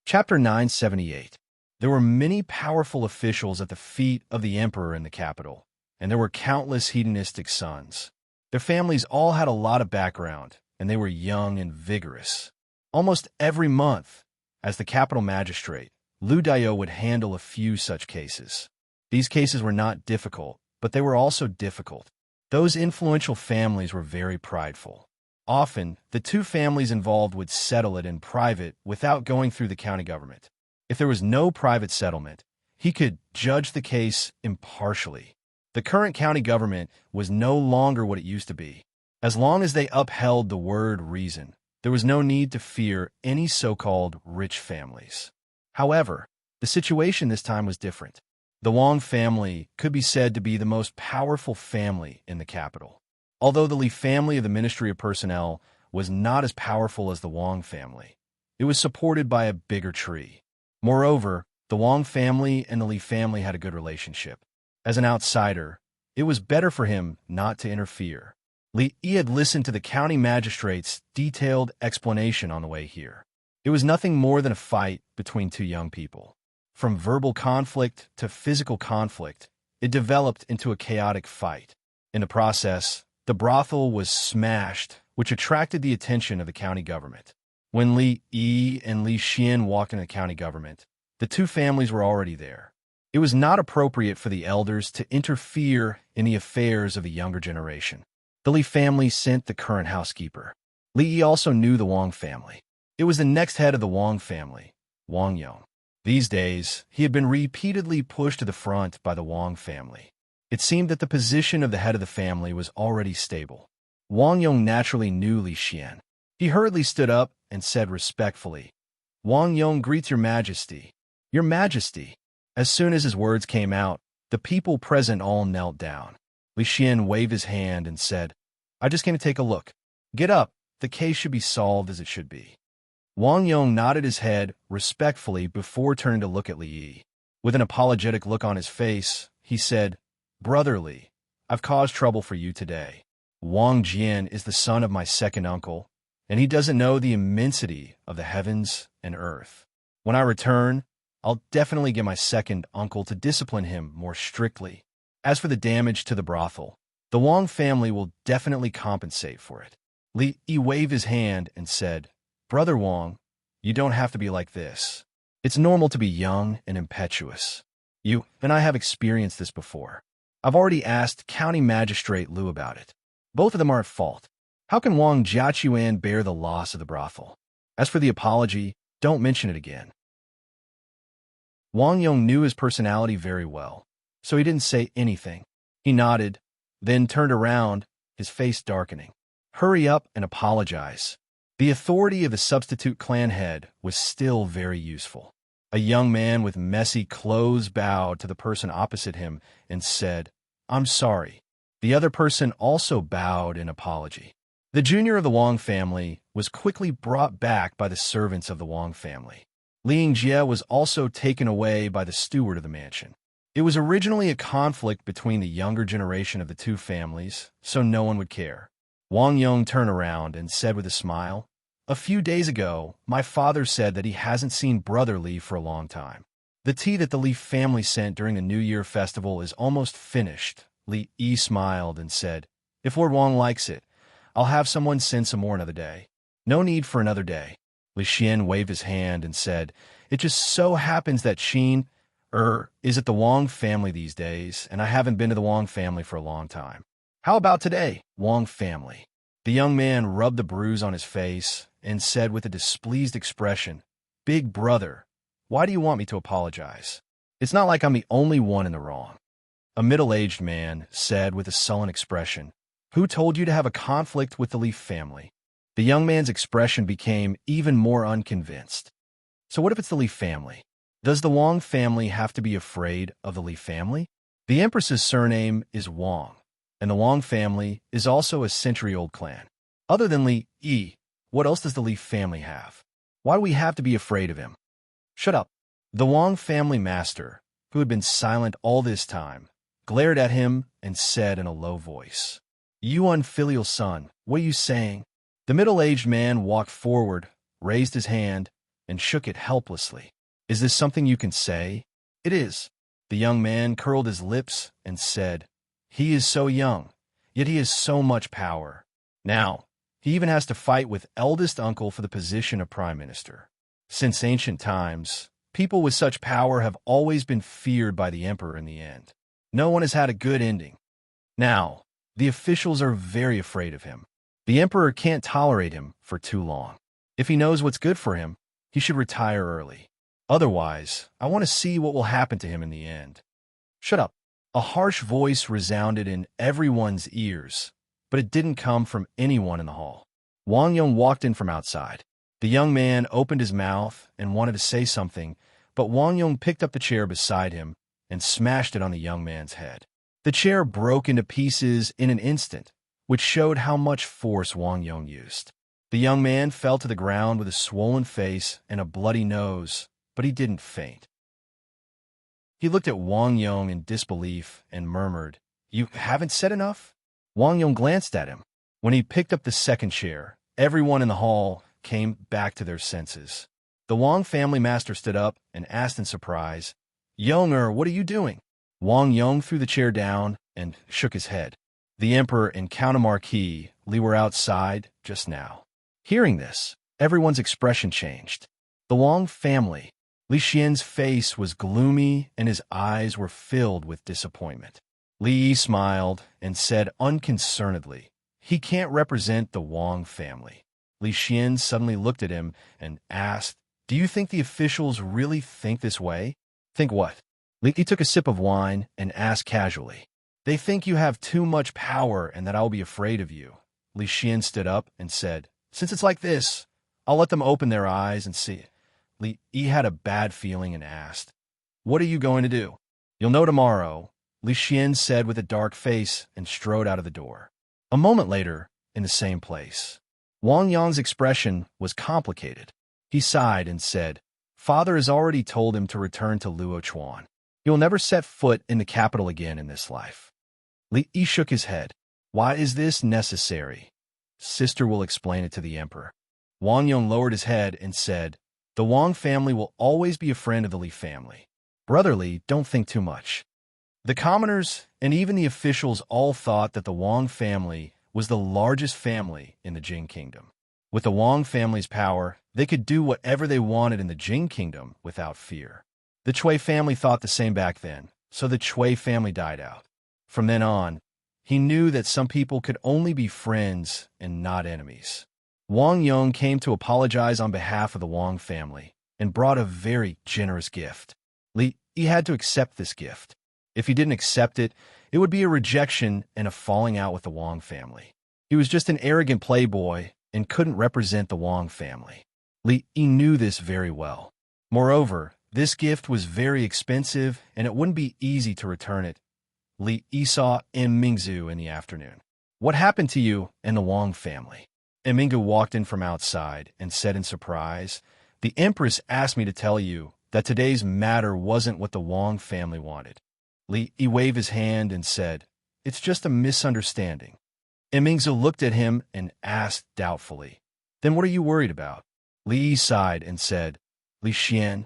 Chapter 978. There were many powerful officials at the feet of the emperor in the capital, and there were countless hedonistic sons. Their families all had a lot of background, and they were young and vigorous. Almost every month, as the capital magistrate, Lu Dayo would handle a few such cases. These cases were not difficult, but they were also difficult. Those influential families were very prideful. Often, the two families involved would settle it in private without going through the county government. If there was no private settlement, he could judge the case impartially. The current county government was no longer what it used to be. As long as they upheld the word reason, there was no need to fear any so-called rich families. However, the situation this time was different. The Wang family could be said to be the most powerful family in the capital. Although the Li family of the Ministry of Personnel was not as powerful as the Wang family, it was supported by a bigger tree. Moreover, the Wang family and the Li family had a good relationship. As an outsider, it was better for him not to interfere. Li had listened to the county magistrate's detailed explanation on the way here. It was nothing more than a fight between two young people. From verbal conflict to physical conflict, it developed into a chaotic fight. In the process, the brothel was smashed, which attracted the attention of the county government. When Li Yi and Li Xian walked into the county government, the two families were already there. It was not appropriate for the elders to interfere in the affairs of the younger generation. The Li family sent the current housekeeper. Li Yi also knew the Wang family. It was the next head of the Wang family, Wang Yong. These days, he had been repeatedly pushed to the front by the Wang family. It seemed that the position of the head of the family was already stable. Wang Yong naturally knew Li Xian. He hurriedly stood up and said respectfully, "Wang Yong greets your majesty." "Your majesty." As soon as his words came out, the people present all knelt down. Li Xian waved his hand and said, "I just came to take a look." "Get up. The case should be solved as it should be." Wang Yong nodded his head respectfully before turning to look at Li Yi. With an apologetic look on his face, he said, "Brother Li, I've caused trouble for you today. Wang Jian is the son of my second uncle, and he doesn't know the immensity of the heavens and earth. When I return, I'll definitely get my second uncle to discipline him more strictly. As for the damage to the brothel, the Wang family will definitely compensate for it." Li Yi waved his hand and said, "Brother Wang, you don't have to be like this. It's normal to be young and impetuous. You and I have experienced this before. I've already asked County Magistrate Lu about it. Both of them are at fault. How can Wang Jiaquan bear the loss of the brothel? As for the apology, don't mention it again." Wang Yong knew his personality very well, so he didn't say anything. He nodded, then turned around, his face darkening. "Hurry up and apologize." The authority of the substitute clan head was still very useful. A young man with messy clothes bowed to the person opposite him and said, "I'm sorry." The other person also bowed in apology. The junior of the Wang family was quickly brought back by the servants of the Wang family. Ling Jie was also taken away by the steward of the mansion. It was originally a conflict between the younger generation of the two families, so no one would care. Wang Yong turned around and said with a smile, "A few days ago, my father said that he hasn't seen Brother Li for a long time. The tea that the Li family sent during the New Year festival is almost finished." Li Yi smiled and said, "If Lord Wang likes it, I'll have someone send some more another day." "No need for another day." Li Xian waved his hand and said, "It just so happens that Xin is at the Wang family these days, and I haven't been to the Wang family for a long time. How about today, Wang family?" The young man rubbed the bruise on his face and said with a displeased expression, "Big brother, why do you want me to apologize? It's not like I'm the only one in the wrong." A middle-aged man said with a sullen expression, "Who told you to have a conflict with the Li family?" The young man's expression became even more unconvinced. "So what if it's the Li family? Does the Wang family have to be afraid of the Li family? The Empress's surname is Wang, and the Wang family is also a century-old clan. Other than Li Yi, what else does the Li family have? Why do we have to be afraid of him?" "Shut up." The Wang family master, who had been silent all this time, glared at him and said in a low voice, "You unfilial son, what are you saying?" The middle-aged man walked forward, raised his hand, and shook it helplessly. "Is this something you can say?" "It is." The young man curled his lips and said, "He is so young, yet he has so much power. Now, he even has to fight with eldest uncle for the position of prime minister. Since ancient times, people with such power have always been feared by the emperor in the end. No one has had a good ending. Now, the officials are very afraid of him. The emperor can't tolerate him for too long. If he knows what's good for him, he should retire early. Otherwise, I want to see what will happen to him in the end." "Shut up." A harsh voice resounded in everyone's ears, but it didn't come from anyone in the hall. Wang Yong walked in from outside. The young man opened his mouth and wanted to say something, but Wang Yong picked up the chair beside him and smashed it on the young man's head. The chair broke into pieces in an instant, which showed how much force Wang Yong used. The young man fell to the ground with a swollen face and a bloody nose, but he didn't faint. He looked at Wang Yong in disbelief and murmured, "You haven't said enough?" Wang Yong glanced at him. When he picked up the second chair, everyone in the hall came back to their senses. The Wang family master stood up and asked in surprise, "Young-er, what are you doing?" Wang Yong threw the chair down and shook his head. The emperor and Count Marquis Li were outside just now. Hearing this, everyone's expression changed. The Wang family, Li Xian's face was gloomy and his eyes were filled with disappointment. Li Yi smiled and said unconcernedly, "He can't represent the Wang family." Li Xian suddenly looked at him and asked, "Do you think the officials really think this way?" "Think what?" Li Yi took a sip of wine and asked casually. "They think you have too much power and that I'll be afraid of you." Li Xian stood up and said, "Since it's like this, I'll let them open their eyes and see." Li Yi had a bad feeling and asked, "What are you going to do?" "You'll know tomorrow," Li Xian said with a dark face and strode out of the door. A moment later, in the same place, Wang Yong's expression was complicated. He sighed and said, "Father has already told him to return to Luochuan. He will never set foot in the capital again in this life." Li Yi shook his head. "Why is this necessary?" "Sister will explain it to the emperor." Wang Yong lowered his head and said, "The Wang family will always be a friend of the Li family. Brother Li, don't think too much." The commoners and even the officials all thought that the Wang family was the largest family in the Jing kingdom. With the Wang family's power, they could do whatever they wanted in the Jing kingdom without fear. The Cui family thought the same back then, so the Cui family died out. From then on, he knew that some people could only be friends and not enemies. Wang Yong came to apologize on behalf of the Wang family and brought a very generous gift. Li Yi had to accept this gift. If he didn't accept it, it would be a rejection and a falling out with the Wang family. He was just an arrogant playboy and couldn't represent the Wang family. Li Yi knew this very well. Moreover, this gift was very expensive and it wouldn't be easy to return it. Li Yi saw Mingzu in the afternoon. "What happened to you and the Wang family?" Mingzu walked in from outside and said in surprise, "The Empress asked me to tell you that today's matter wasn't what the Wang family wanted." Li Yi waved his hand and said, "It's just a misunderstanding." Mingzu looked at him and asked doubtfully, "Then what are you worried about?" Li Yi sighed and said, "Li Xian."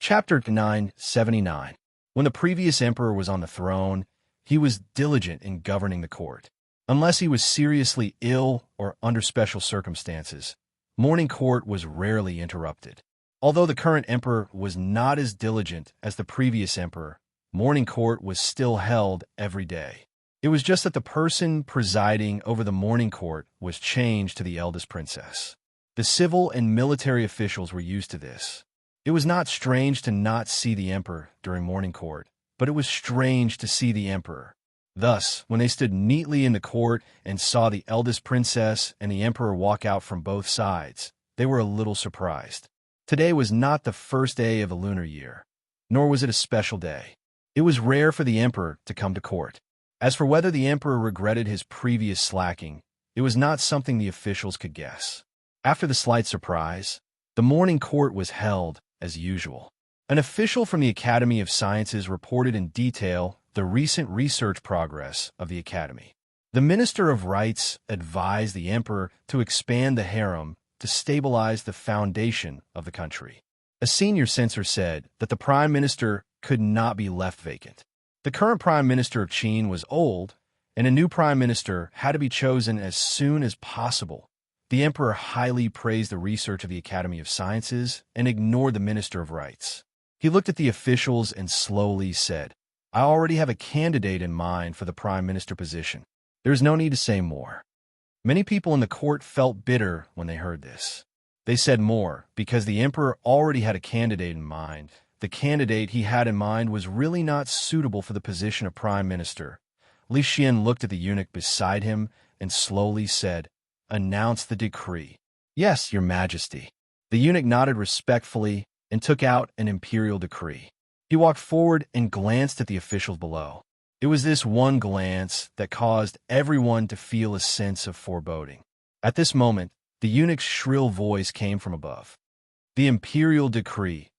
Chapter 979. When the previous emperor was on the throne, he was diligent in governing the court. Unless he was seriously ill or under special circumstances, morning court was rarely interrupted. Although the current emperor was not as diligent as the previous emperor, morning court was still held every day. It was just that the person presiding over the morning court was changed to the eldest princess. The civil and military officials were used to this. It was not strange to not see the emperor during morning court, but it was strange to see the emperor. Thus, when they stood neatly in the court and saw the eldest princess and the emperor walk out from both sides, they were a little surprised. Today was not the first day of the lunar year, nor was it a special day. It was rare for the emperor to come to court. As for whether the emperor regretted his previous slacking, it was not something the officials could guess. After the slight surprise, the morning court was held as usual. An official from the Academy of Sciences reported in detail the recent research progress of the Academy. The Minister of Rights advised the emperor to expand the harem to stabilize the foundation of the country. A senior censor said that the prime minister could not be left vacant. The current prime minister of Qin was old, and a new prime minister had to be chosen as soon as possible. The emperor highly praised the research of the Academy of Sciences and ignored the Minister of Rights. He looked at the officials and slowly said, "I already have a candidate in mind for the prime minister position. There's no need to say more." Many people in the court felt bitter when they heard this. They said more because the emperor already had a candidate in mind. The candidate he had in mind was really not suitable for the position of prime minister. Li Xian looked at the eunuch beside him and slowly said, "Announce the decree." "Yes, your majesty." The eunuch nodded respectfully and took out an imperial decree. He walked forward and glanced at the officials below. It was this one glance that caused everyone to feel a sense of foreboding. At this moment, the eunuch's shrill voice came from above. The imperial decree.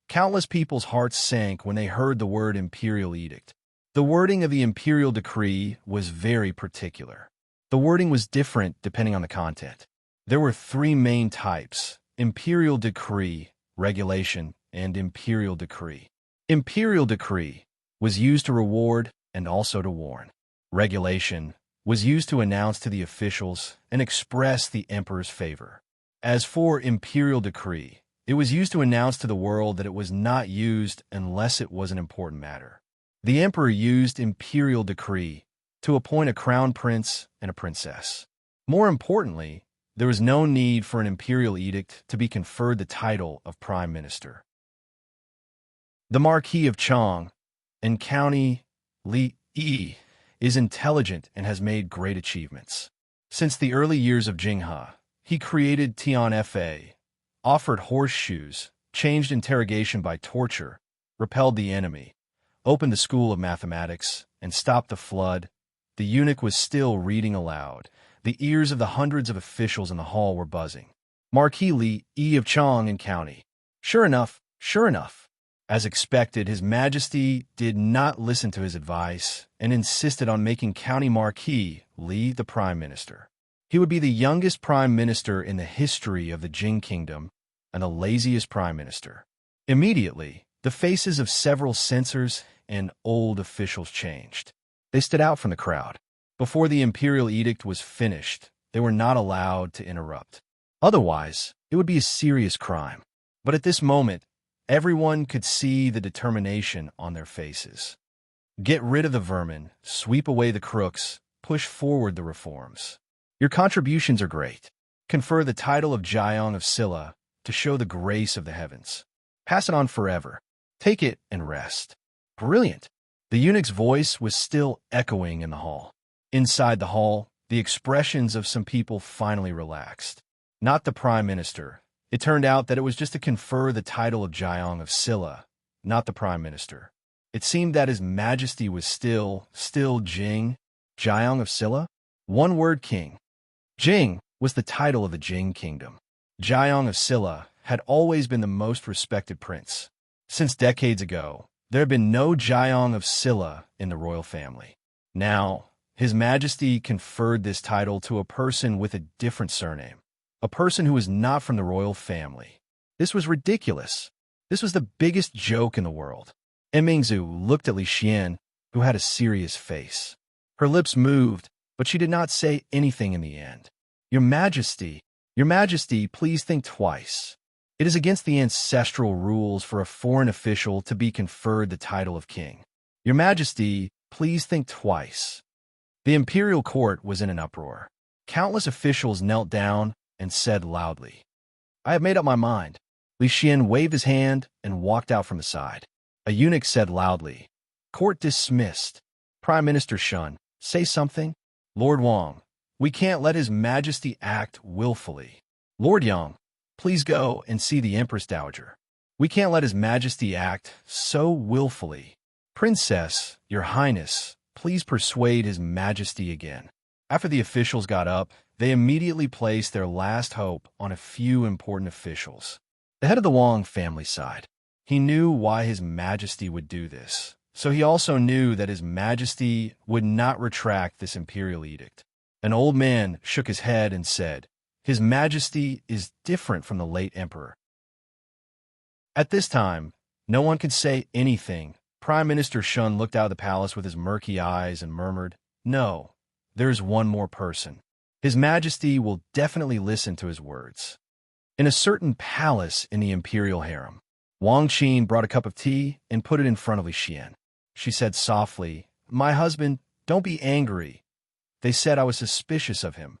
Countless people's hearts sank when they heard the word imperial edict. The wording of the imperial decree was very particular. The wording was different depending on the content. There were three main types: imperial decree, regulation, and imperial decree. Imperial decree was used to reward and also to warn. Regulation was used to announce to the officials and express the emperor's favor. As for imperial decree, it was used to announce to the world that it was not used unless it was an important matter. The emperor used imperial decree to appoint a crown prince and a princess. More importantly, there was no need for an imperial edict to be conferred the title of prime minister. The Marquis of Chang and County Li Yi is intelligent and has made great achievements. Since the early years of Jinghe, he created Tian Fa, offered horseshoes, changed interrogation by torture, repelled the enemy, opened the school of mathematics, and stopped the flood. The eunuch was still reading aloud. The ears of the hundreds of officials in the hall were buzzing. Marquis Li Yi of Chang and County. Sure enough, sure enough. As expected, His Majesty did not listen to his advice and insisted on making County Marquis Li the Prime Minister. He would be the youngest Prime Minister in the history of the Jing Kingdom and the laziest Prime Minister. Immediately, the faces of several censors and old officials changed. They stood out from the crowd. Before the imperial edict was finished, they were not allowed to interrupt. Otherwise, it would be a serious crime. But at this moment, everyone could see the determination on their faces. Get rid of the vermin, sweep away the crooks, push forward the reforms. Your contributions are great. Confer the title of Jiang of Silla to show the grace of the heavens. Pass it on forever. Take it and rest. Brilliant. The eunuch's voice was still echoing in the hall. Inside the hall, the expressions of some people finally relaxed. Not the prime minister. It turned out that it was just to confer the title of Jiang of Silla, not the prime minister. It seemed that His Majesty was still Jing, Jiang of Silla, one word king. Jing was the title of the Jing kingdom. Jiang of Silla had always been the most respected prince. Since decades ago, there had been no Jiang of Silla in the royal family. Now, His Majesty conferred this title to a person with a different surname. A person who was not from the royal family. This was ridiculous. This was the biggest joke in the world. Mingzu looked at Li Xian, who had a serious face. Her lips moved, but she did not say anything in the end. Your Majesty, please think twice. It is against the ancestral rules for a foreign official to be conferred the title of king. Your Majesty, please think twice. The imperial court was in an uproar. Countless officials knelt down and said loudly, "I have made up my mind." Li Xian waved his hand and walked out from the side. A eunuch said loudly, "Court dismissed. Prime Minister Shun, say something." Lord Wang, we can't let His Majesty act willfully. Lord Yang, please go and see the Empress Dowager. We can't let His Majesty act so willfully. Princess, Your Highness, please persuade His Majesty again. After the officials got up, they immediately placed their last hope on a few important officials. The head of the Wang family sighed. He knew why His Majesty would do this, So he also knew that His Majesty would not retract this imperial edict. An old man shook his head and said, "His Majesty is different from the late emperor." At this time, no one could say anything. Prime Minister Shun looked out of the palace with his murky eyes and murmured, "No, there's one more person. His Majesty will definitely listen to his words." In a certain palace in the imperial harem, Wang Qin brought a cup of tea and put it in front of Li Xian. She said softly, "My husband, don't be angry. They said I was suspicious of him."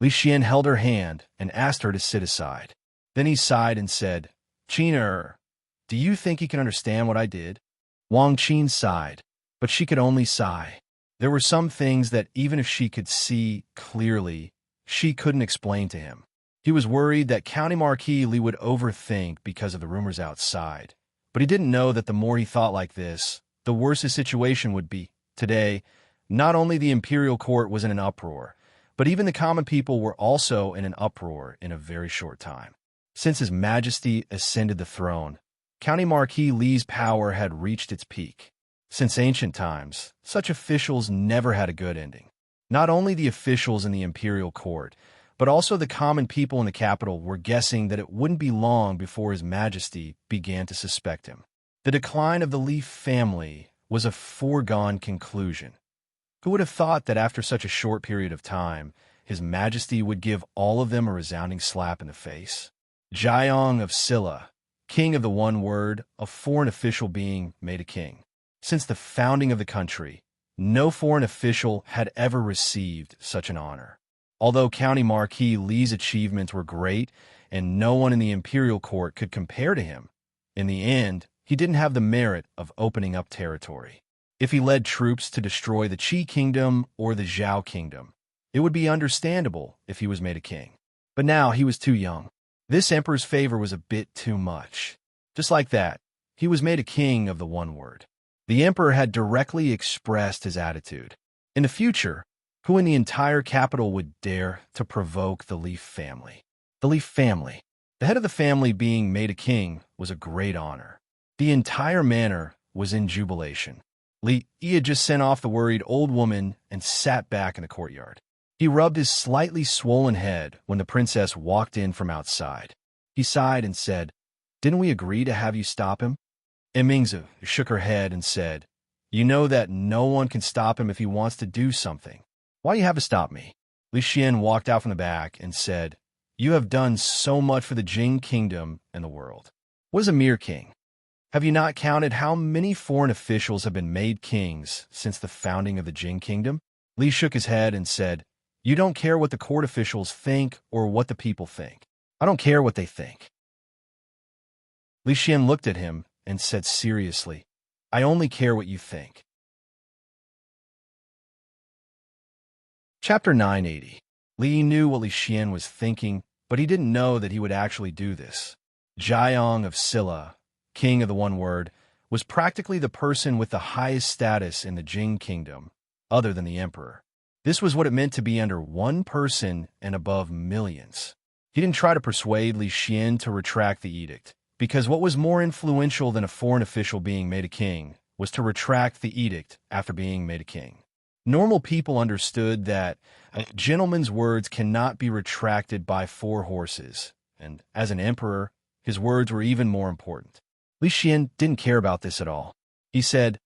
Li Xian held her hand and asked her to sit aside. Then he sighed and said, "Qin, do you think he can understand what I did?" Wang Qin sighed, but she could only sigh. There were some things that even if she could see clearly, she couldn't explain to him. He was worried that County Marquis Li would overthink because of the rumors outside. But he didn't know that the more he thought like this, the worse his situation would be. Today, not only the imperial court was in an uproar, but even the common people were also in an uproar in a very short time. Since His Majesty ascended the throne, County Marquis Li's power had reached its peak. Since ancient times, such officials never had a good ending. Not only the officials in the imperial court, but also the common people in the capital were guessing that it wouldn't be long before His Majesty began to suspect him. The decline of the Li family was a foregone conclusion. Who would have thought that after such a short period of time, His Majesty would give all of them a resounding slap in the face? Jiang of Silla, king of the one word, a foreign official being made a king. Since the founding of the country, no foreign official had ever received such an honor. Although County Marquis Li's achievements were great and no one in the imperial court could compare to him, in the end, he didn't have the merit of opening up territory. If he led troops to destroy the Qi kingdom or the Zhao kingdom, it would be understandable if he was made a king. But now he was too young. This emperor's favor was a bit too much. Just like that, he was made a king of the one word. The emperor had directly expressed his attitude. In the future, who in the entire capital would dare to provoke the Li family? The Li family. The head of the family being made a king was a great honor. The entire manor was in jubilation. Li had just sent off the worried old woman and sat back in the courtyard. He rubbed his slightly swollen head when the princess walked in from outside. He sighed and said, "Didn't we agree to have you stop him?" Mingzu shook her head and said, "You know that no one can stop him if he wants to do something. Why do you have to stop me?" Li Xian walked out from the back and said, "You have done so much for the Jing kingdom and the world. What is a mere king? Have you not counted how many foreign officials have been made kings since the founding of the Jing kingdom?" Li shook his head and said, "You don't care what the court officials think or what the people think. I don't care what they think." Li Xian looked at him and said seriously, "I only care what you think." Chapter 980. Li knew what Li Xian was thinking, but he didn't know that he would actually do this. Jiang of Silla, king of the one word, was practically the person with the highest status in the Jing kingdom, other than the emperor. This was what it meant to be under one person and above millions. He didn't try to persuade Li Xian to retract the edict, because what was more influential than a foreign official being made a king was to retract the edict after being made a king. Normal people understood that a gentleman's words cannot be retracted by 4 horses, and as an emperor, his words were even more important. Li Xian didn't care about this at all. He said,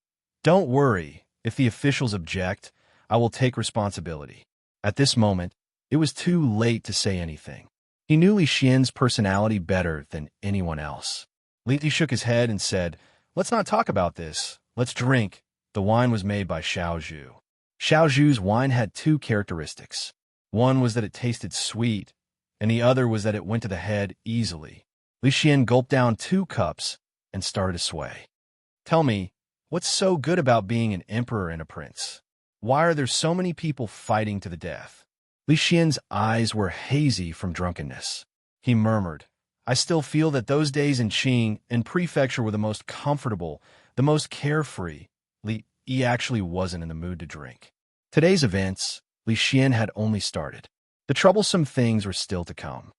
"Don't worry, if the officials object, I will take responsibility." At this moment, it was too late to say anything. He knew Li Xian's personality better than anyone else. Li shook his head and said, "Let's not talk about this. Let's drink." The wine was made by Xiao Zhu. Xiao Zhu's wine had 2 characteristics. One was that it tasted sweet, and the other was that it went to the head easily. Li Xian gulped down 2 cups and started to sway. "Tell me, what's so good about being an emperor and a prince? Why are there so many people fighting to the death?" Li Xian's eyes were hazy from drunkenness. He murmured, "I still feel that those days in Qing and prefecture were the most comfortable, the most carefree." He actually wasn't in the mood to drink. Today's events, Li Xian had only started. The troublesome things were still to come.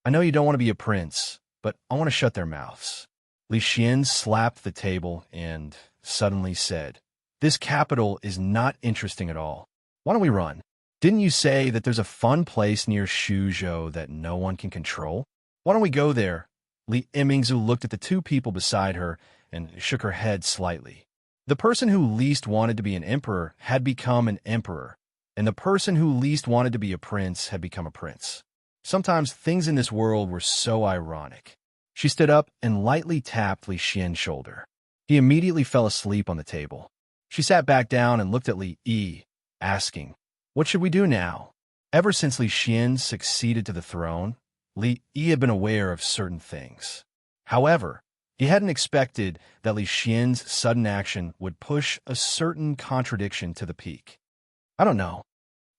"I know you don't want to be a prince, but I want to shut their mouths." Li Xian slapped the table and suddenly said, "This capital is not interesting at all. Why don't we run? Didn't you say that there's a fun place near Shuzhou that no one can control? Why don't we go there?" Li Yimingzu looked at the two people beside her and shook her head slightly. The person who least wanted to be an emperor had become an emperor, and the person who least wanted to be a prince had become a prince. Sometimes things in this world were so ironic. She stood up and lightly tapped Li Xian's shoulder. He immediately fell asleep on the table. She sat back down and looked at Li Yi, asking, "What should we do now?" Ever since Li Xian succeeded to the throne, Li Yi had been aware of certain things. However, he hadn't expected that Li Xian's sudden action would push a certain contradiction to the peak. "I don't know."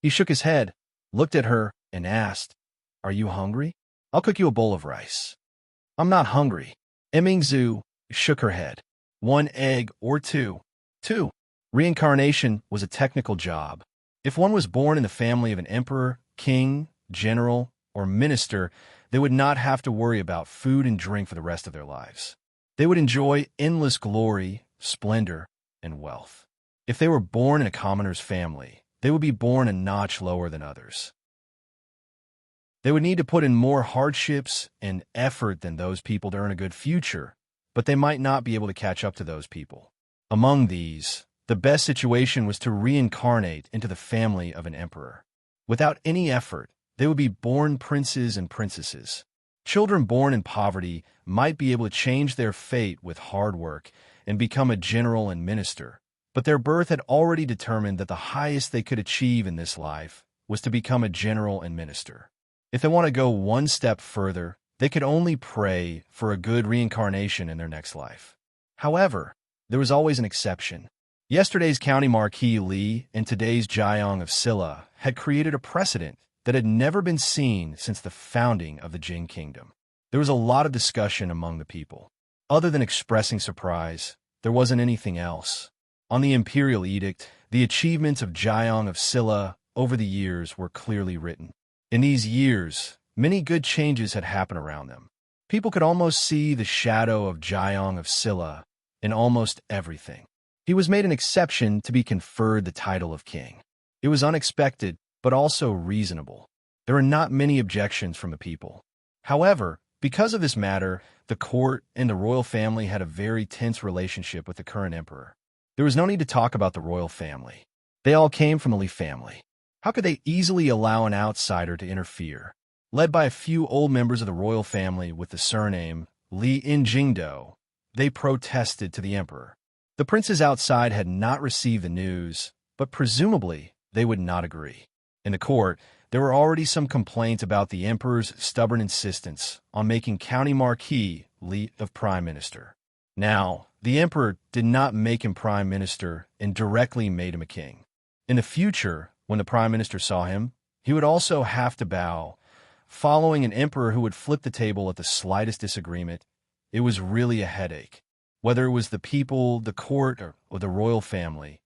He shook his head, looked at her, and asked, "Are you hungry? I'll cook you a bowl of rice." "I'm not hungry." Yimingzu shook her head. "One egg or two." Two. Reincarnation was a technical job. If one was born in the family of an emperor, king, general, or minister, they would not have to worry about food and drink for the rest of their lives. They would enjoy endless glory, splendor, and wealth. If they were born in a commoner's family, they would be born a notch lower than others. They would need to put in more hardships and effort than those people to earn a good future, but they might not be able to catch up to those people. Among these, the best situation was to reincarnate into the family of an emperor. Without any effort, they would be born princes and princesses. Children born in poverty might be able to change their fate with hard work and become a general and minister, but their birth had already determined that the highest they could achieve in this life was to become a general and minister. If they want to go one step further, they could only pray for a good reincarnation in their next life. However, there was always an exception. Yesterday's County Marquis Li and today's Jiang of Silla had created a precedent that had never been seen since the founding of the Jin Kingdom. There was a lot of discussion among the people. Other than expressing surprise, there wasn't anything else. On the imperial edict, the achievements of Jiang of Silla over the years were clearly written. In these years, many good changes had happened around them. People could almost see the shadow of Jiang of Silla in almost everything. He was made an exception to be conferred the title of king. It was unexpected, but also reasonable. There were not many objections from the people. However, because of this matter, the court and the royal family had a very tense relationship with the current emperor. There was no need to talk about the royal family. They all came from the Li family. How could they easily allow an outsider to interfere? Led by a few old members of the royal family with the surname Li Injingdo, they protested to the emperor. The princes outside had not received the news, but presumably they would not agree. In the court, there were already some complaints about the emperor's stubborn insistence on making County Marquis Li of Prime Minister. Now, the emperor did not make him Prime Minister and directly made him a king. In the future, when the Prime Minister saw him, he would also have to bow. Following an emperor who would flip the table at the slightest disagreement, it was really a headache. Whether it was the people, the court, or the royal family,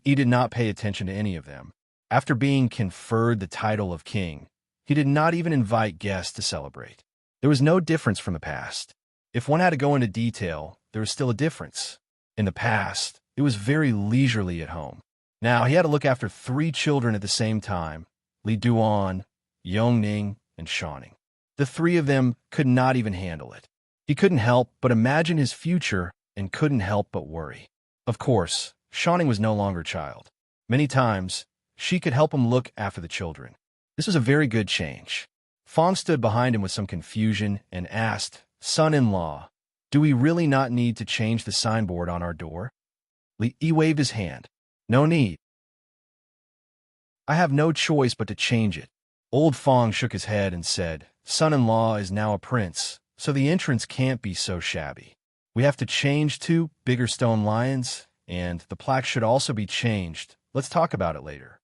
he did not pay attention to any of them. After being conferred the title of king, he did not even invite guests to celebrate. There was no difference from the past. If one had to go into detail, there was still a difference. In the past, it was very leisurely at home. Now he had to look after 3 children at the same time, Li Duan, Yongning, and Shaning. The 3 of them could not even handle it. He couldn't help but imagine his future and couldn't help but worry. Of course, Shaning was no longer a child. Many times, she could help him look after the children. This was a very good change. Fong stood behind him with some confusion and asked, "Son-in-law, do we really not need to change the signboard on our door?" Li Yi waved his hand. "No need. I have no choice but to change it." Old Fong shook his head and said, "Son-in-law is now a prince, so the entrance can't be so shabby. We have to change 2 bigger stone lions, and the plaque should also be changed. Let's talk about it later."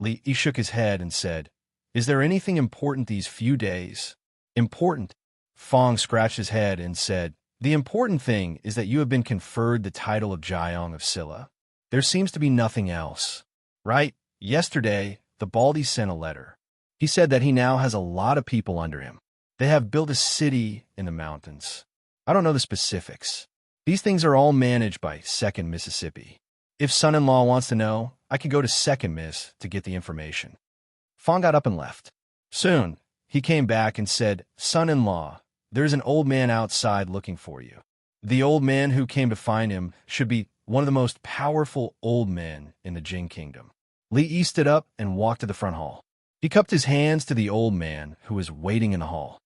Li Yi shook his head and said, "Is there anything important these few days?" "Important?" Fong scratched his head and said, "The important thing is that you have been conferred the title of Jiang of Silla. There seems to be nothing else. Right? Yesterday, the Baldy sent a letter. He said that he now has a lot of people under him. They have built a city in the mountains. I don't know the specifics. These things are all managed by Second Mississippi. If son-in-law wants to know, I could go to Second Miss to get the information. Fawn got up and left. Soon, he came back and said, Son-in-law, there's an old man outside looking for you. The old man who came to find him should be one of the most powerful old men in the Jin Kingdom. Li stood up and walked to the front hall. He cupped his hands to the old man who was waiting in the hall.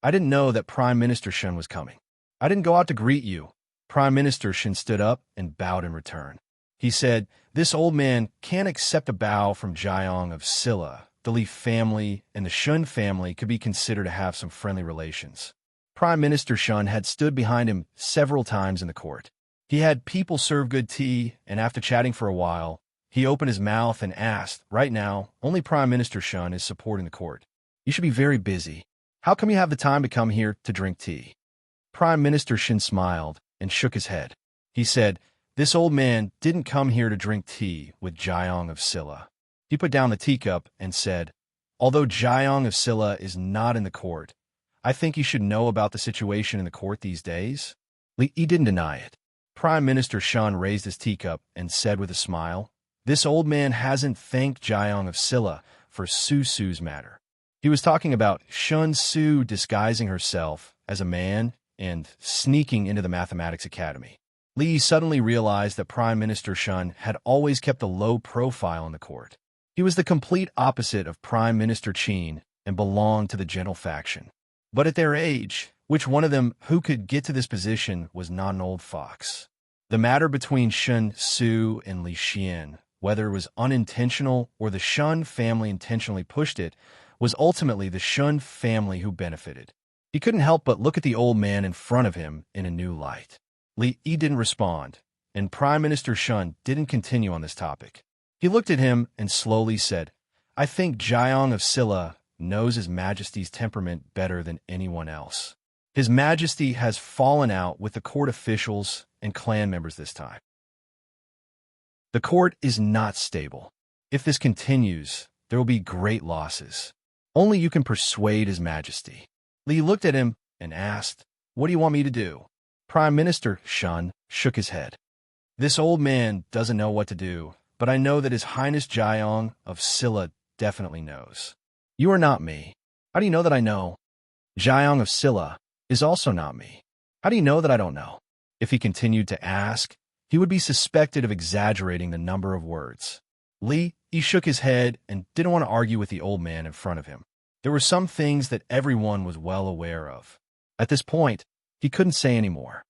I didn't know that Prime Minister Shun was coming. I didn't go out to greet you. Prime Minister Shun stood up and bowed in return. He said, this old man can't accept a bow from Jiang of Silla. The Li family and the Shun family could be considered to have some friendly relations. Prime Minister Shun had stood behind him several times in the court. He had people serve good tea, and after chatting for a while, he opened his mouth and asked, right now, only Prime Minister Shun is supporting the court. You should be very busy. How come you have the time to come here to drink tea? Prime Minister Shun smiled and shook his head. He said, this old man didn't come here to drink tea with Jiang of Silla. He put down the teacup and said, although Jiang of Silla is not in the court, I think you should know about the situation in the court these days. He didn't deny it. Prime Minister Shun raised his teacup and said with a smile, this old man hasn't thanked Jiang of Silla for Su's matter. He was talking about Shun Su disguising herself as a man and sneaking into the Mathematics Academy. Li suddenly realized that Prime Minister Shun had always kept a low profile in the court. He was the complete opposite of Prime Minister Qin and belonged to the gentle faction. But at their age, which one of them who could get to this position was not an old fox? The matter between Shun Su and Li Xian, whether it was unintentional or the Shun family intentionally pushed it, was ultimately the Shun family who benefited. He couldn't help but look at the old man in front of him in a new light. Li didn't respond, and Prime Minister Shun didn't continue on this topic. He looked at him and slowly said, I think Jiang of Silla knows His Majesty's temperament better than anyone else. His Majesty has fallen out with the court officials and clan members this time. The court is not stable. If this continues, there will be great losses. Only you can persuade His Majesty. Li looked at him and asked, what do you want me to do? Prime Minister Shun shook his head. This old man doesn't know what to do, but I know that His Highness Jiang of Silla definitely knows. You are not me. How do you know that I know? Jiang of Silla is also not me. How do you know that I don't know? If he continued to ask, he would be suspected of exaggerating the number of words. Li shook his head and didn't want to argue with the old man in front of him. There were some things that everyone was well aware of. At this point, he couldn't say any more.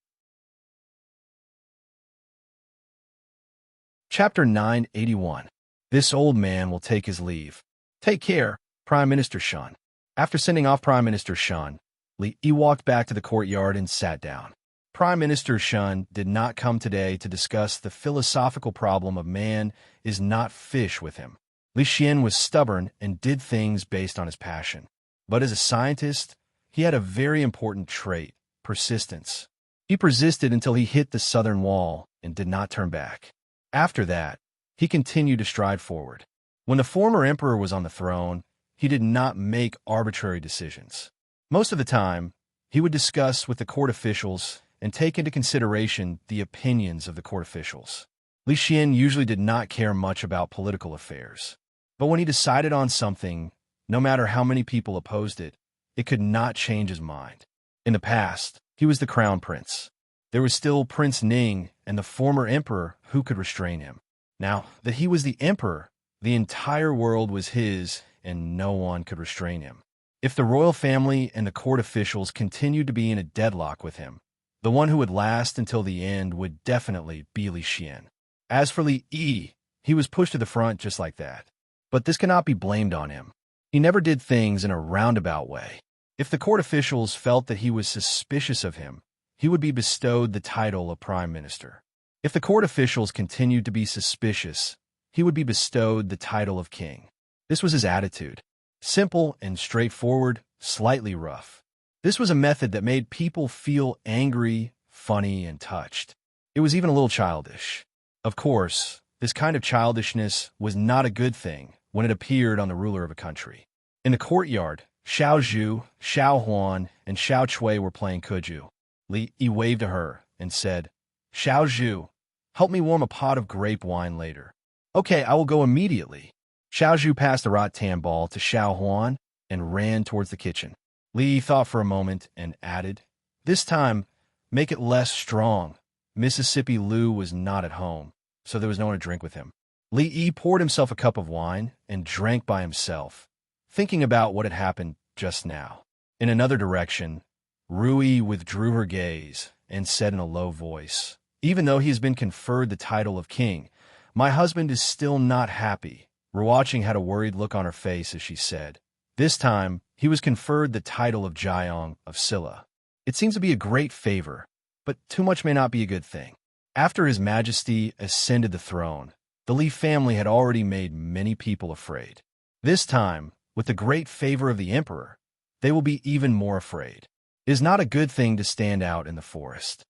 Chapter 981. This old man will take his leave. Take care, Prime Minister Shun. After sending off Prime Minister Shun, Li walked back to the courtyard and sat down. Prime Minister Shun did not come today to discuss the philosophical problem of man is not fish with him. Li Xian was stubborn and did things based on his passion. But as a scientist, he had a very important trait, persistence. He persisted until he hit the southern wall and did not turn back. After that, he continued to stride forward. When the former emperor was on the throne, he did not make arbitrary decisions. Most of the time, he would discuss with the court officials and take into consideration the opinions of the court officials. Li Xian usually did not care much about political affairs. But when he decided on something, no matter how many people opposed it, it could not change his mind. In the past, he was the crown prince. There was still Prince Ning and the former emperor who could restrain him. Now that he was the emperor, the entire world was his and no one could restrain him. If the royal family and the court officials continued to be in a deadlock with him, the one who would last until the end would definitely be Li Xian. As for Li Yi, he was pushed to the front just like that. But this cannot be blamed on him. He never did things in a roundabout way. If the court officials felt that he was suspicious of him, he would be bestowed the title of prime minister. If the court officials continued to be suspicious, he would be bestowed the title of king. This was his attitude. Simple and straightforward, slightly rough. This was a method that made people feel angry, funny, and touched. It was even a little childish. Of course, this kind of childishness was not a good thing when it appeared on the ruler of a country. In the courtyard, Xiao Zhu, Xiao Huan, and Xiao Chui were playing kuju. Li Yi waved to her, and said, "Xiao Zhu, help me warm a pot of grape wine later." "Okay, I will go immediately." Xiao Zhu passed the rattan ball to Xiao Huan and ran towards the kitchen. Li thought for a moment and added, "This time, make it less strong." Mississippi Lu was not at home, so there was no one to drink with him. Li Yi poured himself a cup of wine and drank by himself, thinking about what had happened just now. In another direction, Rui withdrew her gaze and said in a low voice, "Even though he has been conferred the title of king, my husband is still not happy." Ruoqing had a worried look on her face as she said, "This time, he was conferred the title of Jiang of Silla. It seems to be a great favor, but too much may not be a good thing." After His Majesty ascended the throne, the Li family had already made many people afraid. This time, with the great favor of the emperor, they will be even more afraid. It is not a good thing to stand out in the forest.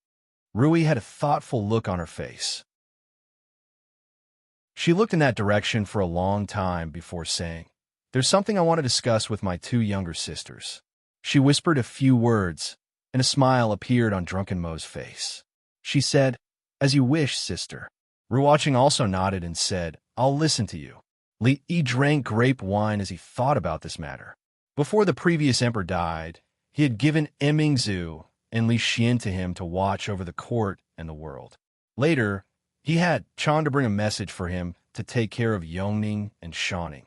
Rui had a thoughtful look on her face. She looked in that direction for a long time before saying, "There's something I want to discuss with my two younger sisters." She whispered a few words, and a smile appeared on Drunken Mo's face. She said, "As you wish, sister." Ruoqing also nodded and said, "I'll listen to you." Li Yi drank grape wine as he thought about this matter. Before the previous emperor died, he had given Emingzu and Li Xian to him to watch over the court and the world. Later, he had Chan to bring a message for him to take care of Yongning and Shanning.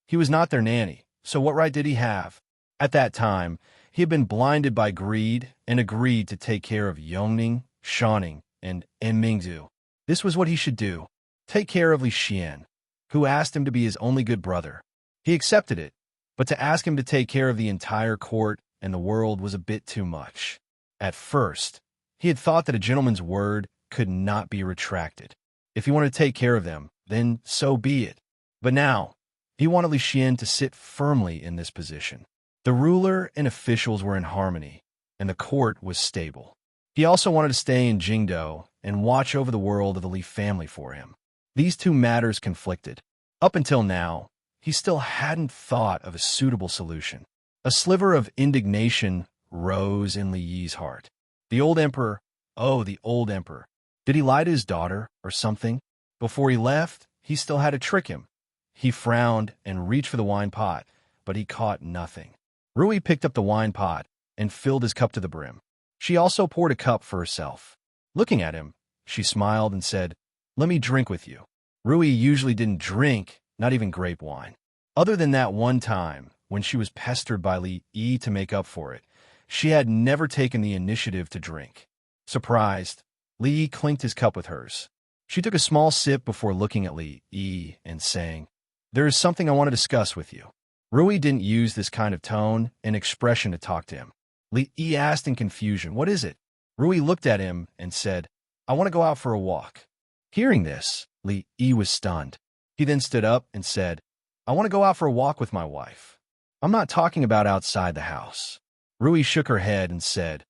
He was not their nanny, so what right did he have? At that time, he had been blinded by greed and agreed to take care of Yongning, Shanning, and Emingzu. This was what he should do. Take care of Li Xian, who asked him to be his only good brother. He accepted it, but to ask him to take care of the entire court and the world was a bit too much. At first, he had thought that a gentleman's word could not be retracted. If he wanted to take care of them, then so be it. But now, he wanted Li Xian to sit firmly in this position. The ruler and officials were in harmony, and the court was stable. He also wanted to stay in Jingdo and watch over the world of the Li family for him. These two matters conflicted. Up until now, he still hadn't thought of a suitable solution. A sliver of indignation rose in Li Yi's heart. The old emperor, oh, the old emperor. Did he lie to his daughter or something? Before he left, he still had to trick him. He frowned and reached for the wine pot, but he caught nothing. Rui picked up the wine pot and filled his cup to the brim. She also poured a cup for herself. Looking at him, she smiled and said, "Let me drink with you." Rui usually didn't drink, not even grape wine. Other than that one time, when she was pestered by Li Yi to make up for it, she had never taken the initiative to drink. Surprised, Li Yi clinked his cup with hers. She took a small sip before looking at Li Yi and saying, "There is something I want to discuss with you." Rui didn't use this kind of tone and expression to talk to him. Li Yi asked in confusion, "What is it?" Rui looked at him and said, "I want to go out for a walk." Hearing this, Li Yi was stunned. He then stood up and said, "I want to go out for a walk with my wife. I'm not talking about outside the house." Rui shook her head and said,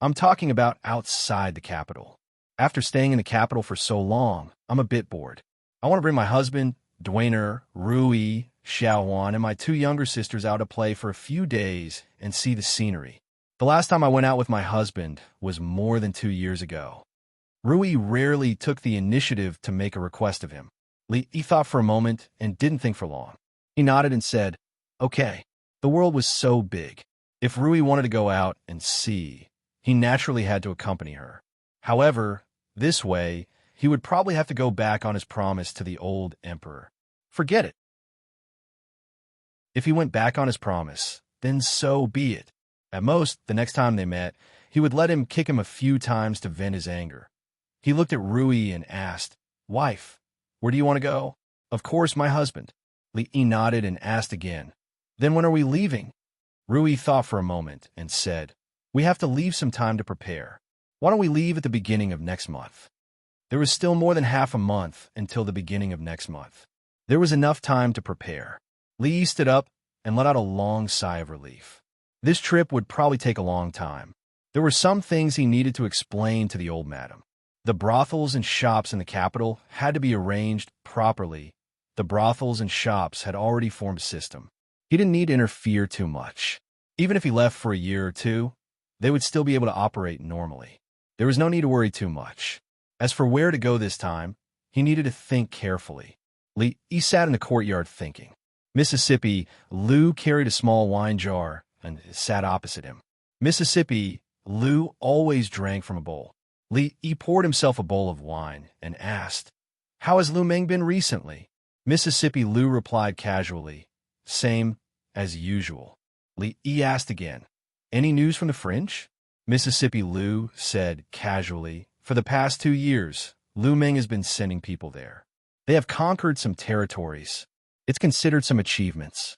"I'm talking about outside the capital. After staying in the capital for so long, I'm a bit bored. I want to bring my husband, Dwainer, Rui, Xiaohuan, and my two younger sisters out to play for a few days and see the scenery. The last time I went out with my husband was more than 2 years ago." Rui rarely took the initiative to make a request of him. Li Yi thought for a moment and didn't think for long. He nodded and said, "Okay." The world was so big. If Rui wanted to go out and see, he naturally had to accompany her. However, this way, he would probably have to go back on his promise to the old emperor. Forget it. If he went back on his promise, then so be it. At most, the next time they met, he would let him kick him a few times to vent his anger. He looked at Rui and asked, "Wife, where do you want to go?" "Of course, my husband." Li Yi nodded and asked again, "Then when are we leaving?" Rui thought for a moment and said, "We have to leave some time to prepare. Why don't we leave at the beginning of next month?" There was still more than half a month until the beginning of next month. There was enough time to prepare. Li Yi stood up and let out a long sigh of relief. This trip would probably take a long time. There were some things he needed to explain to the old madam. The brothels and shops in the capital had to be arranged properly. The brothels and shops had already formed a system. He didn't need to interfere too much. Even if he left for a year or two, they would still be able to operate normally. There was no need to worry too much. As for where to go this time, he needed to think carefully. He sat in the courtyard thinking. Mississippi Lou carried a small wine jar and sat opposite him. Mississippi Lou always drank from a bowl. He poured himself a bowl of wine and asked, "How has Lu Meng been recently?" Mississippi Lou replied casually, "Same as usual." He asked again, "Any news from the French?" Mississippi Lou said casually, "For the past 2 years, Lu Meng has been sending people there. They have conquered some territories. It's considered some achievements."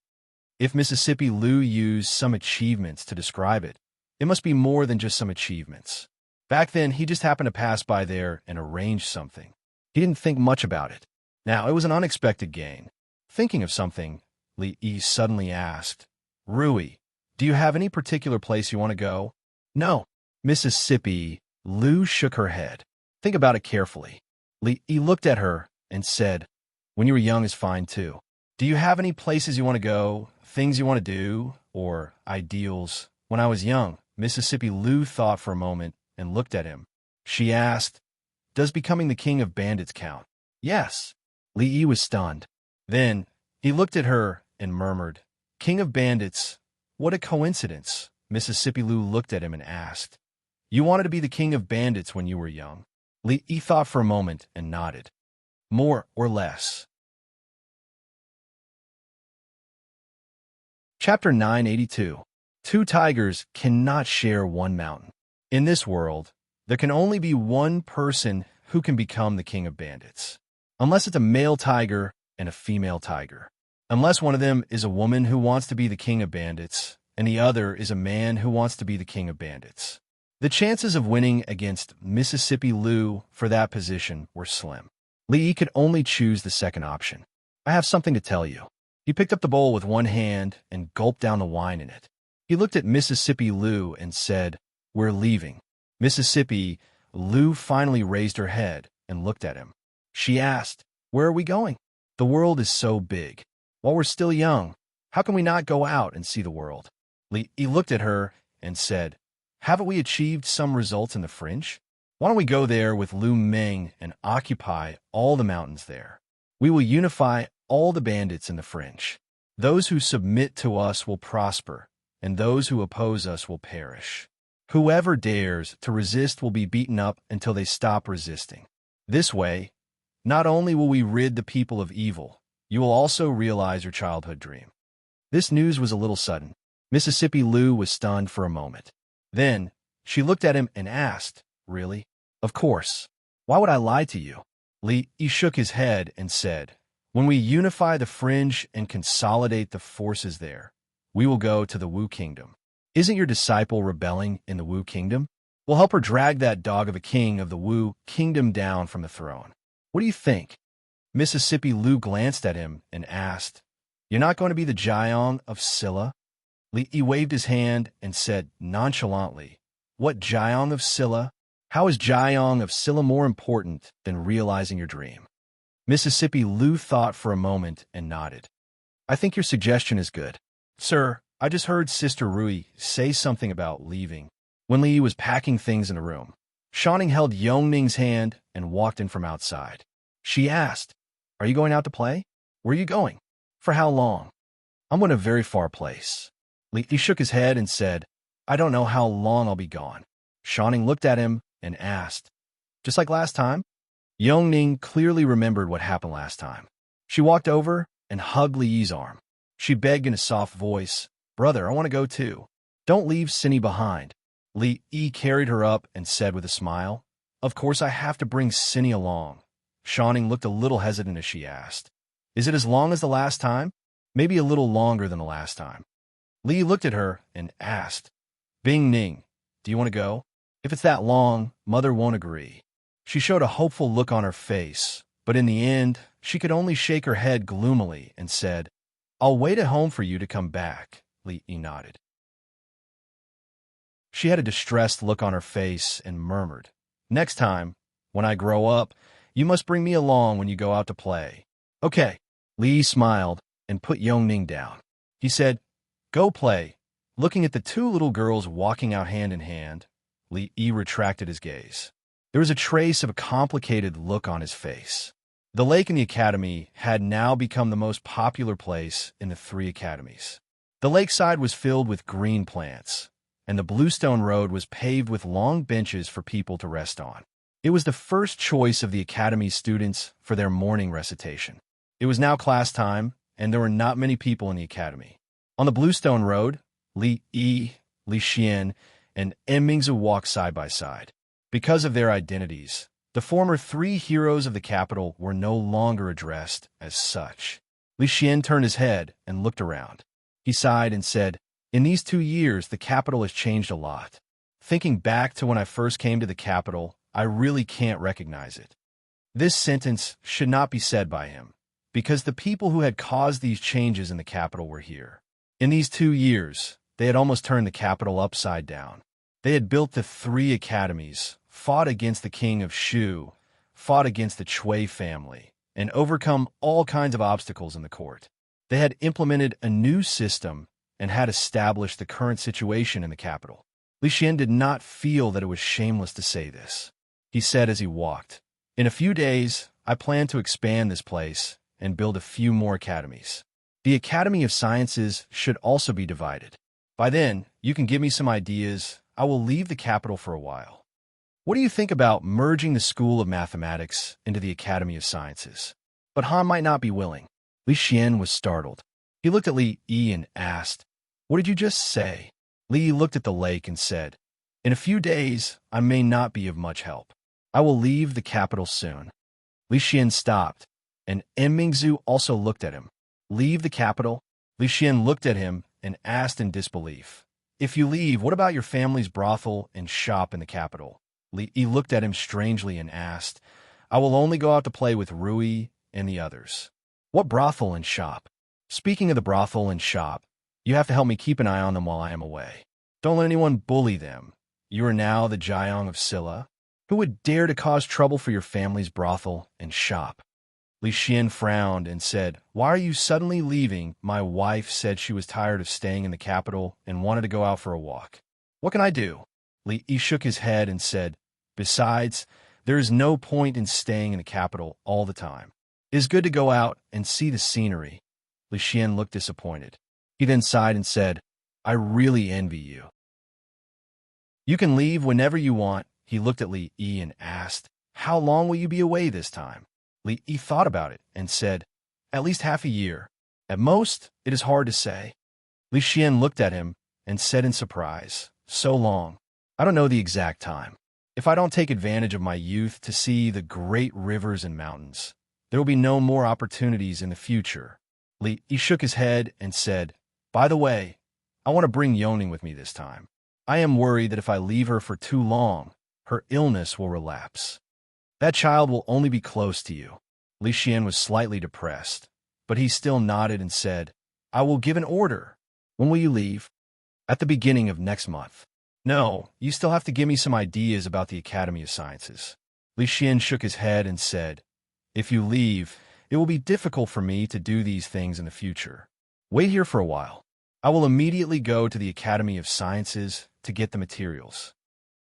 If Mississippi Lou used some achievements to describe it, it must be more than just some achievements. Back then, he just happened to pass by there and arrange something. He didn't think much about it. Now, it was an unexpected gain. Thinking of something, Li suddenly asked, "Rui, do you have any particular place you want to go?" "No." Mississippi Lou shook her head. "Think about it carefully." Li looked at her and said, "When you were young is fine too. Do you have any places you want to go, things you want to do, or ideals?" "When I was young," Mississippi Lou thought for a moment and looked at him. She asked, "Does becoming the king of bandits count?" "Yes." Li was stunned. Then he looked at her and murmured, "King of bandits, what a coincidence." Mississippi Lou looked at him and asked, "You wanted to be the king of bandits when you were young?" Li thought for a moment and nodded. "More or less." Chapter 982. Two tigers cannot share one mountain. In this world, there can only be one person who can become the king of bandits. Unless it's a male tiger and a female tiger. Unless one of them is a woman who wants to be the king of bandits, and the other is a man who wants to be the king of bandits. The chances of winning against Mississippi Lou for that position were slim. Li could only choose the second option. "I have something to tell you." He picked up the bowl with one hand and gulped down the wine in it. He looked at Mississippi Lou and said, "We're leaving." Mississippi Lou finally raised her head and looked at him. She asked, "Where are we going?" "The world is so big. While we're still young, how can we not go out and see the world?" He looked at her and said, "Haven't we achieved some results in the French? Why don't we go there with Lu Meng and occupy all the mountains there? We will unify all the bandits in the French. Those who submit to us will prosper, and those who oppose us will perish. Whoever dares to resist will be beaten up until they stop resisting. This way, not only will we rid the people of evil, you will also realize your childhood dream." This news was a little sudden. Mississippi Lou was stunned for a moment. Then, she looked at him and asked, "Really?" "Of course. Why would I lie to you?" He shook his head and said, "When we unify the Fringe and consolidate the forces there, we will go to the Wu Kingdom. Isn't your disciple rebelling in the Wu Kingdom? We'll help her drag that dog of a king of the Wu Kingdom down from the throne. What do you think?" Mississippi Lou glanced at him and asked, "You're not going to be the Jiang of Silla?" He waved his hand and said nonchalantly, "What Jiang of Silla? How is Jiang of Silla more important than realizing your dream?" Mississippi Lou thought for a moment and nodded. "I think your suggestion is good. Sir, I just heard Sister Rui say something about leaving." When Li was packing things in the room, Shanning held Yongning's hand and walked in from outside. She asked, "Are you going out to play? Where are you going? For how long?" "I'm going to a very far place." He shook his head and said, "I don't know how long I'll be gone." Shanning looked at him and asked, "Just like last time?" Yongning clearly remembered what happened last time. She walked over and hugged Li's arm. She begged in a soft voice, "Brother, I want to go too. Don't leave Cindy behind." Li carried her up and said with a smile, "Of course I have to bring Cindy along." Shanning looked a little hesitant as she asked, "Is it as long as the last time?" "Maybe a little longer than the last time." Li looked at her and asked, "Bing Ning, do you want to go? If it's that long, Mother won't agree." She showed a hopeful look on her face, but in the end, she could only shake her head gloomily and said, "I'll wait at home for you to come back." Li nodded. She had a distressed look on her face and murmured, "Next time, when I grow up, you must bring me along when you go out to play." "Okay." Li smiled and put Yongning down. He said, "Go play." Looking at the two little girls walking out hand in hand, Li Yi retracted his gaze. There was a trace of a complicated look on his face. The lake in the academy had now become the most popular place in the 3 academies. The lakeside was filled with green plants, and the bluestone road was paved with long benches for people to rest on. It was the first choice of the academy's students for their morning recitation. It was now class time, and there were not many people in the academy. On the bluestone road, Li Yi, Li Xian, and Mingzu walked side by side. Because of their identities, the former 3 heroes of the capital were no longer addressed as such. Li Xian turned his head and looked around. He sighed and said, "In these 2 years, the capital has changed a lot. Thinking back to when I first came to the capital, I really can't recognize it." This sentence should not be said by him, because the people who had caused these changes in the capital were here. In these 2 years, they had almost turned the capital upside down. They had built the 3 academies, fought against the king of Shu, fought against the Chui family, and overcome all kinds of obstacles in the court. They had implemented a new system and had established the current situation in the capital. Li Xian did not feel that it was shameless to say this. He said as he walked, "In a few days, I plan to expand this place and build a few more academies. The Academy of Sciences should also be divided. By then, you can give me some ideas. I will leave the capital for a while. What do you think about merging the School of Mathematics into the Academy of Sciences?" But Han might not be willing. Li Xian was startled. He looked at Li Yi and asked, "What did you just say?" Li Yi looked at the lake and said, "In a few days, I may not be of much help. I will leave the capital soon." Li Xian stopped, and Mingzu also looked at him. "Leave the capital?" Li Xian looked at him and asked in disbelief, "If you leave, what about your family's brothel and shop in the capital?" Li Yi looked at him strangely and asked, "I will only go out to play with Rui and the others." "What brothel and shop?" "Speaking of the brothel and shop, you have to help me keep an eye on them while I am away. Don't let anyone bully them. You are now the Jiang of Silla. Who would dare to cause trouble for your family's brothel and shop?" Li Xian frowned and said, "Why are you suddenly leaving? My wife said she was tired of staying in the capital and wanted to go out for a walk. What can I do?" Li Yi shook his head and said, "Besides, there is no point in staying in the capital all the time. It is good to go out and see the scenery." Li Xian looked disappointed. He then sighed and said, "I really envy you." "You can leave whenever you want." He looked at Li Yi and asked, "How long will you be away this time?" Li Yi thought about it and said, "At least half a year. At most, it is hard to say." Li Xian looked at him and said in surprise, "So long? I don't know the exact time. If I don't take advantage of my youth to see the great rivers and mountains, there will be no more opportunities in the future." Li Yi shook his head and said, "By the way, I want to bring Yoning with me this time. I am worried that if I leave her for too long, her illness will relapse. That child will only be close to you." Li Xian was slightly depressed, but he still nodded and said, "I will give an order. When will you leave?" "At the beginning of next month." "No, you still have to give me some ideas about the Academy of Sciences." Li Xian shook his head and said, "If you leave, it will be difficult for me to do these things in the future. Wait here for a while. I will immediately go to the Academy of Sciences to get the materials."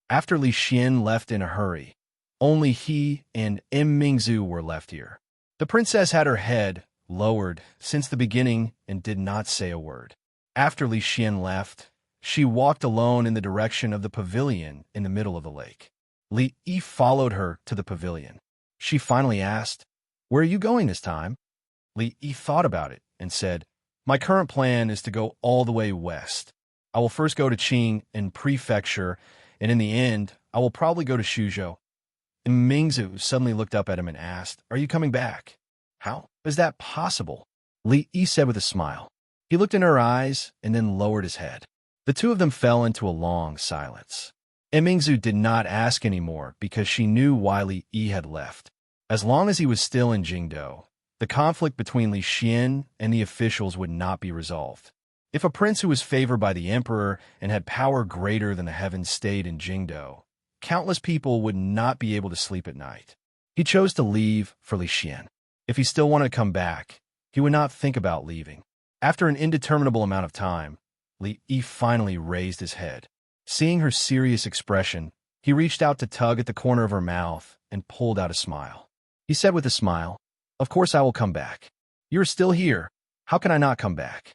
After Li Xian left in a hurry, only he and Mingzu were left here. The princess had her head lowered since the beginning and did not say a word. After Li Xian left, she walked alone in the direction of the pavilion in the middle of the lake. Li Yi followed her to the pavilion. She finally asked, "Where are you going this time?" Li Yi thought about it and said, "My current plan is to go all the way west. I will first go to Qing in Prefecture, and in the end, I will probably go to Shuzhou." And Mingzu suddenly looked up at him and asked, "Are you coming back?" "How is that possible?" Li Yi said with a smile. He looked in her eyes and then lowered his head. The two of them fell into a long silence. And Mingzu did not ask any more because she knew why Li Yi had left. As long as he was still in Jingdou, the conflict between Li Xian and the officials would not be resolved. If a prince who was favored by the emperor and had power greater than the heavens stayed in Jingdou, countless people would not be able to sleep at night. He chose to leave for Li Xian. If he still wanted to come back, he would not think about leaving. After an indeterminable amount of time, Li Yi finally raised his head. Seeing her serious expression, he reached out to tug at the corner of her mouth and pulled out a smile. He said with a smile, "Of course I will come back. You are still here. How can I not come back?"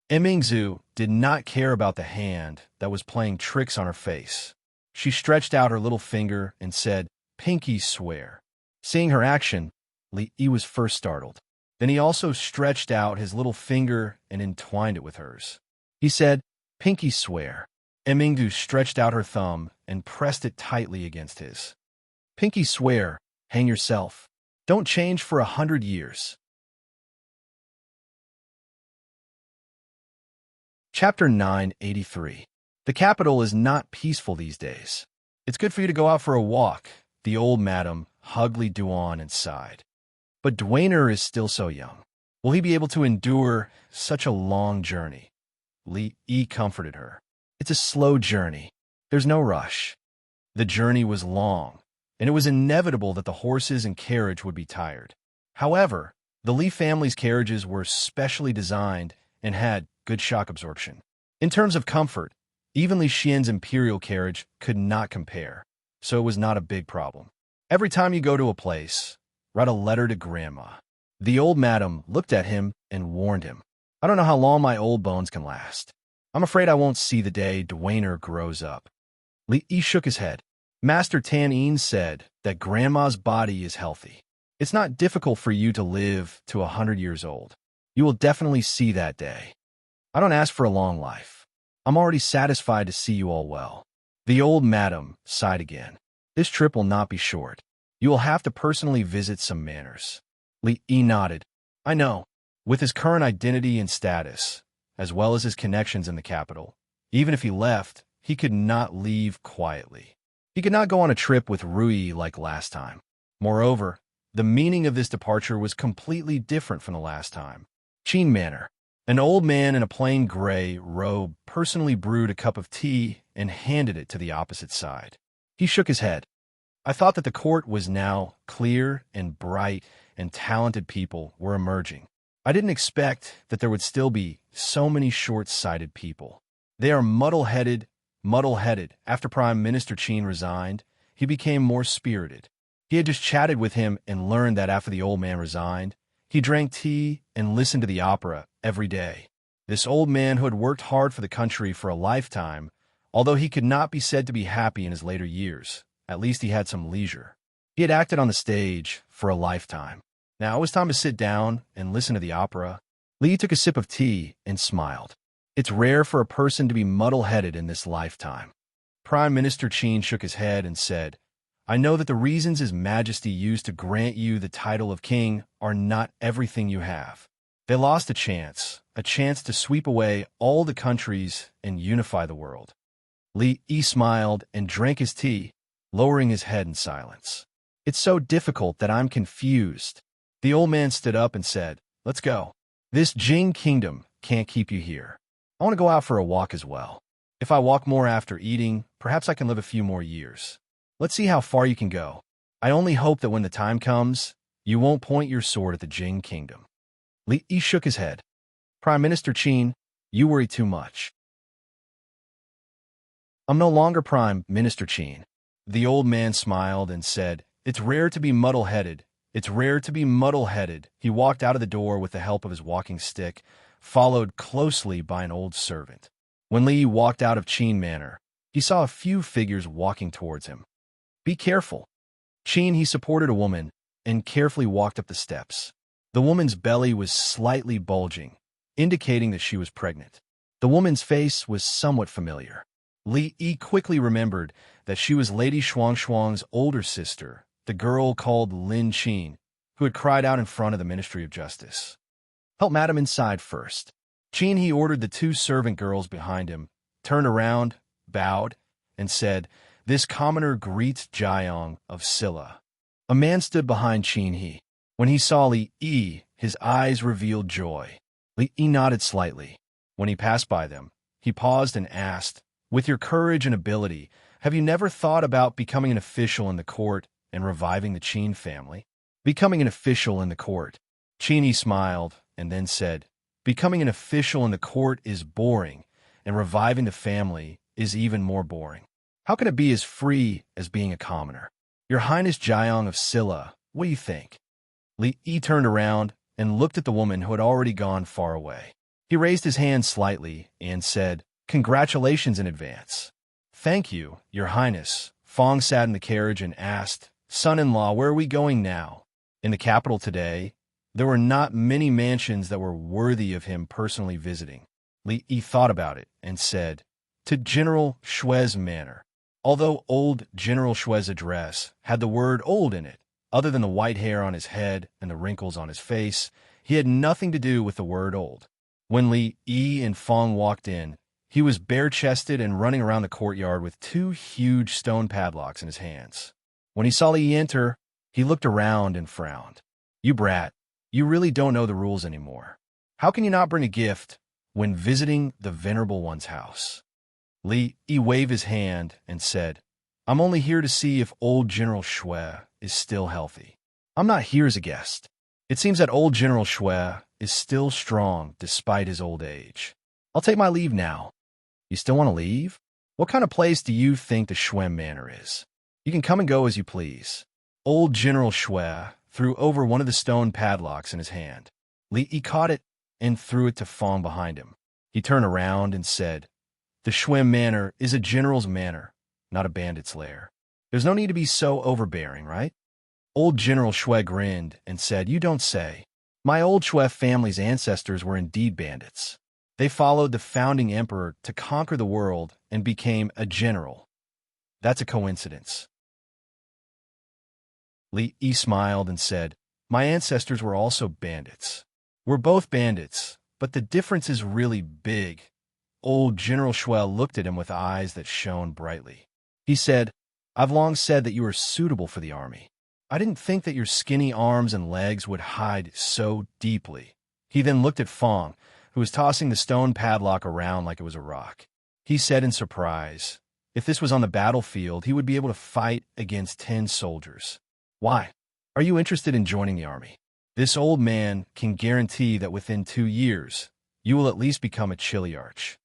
Emingzu did not care about the hand that was playing tricks on her face. She stretched out her little finger and said, "Pinky swear." Seeing her action, Li Yi was first startled. Then he also stretched out his little finger and entwined it with hers. He said, "Pinky swear." Emingdu stretched out her thumb and pressed it tightly against his. "Pinky swear, hang yourself. Don't change for 100 years. Chapter 983. The capital is not peaceful these days. It's good for you to go out for a walk, the old madam hugged Li Duan and sighed. But Dwainer is still so young. Will he be able to endure such a long journey? Li Yi comforted her. It's a slow journey. There's no rush. The journey was long, and it was inevitable that the horses and carriage would be tired. However, the Li family's carriages were specially designed and had good shock absorption. In terms of comfort, even Li Xian's imperial carriage could not compare, so it was not a big problem. Every time you go to a place, write a letter to Grandma. The old madam looked at him and warned him. I don't know how long my old bones can last. I'm afraid I won't see the day Dwainer grows up. Li Yi shook his head. Master Tan Yin said that Grandma's body is healthy. It's not difficult for you to live to 100 years old. You will definitely see that day. I don't ask for a long life. I'm already satisfied to see you all well. The old madam sighed again. This trip will not be short. You will have to personally visit some manors. Li Yi nodded. I know. With his current identity and status, as well as his connections in the capital, even if he left, he could not leave quietly. He could not go on a trip with Rui like last time. Moreover, the meaning of this departure was completely different from the last time. Qin Manor. An old man in a plain gray robe personally brewed a cup of tea and handed it to the opposite side. He shook his head. I thought that the court was now clear and bright and talented people were emerging. I didn't expect that there would still be so many short-sighted people. They are muddle-headed. After Prime Minister Qin resigned, he became more spirited. He had just chatted with him and learned that after the old man resigned, he drank tea and listened to the opera every day. This old man who had worked hard for the country for a lifetime, although he could not be said to be happy in his later years, at least he had some leisure. He had acted on the stage for a lifetime. Now it was time to sit down and listen to the opera. Li took a sip of tea and smiled. It's rare for a person to be muddle-headed in this lifetime. Prime Minister Qin shook his head and said, I know that the reasons His Majesty used to grant you the title of king are not everything you have. They lost a chance to sweep away all the countries and unify the world. Li Yi smiled and drank his tea, lowering his head in silence. It's so difficult that I'm confused. The old man stood up and said, Let's go. This Jing kingdom can't keep you here. I want to go out for a walk as well. If I walk more after eating, perhaps I can live a few more years. Let's see how far you can go. I only hope that when the time comes, you won't point your sword at the Jing kingdom. Li Yi shook his head. Prime Minister Qin, you worry too much. I'm no longer Prime Minister Qin. The old man smiled and said, It's rare to be muddle-headed. It's rare to be muddle-headed. He walked out of the door with the help of his walking stick, followed closely by an old servant. When Li walked out of Qin Manor, he saw a few figures walking towards him. Be careful. Qin, he supported a woman and carefully walked up the steps. The woman's belly was slightly bulging, indicating that she was pregnant. The woman's face was somewhat familiar. Li Yi quickly remembered that she was Lady Shuangshuang's older sister, the girl called Lin Qin, who had cried out in front of the Ministry of Justice. Help Madam inside first. Qin, he ordered the two servant girls behind him, turned around, bowed, and said, This commoner greets Jiang of Silla. A man stood behind Qin He. When he saw Li Yi, his eyes revealed joy. Li Yi nodded slightly. When he passed by them, he paused and asked, With your courage and ability, have you never thought about becoming an official in the court and reviving the Qin family? Becoming an official in the court. Qin He smiled and then said, Becoming an official in the court is boring, and reviving the family is even more boring. How can it be as free as being a commoner? Your Highness Jiang of Silla, what do you think? Li Yi turned around and looked at the woman who had already gone far away. He raised his hand slightly and said, "Congratulations in advance." "Thank you, Your Highness." Fong sat in the carriage and asked, "Son-in-law, where are we going now?" In the capital today, there were not many mansions that were worthy of him personally visiting. Li Yi thought about it and said, "To General Shui's manor." Although old General Shui's address had the word old in it, other than the white hair on his head and the wrinkles on his face, he had nothing to do with the word old. When Li Yi and Fong walked in, he was bare-chested and running around the courtyard with two huge stone padlocks in his hands. When he saw Li Yi enter, he looked around and frowned. "You brat, you really don't know the rules anymore. How can you not bring a gift when visiting the Venerable One's house?" Li Yi waved his hand and said, "I'm only here to see if old General Shui is still healthy. I'm not here as a guest. It seems that old General Shui is still strong despite his old age. I'll take my leave now." "You still want to leave? What kind of place do you think the Shui Manor is? You can come and go as you please." Old General Shui threw over one of the stone padlocks in his hand. Li Yi caught it and threw it to Fong behind him. He turned around and said, "The Shui Manor is a general's manor, not a bandit's lair. There's no need to be so overbearing, right?" Old General Shui grinned and said, "You don't say. My old Shui family's ancestors were indeed bandits. They followed the founding emperor to conquer the world and became a general. That's a coincidence." Li Yi smiled and said, "My ancestors were also bandits. We're both bandits, but the difference is really big." Old General Shui looked at him with eyes that shone brightly. He said, "I've long said that you are suitable for the army. I didn't think that your skinny arms and legs would hide so deeply." He then looked at Fong, who was tossing the stone padlock around like it was a rock. He said in surprise, if this was on the battlefield, he would be able to fight against 10 soldiers. "Why? Are you interested in joining the army? This old man can guarantee that within 2 years, you will at least become a chiliarch."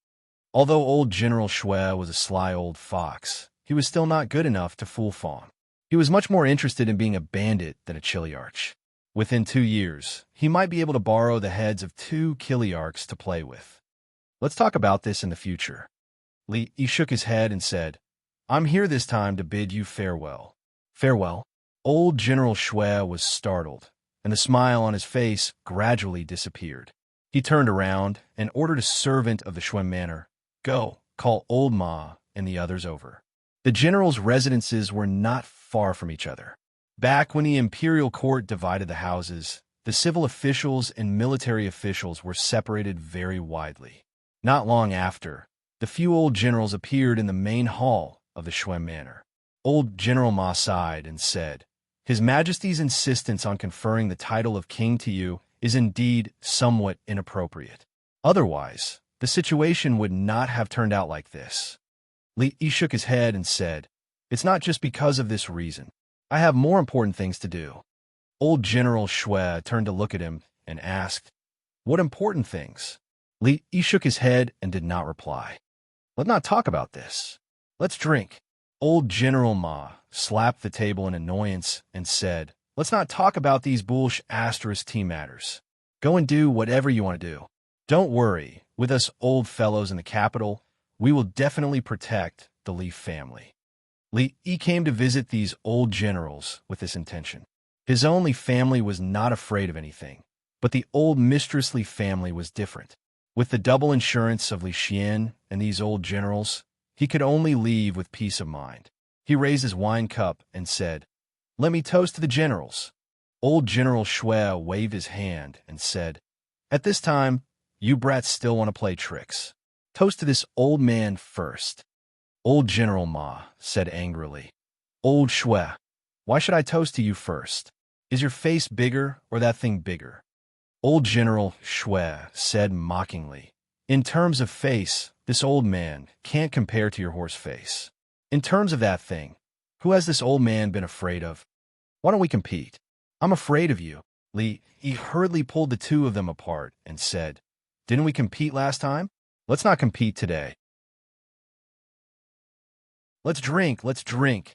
Although old General Shui was a sly old fox, he was still not good enough to fool Fong. He was much more interested in being a bandit than a chiliarch. Within 2 years, he might be able to borrow the heads of 2 chiliarchs to play with. "Let's talk about this in the future." Li Yi shook his head and said, "I'm here this time to bid you farewell." "Farewell?" Old General Shui was startled, and the smile on his face gradually disappeared. He turned around and ordered a servant of the Shui Manor, "Go, call Old Ma and the others over." The general's residences were not far from each other. Back when the imperial court divided the houses, the civil officials and military officials were separated very widely. Not long after, the few old generals appeared in the main hall of the Shui Manor. Old General Ma sighed and said, "His Majesty's insistence on conferring the title of king to you is indeed somewhat inappropriate. Otherwise, the situation would not have turned out like this." Li Yi shook his head and said, "It's not just because of this reason. I have more important things to do." Old General Shui turned to look at him and asked, "What important things?" Li Yi shook his head and did not reply. "Let's not talk about this. Let's drink." Old General Ma slapped the table in annoyance and said, "Let's not talk about these ** tea matters. Go and do whatever you want to do. Don't worry, with us old fellows in the capital, we will definitely protect the Li family." Li Yi came to visit these old generals with this intention. His only family was not afraid of anything, but the old Mistress Li family was different. With the double insurance of Li Xian and these old generals, he could only leave with peace of mind. He raised his wine cup and said, "Let me toast to the generals." Old General Shui waved his hand and said, "At this time, you brats still want to play tricks. Toast to this old man first." Old General Ma said angrily, "Old Shui, why should I toast to you first? Is your face bigger or that thing bigger?" Old General Shui said mockingly, "In terms of face, this old man can't compare to your horse face. In terms of that thing, who has this old man been afraid of? Why don't we compete? I'm afraid of you." Li Yi hurriedly pulled the two of them apart and said, "Didn't we compete last time? Let's not compete today." Let's drink, let's drink.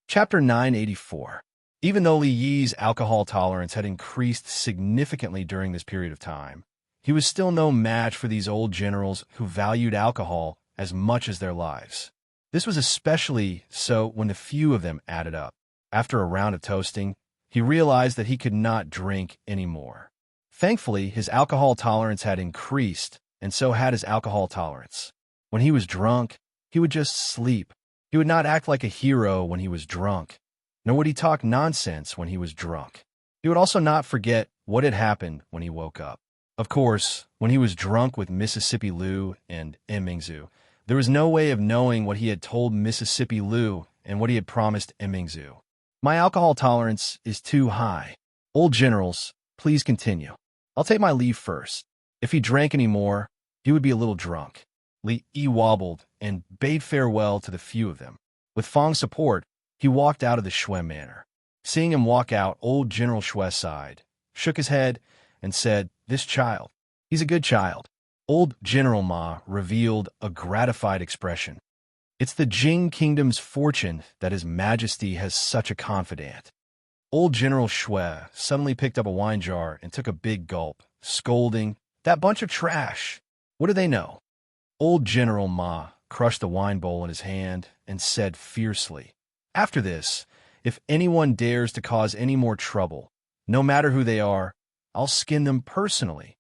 Chapter 984. Even though Li Yi's alcohol tolerance had increased significantly during this period of time, he was still no match for these old generals who valued alcohol as much as their lives. This was especially so when the few of them added up. After a round of toasting, he realized that he could not drink anymore. Thankfully, his alcohol tolerance had increased, and so had his alcohol tolerance. When he was drunk, he would just sleep. He would not act like a hero when he was drunk, nor would he talk nonsense when he was drunk. He would also not forget what had happened when he woke up. Of course, when he was drunk with Mississippi Liu and Mingzu, there was no way of knowing what he had told Mississippi Liu and what he had promised Mingzu. My alcohol tolerance is too high. Old generals, please continue. I'll take my leave first. If he drank any more, he would be a little drunk. Li Yi wobbled and bade farewell to the few of them. With Fang's support, he walked out of the Shui manor. Seeing him walk out, old General Shui sighed, shook his head, and said, "This child, he's a good child." Old General Ma revealed a gratified expression. "It's the Jing Kingdom's fortune that His Majesty has such a confidant." Old General Shui suddenly picked up a wine jar and took a big gulp, scolding, "That bunch of trash! What do they know?" Old General Ma crushed the wine bowl in his hand and said fiercely, "After this, if anyone dares to cause any more trouble, no matter who they are, I'll skin them personally."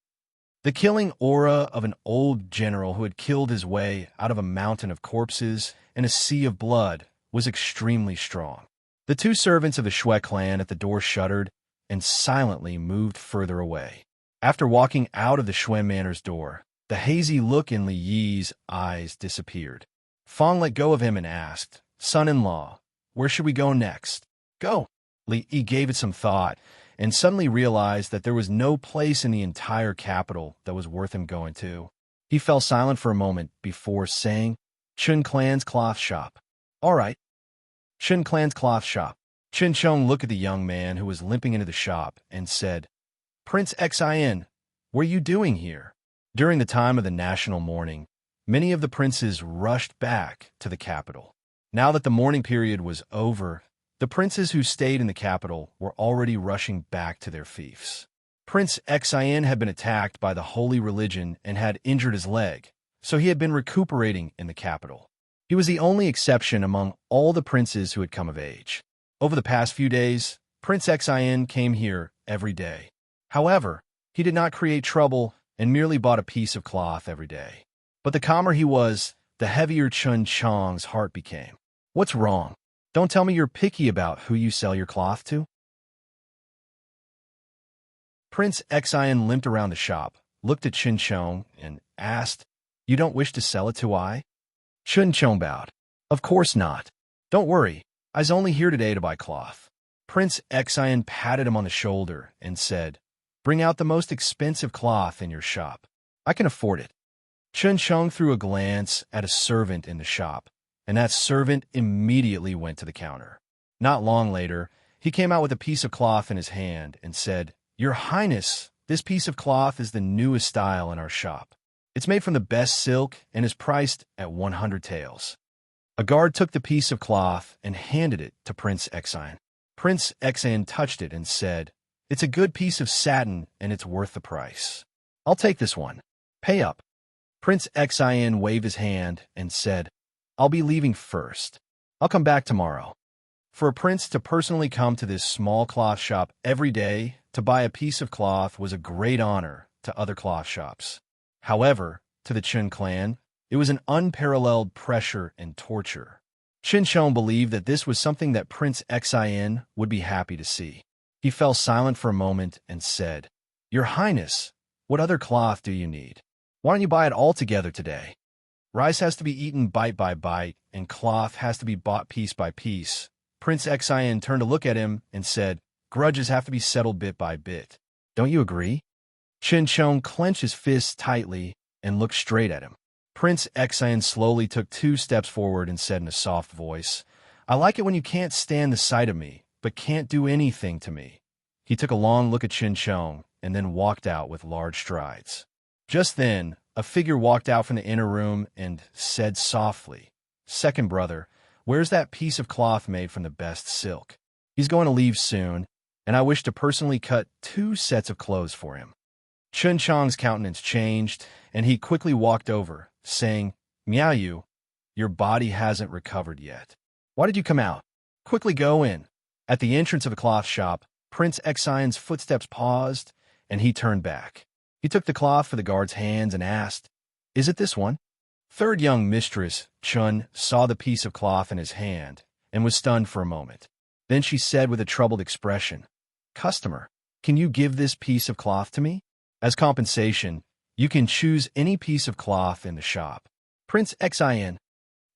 The killing aura of an old general who had killed his way out of a mountain of corpses and a sea of blood was extremely strong. The two servants of the Shui clan at the door shuddered and silently moved further away. After walking out of the Shui manor's door, the hazy look in Li Yi's eyes disappeared. Fang let go of him and asked, "Son-in-law, where should we go next?" "Go." Li Yi gave it some thought and suddenly realized that there was no place in the entire capital that was worth him going to. He fell silent for a moment before saying, "Chun Clan's cloth shop." "All right." Chun Clan's cloth shop. Chun Chong looked at the young man who was limping into the shop and said, "Prince Xin, what are you doing here?" During the time of the national mourning, many of the princes rushed back to the capital. Now that the mourning period was over, the princes who stayed in the capital were already rushing back to their fiefs. Prince Xin had been attacked by the holy religion and had injured his leg, so he had been recuperating in the capital. He was the only exception among all the princes who had come of age. Over the past few days, Prince Xin came here every day. However, he did not create trouble and merely bought a piece of cloth every day. But the calmer he was, the heavier Chun Chong's heart became. "What's wrong? Don't tell me you're picky about who you sell your cloth to." Prince Xin limped around the shop, looked at Chun Chong, and asked, "You don't wish to sell it to I?" Chun Chong bowed. "Of course not. Don't worry, I's only here today to buy cloth." Prince Xin patted him on the shoulder and said, "Bring out the most expensive cloth in your shop. I can afford it." Chun Chong threw a glance at a servant in the shop, and that servant immediately went to the counter. Not long later, he came out with a piece of cloth in his hand and said, "Your Highness, this piece of cloth is the newest style in our shop. It's made from the best silk and is priced at 100 taels." A guard took the piece of cloth and handed it to Prince Xin. Prince Xin touched it and said, "It's a good piece of satin and it's worth the price. I'll take this one. Pay up." Prince Xin waved his hand and said, "I'll be leaving first. I'll come back tomorrow." For a prince to personally come to this small cloth shop every day to buy a piece of cloth was a great honor to other cloth shops. However, to the Chun clan, it was an unparalleled pressure and torture. Chun Chong believed that this was something that Prince Xin would be happy to see. He fell silent for a moment and said, "Your Highness, what other cloth do you need? Why don't you buy it all together today? Rice has to be eaten bite by bite, and cloth has to be bought piece by piece." Prince Xin turned to look at him and said, "Grudges have to be settled bit by bit. Don't you agree?" Chun Chong clenched his fists tightly and looked straight at him. Prince Xin slowly took 2 steps forward and said in a soft voice, "I like it when you can't stand the sight of me, but can't do anything to me." He took a long look at Chun Chong and then walked out with large strides. Just then, a figure walked out from the inner room and said softly, "Second brother, where's that piece of cloth made from the best silk? He's going to leave soon, and I wish to personally cut 2 sets of clothes for him." Chun Chong's countenance changed, and he quickly walked over, saying, "Miao Yu, your body hasn't recovered yet. Why did you come out? Quickly go in." At the entrance of the cloth shop, Prince Xian's footsteps paused, and he turned back. He took the cloth for the guard's hands and asked, "Is it this one?" Third young mistress, Chun, saw the piece of cloth in his hand and was stunned for a moment. Then she said with a troubled expression, "Customer, can you give this piece of cloth to me? As compensation, you can choose any piece of cloth in the shop." Prince Xian.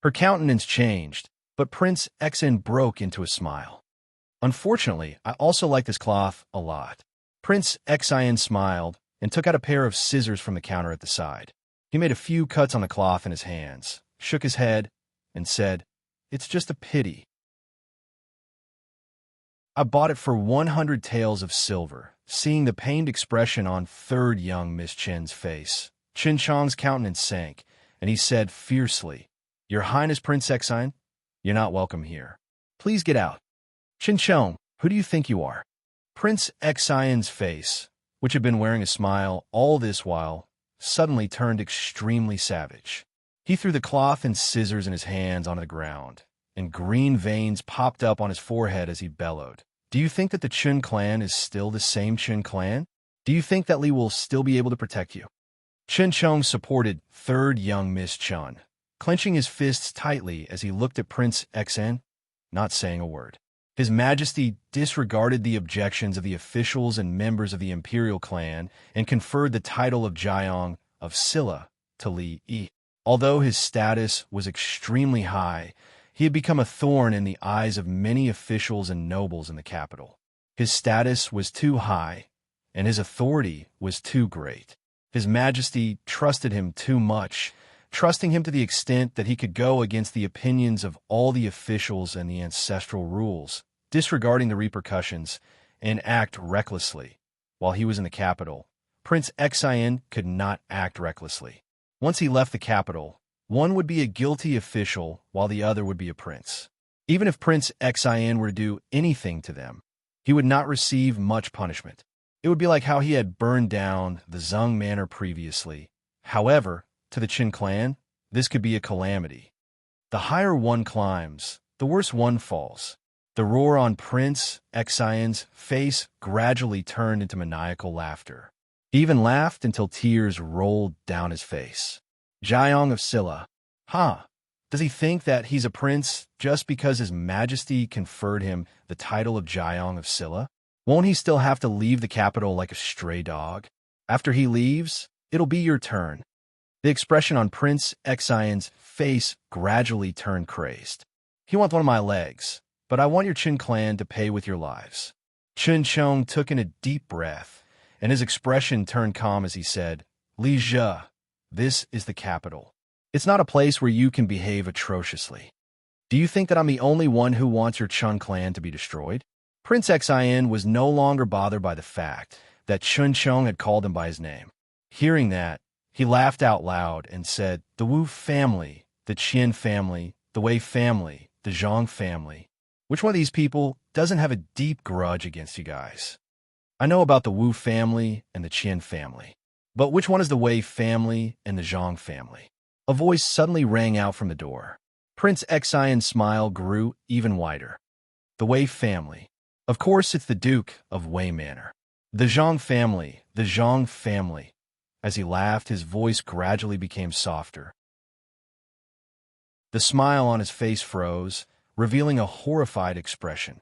Her countenance changed, but Prince Xian broke into a smile. "Unfortunately, I also like this cloth a lot." Prince Xian smiled and took out a pair of scissors from the counter at the side. He made a few cuts on the cloth in his hands, shook his head, and said, "It's just a pity. I bought it for 100 taels of silver." Seeing the pained expression on third young Miss Chen's face, Qin Chang's countenance sank, and he said fiercely, "Your Highness Prince Xian, you're not welcome here. Please get out." "Qin Chang, who do you think you are?" Prince Xian's face, which had been wearing a smile all this while, suddenly turned extremely savage. He threw the cloth and scissors in his hands onto the ground, and green veins popped up on his forehead as he bellowed, "Do you think that the Chun clan is still the same Chun clan? Do you think that Li will still be able to protect you?" Qin Chong supported third young Miss Chun, clenching his fists tightly as he looked at Prince Xian, not saying a word. His Majesty disregarded the objections of the officials and members of the imperial clan and conferred the title of Jiang of Silla to Li Yi. Although his status was extremely high, he had become a thorn in the eyes of many officials and nobles in the capital. His status was too high, and his authority was too great. His Majesty trusted him too much, trusting him to the extent that he could go against the opinions of all the officials and the ancestral rules, disregarding the repercussions, and act recklessly. While he was in the capital, Prince Xian could not act recklessly. Once he left the capital, one would be a guilty official while the other would be a prince. Even if Prince Xian were to do anything to them, he would not receive much punishment. It would be like how he had burned down the Zheng Manor previously. However, to the Qin clan, this could be a calamity. The higher one climbs, the worse one falls. The roar on Prince Xian's face gradually turned into maniacal laughter. He even laughed until tears rolled down his face. Jiang of Silla. Does he think that he's a prince just because his Majesty conferred him the title of Jiang of Silla? Won't he still have to leave the capital like a stray dog? After he leaves, it'll be your turn. The expression on Prince Xian's face gradually turned crazed. "He wants one of my legs, but I want your Qin clan to pay with your lives." Qin Chong took in a deep breath, and his expression turned calm as he said, "Li Zhe, this is the capital. It's not a place where you can behave atrociously. Do you think that I'm the only one who wants your Chun clan to be destroyed?" Prince Xian was no longer bothered by the fact that Chun Chong had called him by his name. Hearing that, he laughed out loud and said, "The Wu family, the Qian family, the Wei family, the Zhang family. Which one of these people doesn't have a deep grudge against you guys? I know about the Wu family and the Qian family, but which one is the Wei family and the Zhang family?" A voice suddenly rang out from the door. Prince Xian's smile grew even wider. "The Wei family. Of course it's the Duke of Wei Manor. The Zhang family, the Zhang family." As he laughed, his voice gradually became softer. The smile on his face froze, revealing a horrified expression.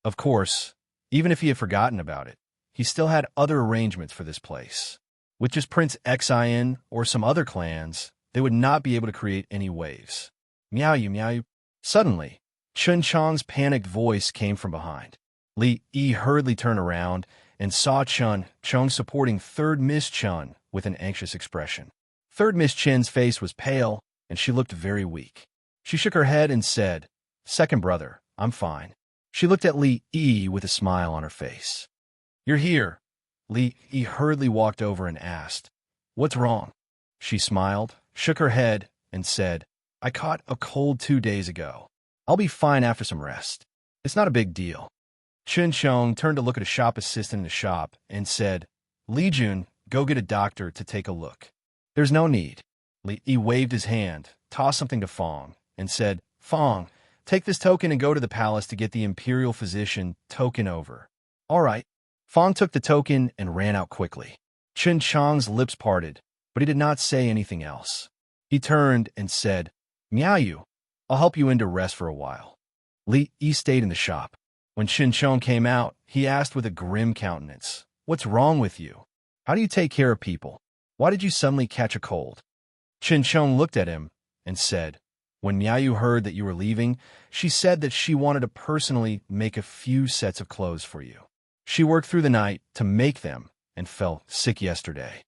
Of course, even if he had forgotten about it, he still had other arrangements for this place. With just Prince Xian or some other clans, they would not be able to create any waves. "Miao Yu, Miao Yu." Suddenly, Chun Chong's panicked voice came from behind. Li Yi hurriedly turned around and saw Chun Chong supporting third Miss Chun with an anxious expression. Third Miss Chen's face was pale, and she looked very weak. She shook her head and said, "Second brother, I'm fine." She looked at Li Yi with a smile on her face. "You're here." Li Yi hurriedly walked over and asked, "What's wrong?" She smiled, shook her head, and said, "I caught a cold 2 days ago. I'll be fine after some rest. It's not a big deal." Chen Xiong turned to look at a shop assistant in the shop and said, "Li Jun, go get a doctor to take a look." "There's no need." Li Yi waved his hand, tossed something to Fong, and said, "Fong, take this token and go to the palace to get the imperial physician token over." "All right." Fong took the token and ran out quickly. Chen Xiong's lips parted, but he did not say anything else. He turned and said, "Miaoyu, I'll help you in to rest for a while." Li Yi stayed in the shop. When Chen Xiong came out, he asked with a grim countenance, "What's wrong with you? How do you take care of people? Why did you suddenly catch a cold?" Chen Xiong looked at him and said, "When Miaoyu heard that you were leaving, she said that she wanted to personally make a few sets of clothes for you. She worked through the night to make them and fell sick yesterday."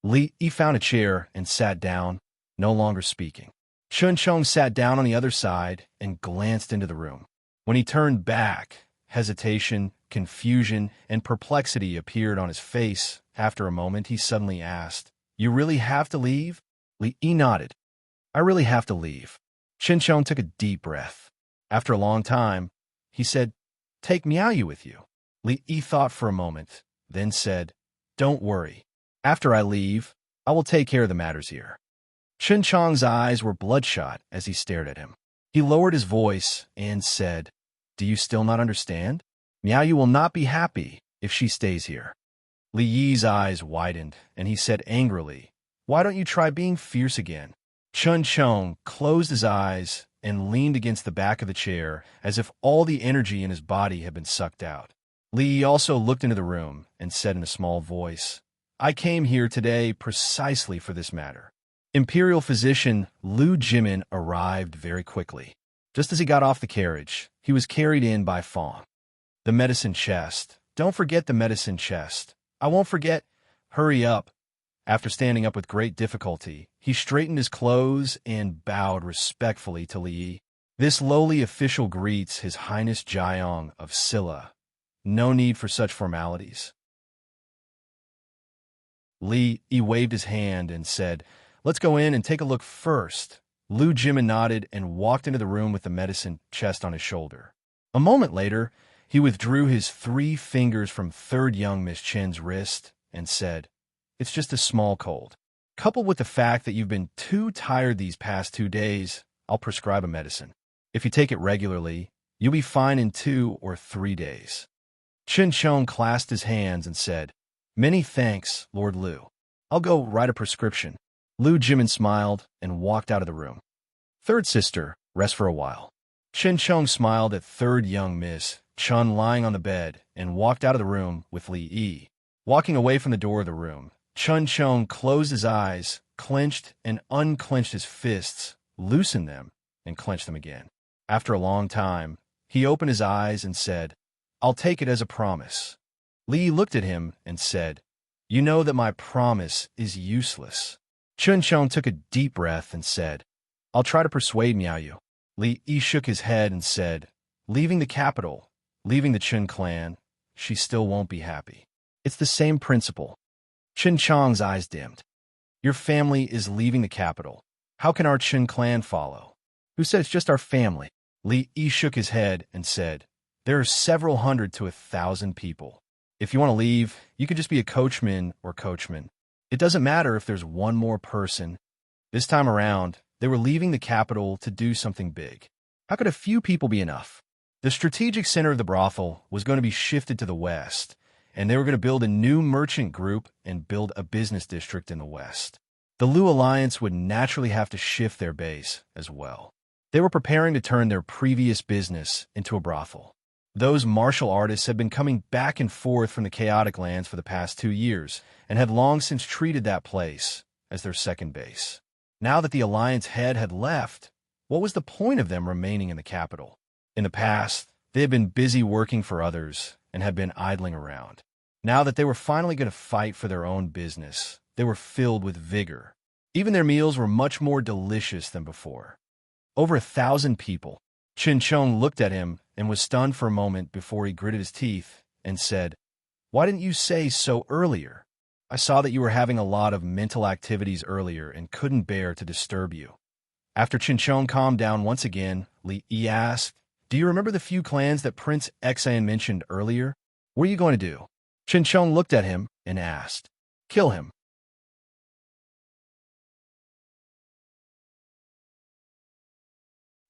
Li Yi found a chair and sat down, no longer speaking. Chen Xiong sat down on the other side and glanced into the room. When he turned back, hesitation, confusion, and perplexity appeared on his face. After a moment, he suddenly asked, "You really have to leave?" Li Yi nodded. "I really have to leave." Chen Xiong took a deep breath. After a long time, he said, "Take Miaoyu with you." Li Yi thought for a moment, then said, "Don't worry. After I leave, I will take care of the matters here." Chen Xiong's eyes were bloodshot as he stared at him. He lowered his voice and said, "Do you still not understand? Miaoyu will not be happy if she stays here." Li Yi's eyes widened, and he said angrily, "Why don't you try being fierce again?" Chen Xiong closed his eyes and leaned against the back of the chair as if all the energy in his body had been sucked out. Li Yi also looked into the room and said in a small voice, "I came here today precisely for this matter." Imperial physician Lu Jimin arrived very quickly. Just as he got off the carriage, he was carried in by Fong. "The medicine chest. Don't forget the medicine chest." "I won't forget." "Hurry up." After standing up with great difficulty, he straightened his clothes and bowed respectfully to Li Yi. "This lowly official greets His Highness Jiang of Silla. No need for such formalities." Li Yi waved his hand and said, "Let's go in and take a look first." Lu Jimin nodded and walked into the room with the medicine chest on his shoulder. A moment later, he withdrew his 3 fingers from third young Miss Chen's wrist and said, "It's just a small cold. Coupled with the fact that you've been too tired these past 2 days, I'll prescribe a medicine. If you take it regularly, you'll be fine in 2 or 3 days." Chen Xiong clasped his hands and said, "Many thanks, Lord Lu. I'll go write a prescription." Lu Jimin smiled and walked out of the room. "Third sister, rest for a while." Chen Xiong smiled at third young Miss Chun lying on the bed and walked out of the room with Li Yi. Walking away from the door of the room, Chen Xiong closed his eyes, clenched and unclenched his fists, loosened them, and clenched them again. After a long time, he opened his eyes and said, "I'll take it as a promise." Li Yi looked at him and said, "You know that my promise is useless." Chen Xiong took a deep breath and said, "I'll try to persuade Miaoyu." Li Yi shook his head and said, "Leaving the capital, leaving the Chen clan, she still won't be happy. It's the same principle." Chen Xiong's eyes dimmed. "Your family is leaving the capital. How can our Chen clan follow?" "Who said it's just our family?" Li Yi shook his head and said, "There are several hundred to 1,000 people. If you want to leave, you could just be a coachman or coachman. It doesn't matter if there's one more person." This time around, they were leaving the capital to do something big. How could a few people be enough? The strategic center of the brothel was going to be shifted to the west, and they were going to build a new merchant group and build a business district in the west. The Lu Alliance would naturally have to shift their base as well. They were preparing to turn their previous business into a brothel. Those martial artists had been coming back and forth from the chaotic lands for the past 2 years, and had long since treated that place as their second base. Now that the Alliance head had left, what was the point of them remaining in the capital? In the past, they had been busy working for others and had been idling around. Now that they were finally going to fight for their own business, they were filled with vigor. Even their meals were much more delicious than before. Over 1,000 people. Ching looked at him and was stunned for a moment before he gritted his teeth and said, "Why didn't you say so earlier? I saw that you were having a lot of mental activities earlier and couldn't bear to disturb you." After Ching calmed down once again, Li asked, "Do you remember the few clans that Prince Xian mentioned earlier? What are you going to do?" Ching looked at him and asked, "Kill him."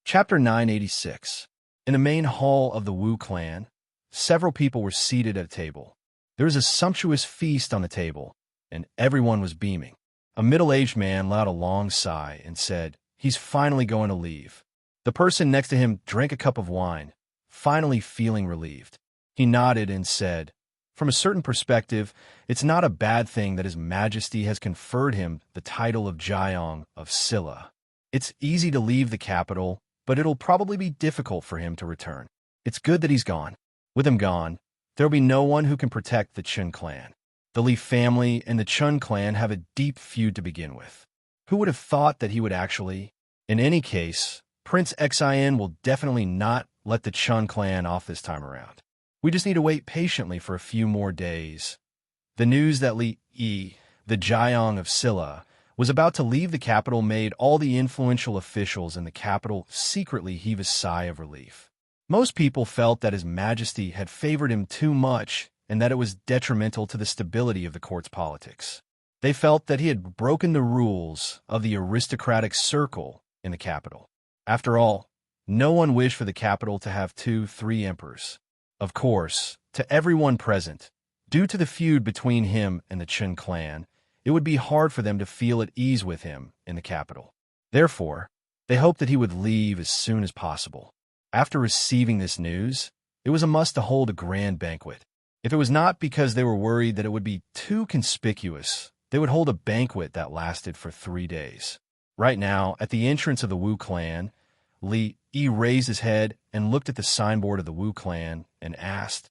Chapter 986. In the main hall of the Wu clan, several people were seated at a table. There was a sumptuous feast on the table, and everyone was beaming. A middle-aged man let out a long sigh and said, "He's finally going to leave." The person next to him drank a cup of wine, finally feeling relieved. He nodded and said, "From a certain perspective, it's not a bad thing that His Majesty has conferred him the title of Jiang of Silla. It's easy to leave the capital, but it'll probably be difficult for him to return. It's good that he's gone. With him gone, there'll be no one who can protect the Chen clan. The Li family and the Chun clan have a deep feud to begin with. Who would have thought that he would actually? In any case, Prince Xian will definitely not let the Chun clan off this time around. We just need to wait patiently for a few more days." The news that Li Yi, the Jiang of Silla, was about to leave the capital made all the influential officials in the capital secretly heave a sigh of relief. Most people felt that His Majesty had favored him too much and that it was detrimental to the stability of the court's politics. They felt that he had broken the rules of the aristocratic circle in the capital. After all, no one wished for the capital to have 2-3 emperors. Of course, to everyone present, due to the feud between him and the Chen clan, it would be hard for them to feel at ease with him in the capital. Therefore, they hoped that he would leave as soon as possible. After receiving this news, it was a must to hold a grand banquet. If it was not because they were worried that it would be too conspicuous, they would hold a banquet that lasted for 3 days. Right now, at the entrance of the Wu clan, Li Yi raised his head and looked at the signboard of the Wu clan and asked,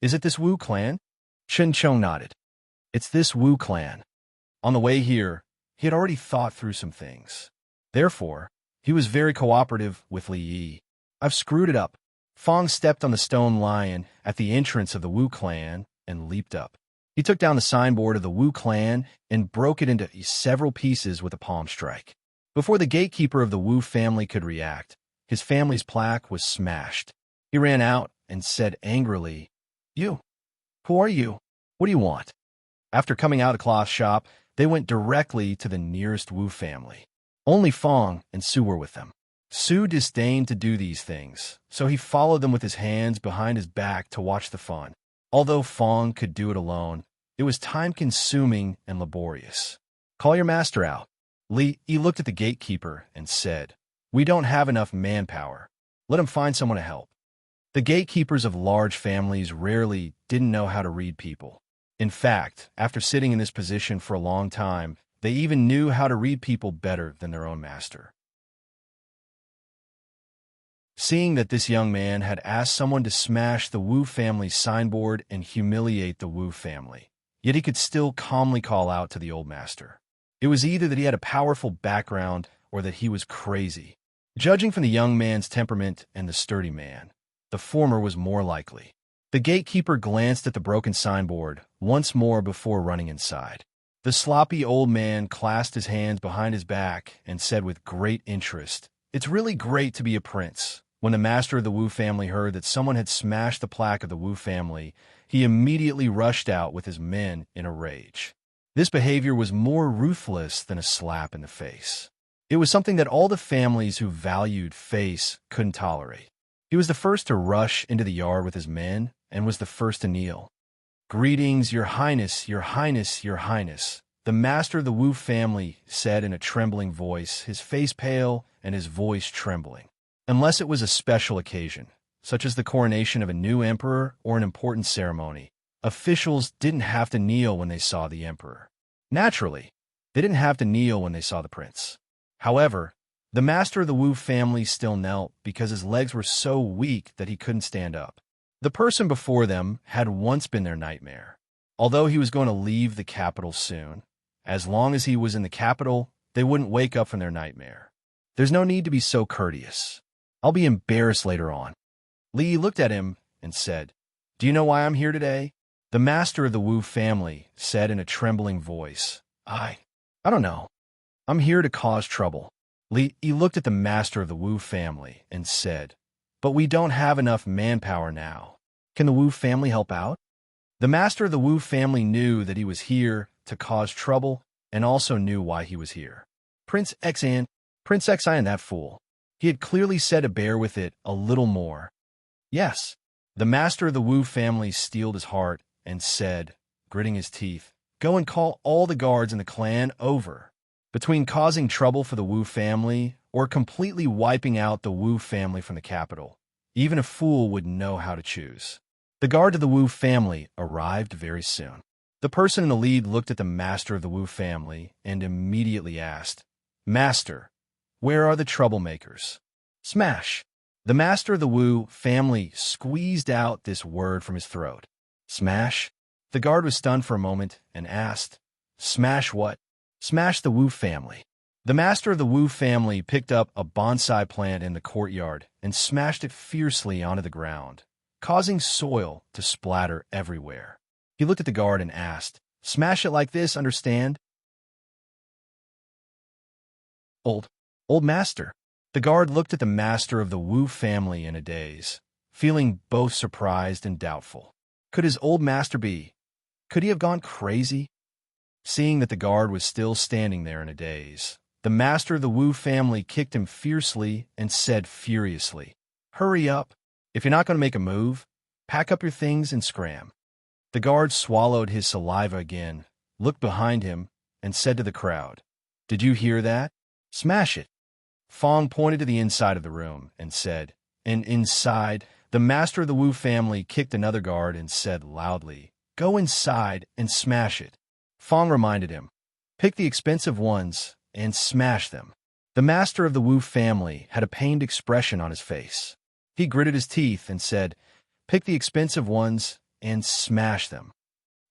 "Is it this Wu clan?" Ching nodded. "It's this Wu clan." On the way here, he had already thought through some things. Therefore, he was very cooperative with Li Yi. "I've screwed it up." Fong stepped on the stone lion at the entrance of the Wu clan and leaped up. He took down the signboard of the Wu clan and broke it into several pieces with a palm strike. Before the gatekeeper of the Wu family could react, his family's plaque was smashed. He ran out and said angrily, "You, who are you? What do you want?" After coming out of the cloth shop, they went directly to the nearest Wu family. Only Fong and Su were with them. Su disdained to do these things, so he followed them with his hands behind his back to watch the fun. Although Fong could do it alone, it was time-consuming and laborious. "Call your master out." Li Yi looked at the gatekeeper and said, "We don't have enough manpower. Let him find someone to help." The gatekeepers of large families rarely didn't know how to read people. In fact, after sitting in this position for a long time, they even knew how to read people better than their own master. Seeing that this young man had asked someone to smash the Wu family's signboard and humiliate the Wu family, yet he could still calmly call out to the old master. It was either that he had a powerful background or that he was crazy. Judging from the young man's temperament and the sturdy man, the former was more likely. The gatekeeper glanced at the broken signboard once more before running inside. The sloppy old man clasped his hands behind his back and said with great interest, "It's really great to be a prince." When the master of the Wu family heard that someone had smashed the plaque of the Wu family, he immediately rushed out with his men in a rage. This behavior was more ruthless than a slap in the face. It was something that all the families who valued face couldn't tolerate. He was the first to rush into the yard with his men and was the first to kneel. "Greetings, Your Highness, Your Highness, Your Highness," the master of the Wu family said in a trembling voice, his face pale and his voice trembling. Unless it was a special occasion, such as the coronation of a new emperor or an important ceremony, officials didn't have to kneel when they saw the emperor. Naturally, they didn't have to kneel when they saw the prince. However, the master of the Wu family still knelt because his legs were so weak that he couldn't stand up. The person before them had once been their nightmare. Although he was going to leave the capital soon, as long as he was in the capital, they wouldn't wake up from their nightmare. There's no need to be so courteous. I'll be embarrassed later on. Li looked at him and said, "Do you know why I'm here today?" The master of the Wu family said in a trembling voice, I don't know. I'm here to cause trouble." Li looked at the master of the Wu family and said, "But we don't have enough manpower now. Can the Wu family help out?" The master of the Wu family knew that he was here to cause trouble and also knew why he was here. Prince Xan, that fool. He had clearly said to bear with it a little more. Yes. The master of the Wu family steeled his heart and said, gritting his teeth, "Go and call all the guards in the clan over." Between causing trouble for the Wu family or completely wiping out the Wu family from the capital, even a fool would know how to choose. The guard of the Wu family arrived very soon. The person in the lead looked at the master of the Wu family and immediately asked, "Master, where are the troublemakers?" Smash! The master of the Wu family squeezed out this word from his throat. Smash? The guard was stunned for a moment and asked, "Smash what?" "Smash the Wu family." The master of the Wu family picked up a bonsai plant in the courtyard and smashed it fiercely onto the ground, causing soil to splatter everywhere. He looked at the guard and asked, "Smash it like this, understand?" Old master. The guard looked at the master of the Wu family in a daze, feeling both surprised and doubtful. Could his old master be? Could he have gone crazy? Seeing that the guard was still standing there in a daze, the master of the Wu family kicked him fiercely and said furiously, "Hurry up. If you're not going to make a move, pack up your things and scram." The guard swallowed his saliva again, looked behind him, and said to the crowd, "Did you hear that? Smash it." Fong pointed to the inside of the room and said, and inside, the master of the Wu family kicked another guard and said loudly, "Go inside and smash it." Fong reminded him, "Pick the expensive ones and smash them." The master of the Wu family had a pained expression on his face. He gritted his teeth and said, "Pick the expensive ones and smash them."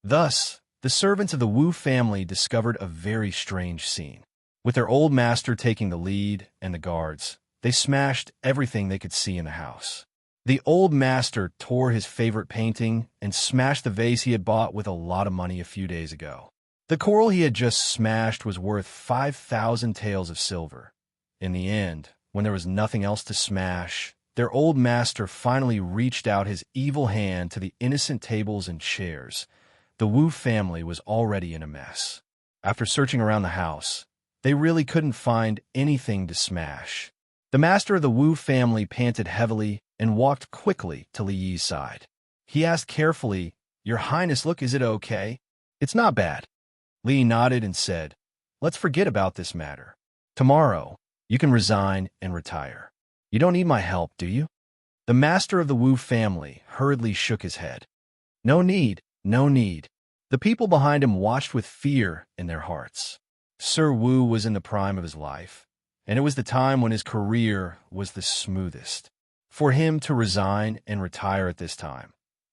Thus, the servants of the Wu family discovered a very strange scene. With their old master taking the lead and the guards, they smashed everything they could see in the house. The old master tore his favorite painting and smashed the vase he had bought with a lot of money a few days ago. The coral he had just smashed was worth 5,000 taels of silver. In the end, when there was nothing else to smash, their old master finally reached out his evil hand to the innocent tables and chairs. The Wu family was already in a mess. After searching around the house, they really couldn't find anything to smash. The master of the Wu family panted heavily and walked quickly to Li Yi's side. He asked carefully, "Your Highness, look, is it okay?" "It's not bad." Li nodded and said, "Let's forget about this matter. Tomorrow, you can resign and retire. You don't need my help, do you?" The master of the Wu family hurriedly shook his head. "No need, no need." The people behind him watched with fear in their hearts. Sir Wu was in the prime of his life, and it was the time when his career was the smoothest. For him to resign and retire at this time,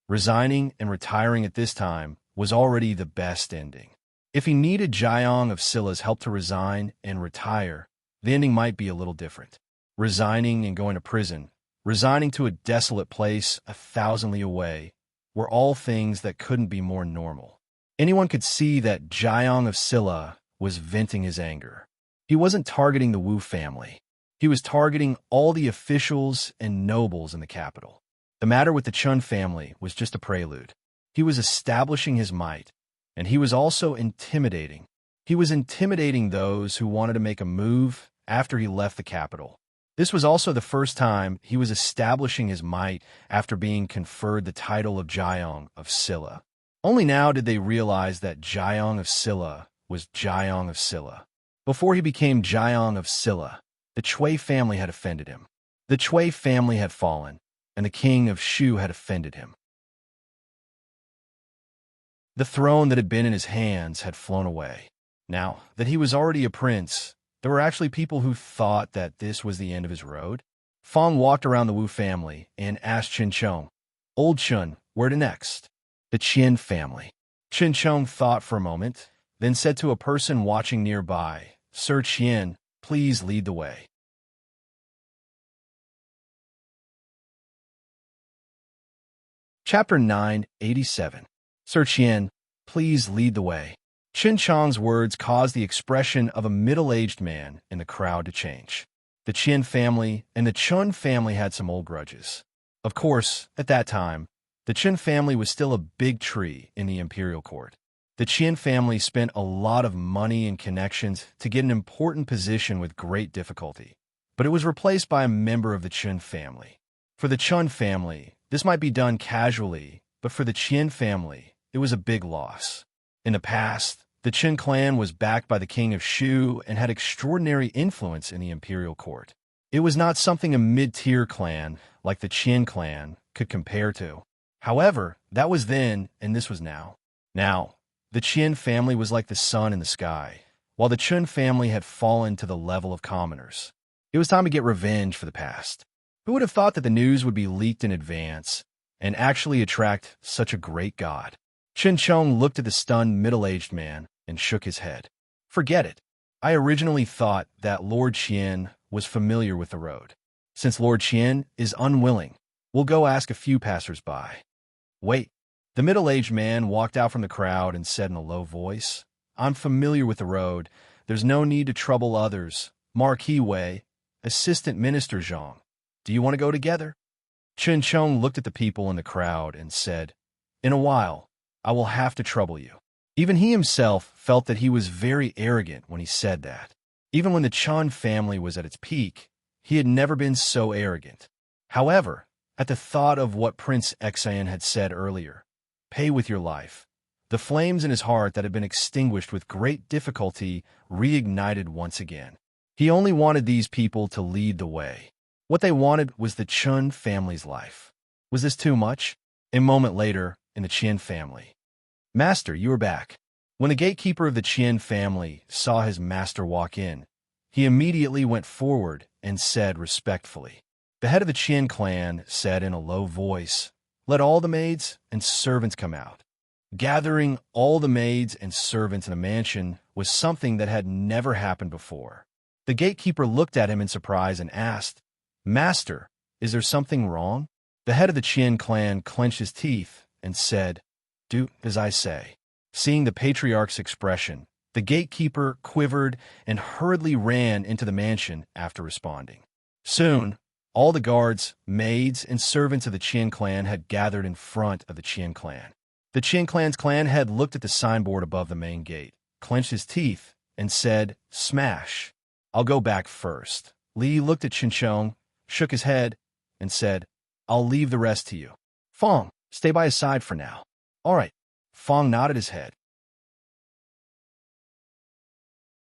resigning and retiring at this time was already the best ending. If he needed Jiang of Silla's help to resign and retire, the ending might be a little different. Resigning and going to prison, resigning to a desolate place 1,000 li away, were all things that couldn't be more normal. Anyone could see that Jiang of Silla was venting his anger. He wasn't targeting the Wu family. He was targeting all the officials and nobles in the capital. The matter with the Chun family was just a prelude. He was establishing his might, and he was also intimidating. He was intimidating those who wanted to make a move after he left the capital. This was also the first time he was establishing his might after being conferred the title of Jiang of Silla. Only now did they realize that Jiang of Silla was Jiang of Silla. Before he became Jiang of Silla, the Chui family had offended him. The Chui family had fallen, and the king of Shu had offended him. The throne that had been in his hands had flown away. Now that he was already a prince, there were actually people who thought that this was the end of his road. Fong walked around the Wu family and asked Qin Chong, "Old Chun, where to next?" "The Qin family." Qin Chong thought for a moment, then said to a person watching nearby, Sir Qian, please lead the way. Chapter 987. Sir Qian, please lead the way. Qin Chang's words caused the expression of a middle-aged man in the crowd to change. The Qian family and the Chun family had some old grudges. Of course, at that time, the Qin family was still a big tree in the imperial court. The Qian family spent a lot of money and connections to get an important position with great difficulty, but it was replaced by a member of the Qin family. For the Chun family, this might be done casually, but for the Qian family, it was a big loss. In the past, the Qin clan was backed by the king of Shu and had extraordinary influence in the imperial court. It was not something a mid-tier clan, like the Qin clan, could compare to. However, that was then, and this was now. Now, the Qin family was like the sun in the sky, while the Chun family had fallen to the level of commoners. It was time to get revenge for the past. Who would have thought that the news would be leaked in advance and actually attract such a great god? Qin Chong looked at the stunned middle-aged man and shook his head. Forget it. I originally thought that Lord Qian was familiar with the road. Since Lord Qian is unwilling, we'll go ask a few passers-by. Wait. The middle-aged man walked out from the crowd and said in a low voice, I'm familiar with the road. There's no need to trouble others. Marquis Wei, Assistant Minister Zhang. Do you want to go together? Qin Chong looked at the people in the crowd and said, In a while, I will have to trouble you. Even he himself felt that he was very arrogant when he said that. Even when the Chun family was at its peak, he had never been so arrogant. However, at the thought of what Prince Xian had said earlier, pay with your life, the flames in his heart that had been extinguished with great difficulty reignited once again. He only wanted these people to lead the way. What they wanted was the Chun family's life. Was this too much? A moment later, in the Qian family. Master, you are back. When the gatekeeper of the Qian family saw his master walk in, he immediately went forward and said respectfully. The head of the Qian clan said in a low voice, Let all the maids and servants come out. Gathering all the maids and servants in a mansion was something that had never happened before. The gatekeeper looked at him in surprise and asked, Master, is there something wrong? The head of the Qian clan clenched his teeth and said, Do as I say. Seeing the patriarch's expression, the gatekeeper quivered and hurriedly ran into the mansion after responding. Soon, all the guards, maids, and servants of the Qian clan had gathered in front of the Qian clan. The Qian clan's clan head looked at the signboard above the main gate, clenched his teeth, and said, Smash. I'll go back first. Li looked at Qin shook his head, and said, I'll leave the rest to you. Fong, stay by his side for now. All right. Fong nodded his head.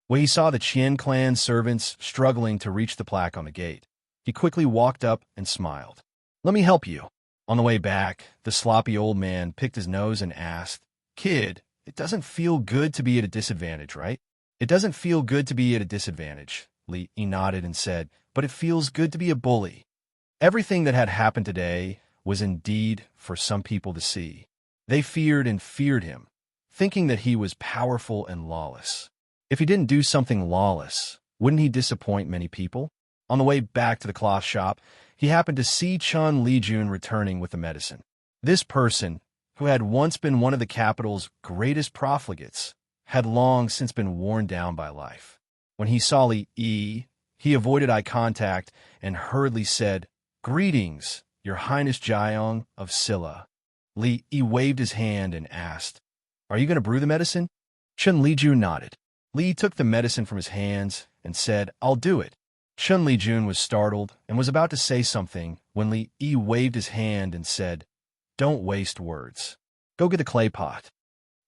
When he saw the Qian clan servants struggling to reach the plaque on the gate, he quickly walked up and smiled. Let me help you. On the way back, the sloppy old man picked his nose and asked, Kid, it doesn't feel good to be at a disadvantage, right? It doesn't feel good to be at a disadvantage. Li nodded and said, But it feels good to be a bully. Everything that had happened today was indeed for some people to see. They feared and feared him, thinking that he was powerful and lawless. If he didn't do something lawless, wouldn't he disappoint many people? On the way back to the cloth shop, he happened to see Chun Lijun returning with the medicine. This person, who had once been one of the capital's greatest profligates, had long since been worn down by life. When he saw Li Yi, he avoided eye contact and hurriedly said, Greetings, Your Highness Jiang of Silla. Li Yi waved his hand and asked, Are you going to brew the medicine? Chun Lijun nodded. Li took the medicine from his hands and said, I'll do it. Chun Lijun was startled and was about to say something when Li Yi waved his hand and said, Don't waste words. Go get the clay pot.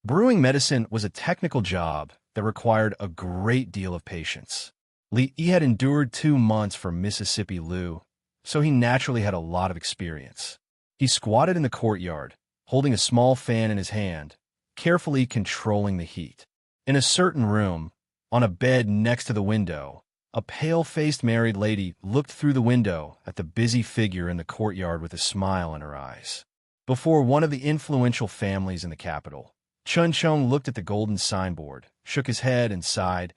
Brewing medicine was a technical job that required a great deal of patience. Li Yi had endured 2 months from Mississippi Lu, so he naturally had a lot of experience. He squatted in the courtyard, holding a small fan in his hand, carefully controlling the heat. In a certain room, on a bed next to the window, a pale-faced married lady looked through the window at the busy figure in the courtyard with a smile in her eyes. Before one of the influential families in the capital, Chun Chong looked at the golden signboard, shook his head and sighed,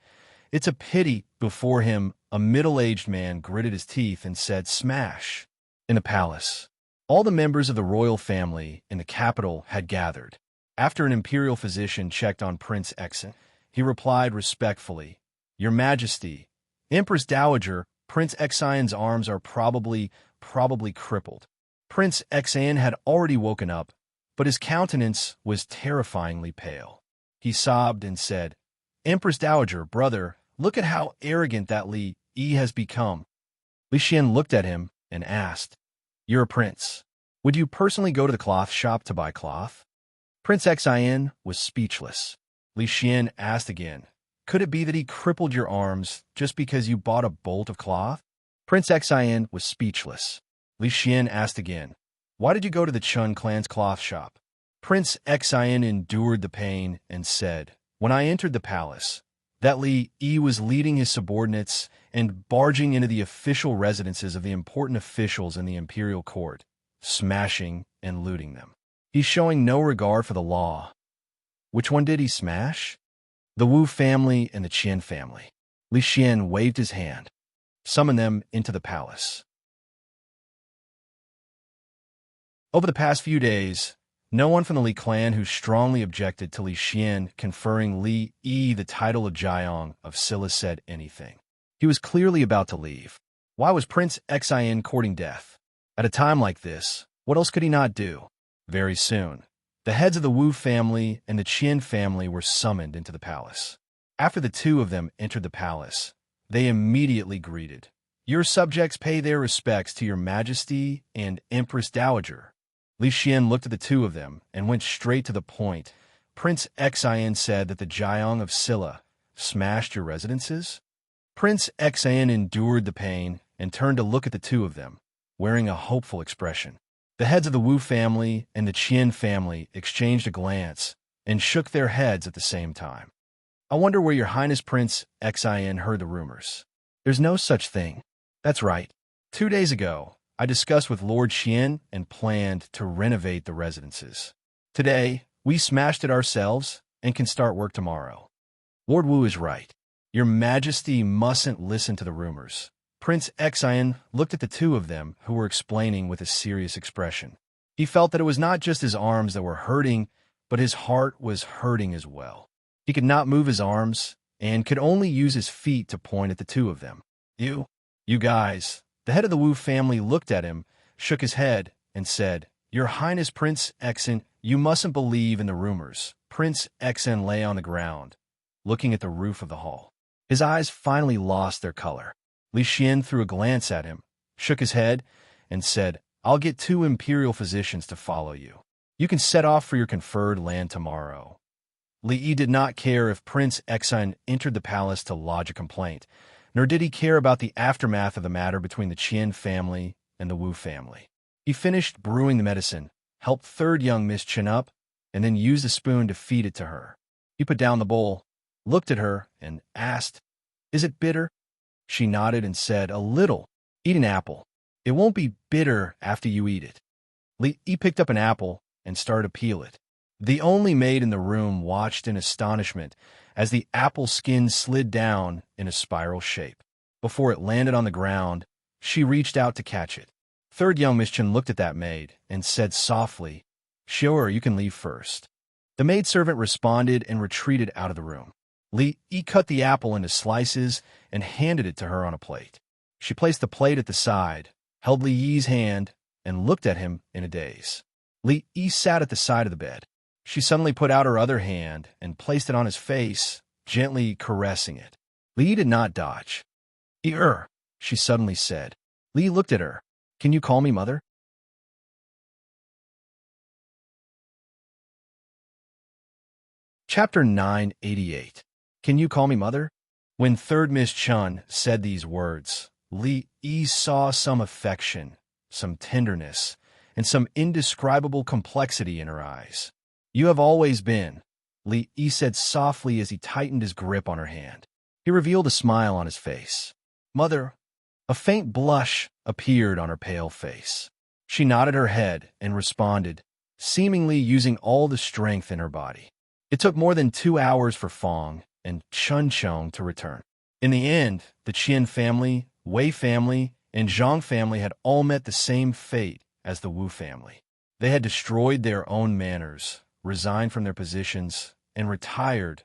It's a pity. Before him, a middle-aged man gritted his teeth and said, "Smash!" In the palace, all the members of the royal family in the capital had gathered. After an imperial physician checked on Prince Exan, he replied respectfully, "Your Majesty, Empress Dowager, Prince Exan's arms are probably crippled." Prince Exan had already woken up, but his countenance was terrifyingly pale. He sobbed and said, "Empress Dowager, brother, look at how arrogant that Li Yi has become." Li Xian looked at him and asked, "You're a prince. Would you personally go to the cloth shop to buy cloth?" Prince Exan was speechless. Li Xian asked again, "Could it be that he crippled your arms just because you bought a bolt of cloth?" Prince Exan was speechless. Li Xian asked again, "Why did you go to the Chun clan's cloth shop?" Prince Exan endured the pain and said, "When I entered the palace, that Li Yi was leading his subordinates and barging into the official residences of the important officials in the imperial court, smashing and looting them. He's showing no regard for the law." "Which one did he smash?" "The Wu family and the Qian family." Li Xian waved his hand. "Summon them into the palace." Over the past few days, no one from the Li clan who strongly objected to Li Xian conferring Li Yi the title of Jiang of Silla said anything. He was clearly about to leave. Why was Prince Exan courting death? At a time like this, what else could he not do? Very soon, the heads of the Wu family and the Qian family were summoned into the palace. After the two of them entered the palace, they immediately greeted, "Your subjects pay their respects to your Majesty and Empress Dowager." Li Xian looked at the two of them and went straight to the point. "Prince Exan said that the Jiang of Silla smashed your residences?" Prince Exan endured the pain and turned to look at the two of them, wearing a hopeful expression. The heads of the Wu family and the Qian family exchanged a glance and shook their heads at the same time. "I wonder where your Highness Prince Exan heard the rumors." "There's no such thing." "That's right. 2 days ago, I discussed with Lord Qian and planned to renovate the residences. Today, we smashed it ourselves and can start work tomorrow." "Lord Wu is right. Your Majesty mustn't listen to the rumors." Prince Exan looked at the two of them who were explaining with a serious expression. He felt that it was not just his arms that were hurting, but his heart was hurting as well. He could not move his arms and could only use his feet to point at the two of them. You guys." The head of the Wu family looked at him, shook his head, and said, "Your Highness Prince Exan, you mustn't believe in the rumors." Prince Exan lay on the ground, looking at the roof of the hall. His eyes finally lost their color. Li Xian threw a glance at him, shook his head, and said, "I'll get 2 imperial physicians to follow you. You can set off for your conferred land tomorrow." Li Yi did not care if Prince Exan entered the palace to lodge a complaint, nor did he care about the aftermath of the matter between the Qian family and the Wu family. He finished brewing the medicine, helped third young Miss Chen up, and then used a spoon to feed it to her. He put down the bowl, looked at her, and asked, "Is it bitter?" She nodded and said, "A little. Eat an apple. It won't be bitter after you eat it." Li Yi picked up an apple and started to peel it. The only maid in the room watched in astonishment as the apple skin slid down in a spiral shape. Before it landed on the ground, she reached out to catch it. Third young Miss Chen looked at that maid and said softly, "Sure, you can leave first." The maidservant responded and retreated out of the room. Li Yi cut the apple into slices and handed it to her on a plate. She placed the plate at the side, held Li Yi's hand, and looked at him in a daze. Li Yi sat at the side of the bed. She suddenly put out her other hand and placed it on his face, gently caressing it. Li Yi did not dodge. She suddenly said. Li Yi looked at her. "Can you call me mother?" Chapter 988. Can you call me mother? When third Miss Chun said these words, Li Yi saw some affection, some tenderness, and some indescribable complexity in her eyes. "You have always been," Li Yi said softly as he tightened his grip on her hand. He revealed a smile on his face. "Mother." A faint blush appeared on her pale face. She nodded her head and responded, seemingly using all the strength in her body. It took more than 2 hours for Fong and Chun Chong to return. In the end, the Qian family, Wei family, and Zhang family had all met the same fate as the Wu family. They had destroyed their own manners, resigned from their positions, and retired.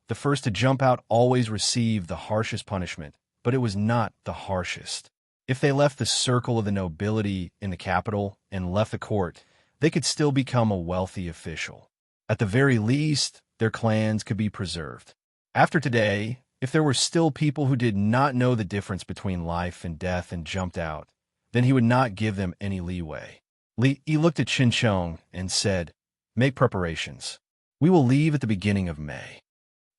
The first to jump out always received the harshest punishment, but it was not the harshest. If they left the circle of the nobility in the capital and left the court, they could still become a wealthy official. At the very least, their clans could be preserved. After today, if there were still people who did not know the difference between life and death and jumped out, then he would not give them any leeway. Li Yi looked at Qin Chong and said, "Make preparations. We will leave at the beginning of May."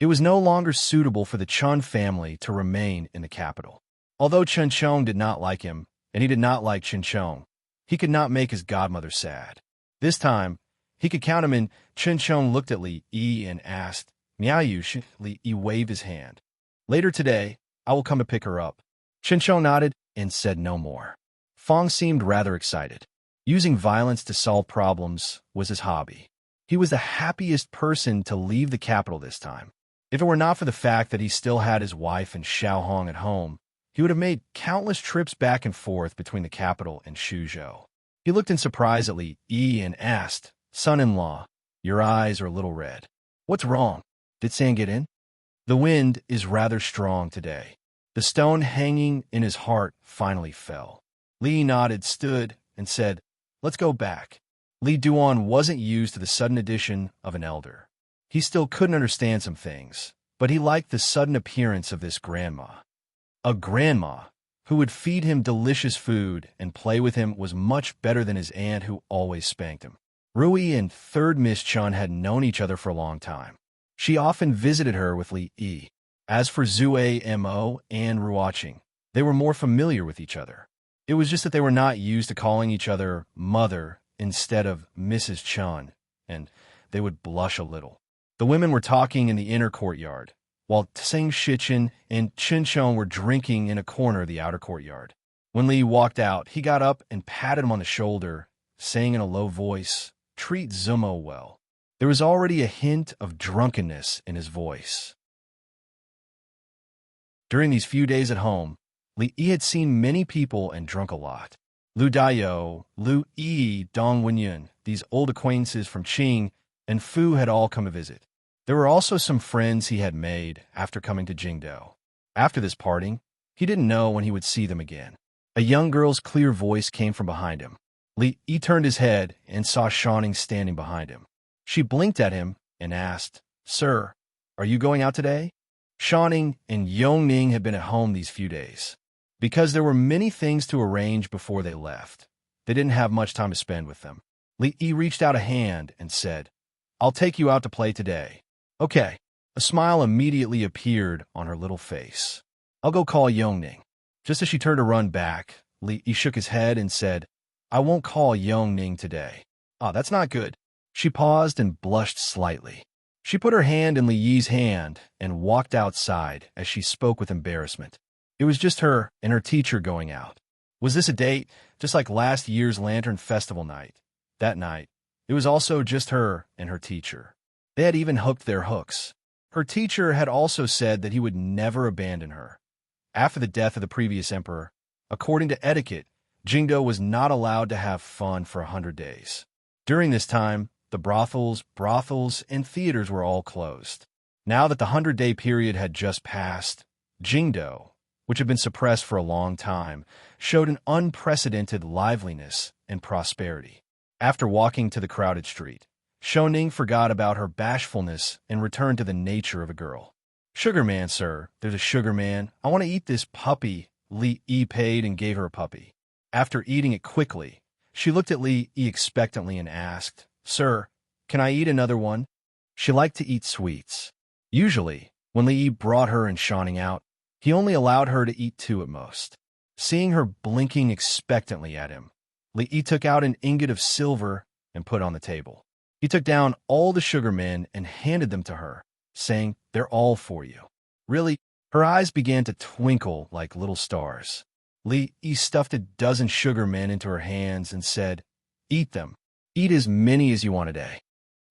It was no longer suitable for the Chun family to remain in the capital. Although Qin Chong did not like him, and he did not like Qin Chong, he could not make his godmother sad. This time, he could count him in. Qin Chong looked at Li Yi and asked, "Miao Yu?" Li Yi waved his hand. "Later today, I will come to pick her up." Qin Chong nodded and said no more. Fong seemed rather excited. Using violence to solve problems was his hobby. He was the happiest person to leave the capital this time. If it were not for the fact that he still had his wife and Xiaohong at home, he would have made countless trips back and forth between the capital and Suzhou. He looked in surprise at Li Yi and asked, "Son-in-law, your eyes are a little red. What's wrong? Did sand get in?" "The wind is rather strong today." The stone hanging in his heart finally fell. Li nodded, stood, and said, "Let's go back." Li Duan wasn't used to the sudden addition of an elder. He still couldn't understand some things, but he liked the sudden appearance of this grandma. A grandma who would feed him delicious food and play with him was much better than his aunt who always spanked him. Rui and third Miss Chun had known each other for a long time. She often visited her with Li Yi. As for Zue Mo and Ruoqing, they were more familiar with each other. It was just that they were not used to calling each other mother instead of Mrs. Chun, and they would blush a little. The women were talking in the inner courtyard, while Tseng Shichen and Qin Chong were drinking in a corner of the outer courtyard. When Li walked out, he got up and patted him on the shoulder, saying in a low voice, "Treat Zumo well." There was already a hint of drunkenness in his voice. During these few days at home, Li Yi had seen many people and drunk a lot. Lu Daiyou, Lu Yi, Dong Wenyun, these old acquaintances from Qing, and Fu had all come to visit. There were also some friends he had made after coming to Jingdou. After this parting, he didn't know when he would see them again. A young girl's clear voice came from behind him. Li Yi turned his head and saw Shawnee standing behind him. She blinked at him and asked, "Sir, are you going out today?" Shawnee and Yongning had been at home these few days. Because there were many things to arrange before they left, they didn't have much time to spend with them. Li Yi reached out a hand and said, "I'll take you out to play today." "Okay." A smile immediately appeared on her little face. "I'll go call Yongning." Just as she turned to run back, Li Yi shook his head and said, "I won't call Yongning today." "Ah, that's not good." She paused and blushed slightly. She put her hand in Li Yi's hand and walked outside as she spoke with embarrassment. It was just her and her teacher going out. Was this a date, just like last year's Lantern Festival night? That night, it was also just her and her teacher. They had even hooked their hooks. Her teacher had also said that he would never abandon her. After the death of the previous emperor, according to etiquette, Jingdou was not allowed to have fun for 100 days. During this time, the brothels, and theaters were all closed. Now that the 100-day period had just passed, Jingdou, which had been suppressed for a long time, showed an unprecedented liveliness and prosperity. After walking to the crowded street, Shouning forgot about her bashfulness and returned to the nature of a girl. "Sugar man, sir, there's a sugar man. I want to eat this puppy." Li Yi paid and gave her a puppy. After eating it quickly, she looked at Li Yi expectantly and asked, "Sir, can I eat another one?" She liked to eat sweets. Usually, when Li Yi brought her and Shouning out, he only allowed her to eat 2 at most. Seeing her blinking expectantly at him, Li Yi took out an ingot of silver and put it on the table. He took down all the sugar men and handed them to her, saying, "They're all for you." Really, her eyes began to twinkle like little stars. Li Yi stuffed a dozen sugar men into her hands and said, "Eat them. Eat as many as you want a day."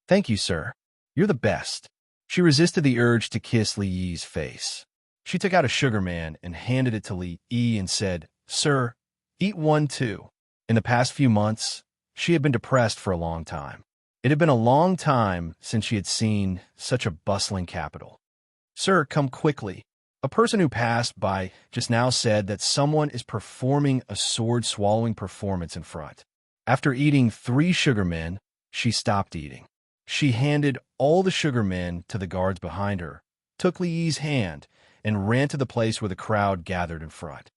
"Thank you, sir. You're the best." She resisted the urge to kiss Li Yi's face. She took out a sugar man and handed it to Li Yi and said, "Sir, eat one too." In the past few months, she had been depressed for a long time. It had been a long time since she had seen such a bustling capital. "Sir, come quickly." A person who passed by just now said that someone is performing a sword-swallowing performance in front. After eating 3 sugar men, she stopped eating. She handed all the sugar men to the guards behind her, took Li Yi's hand, and ran to the place where the crowd gathered in front.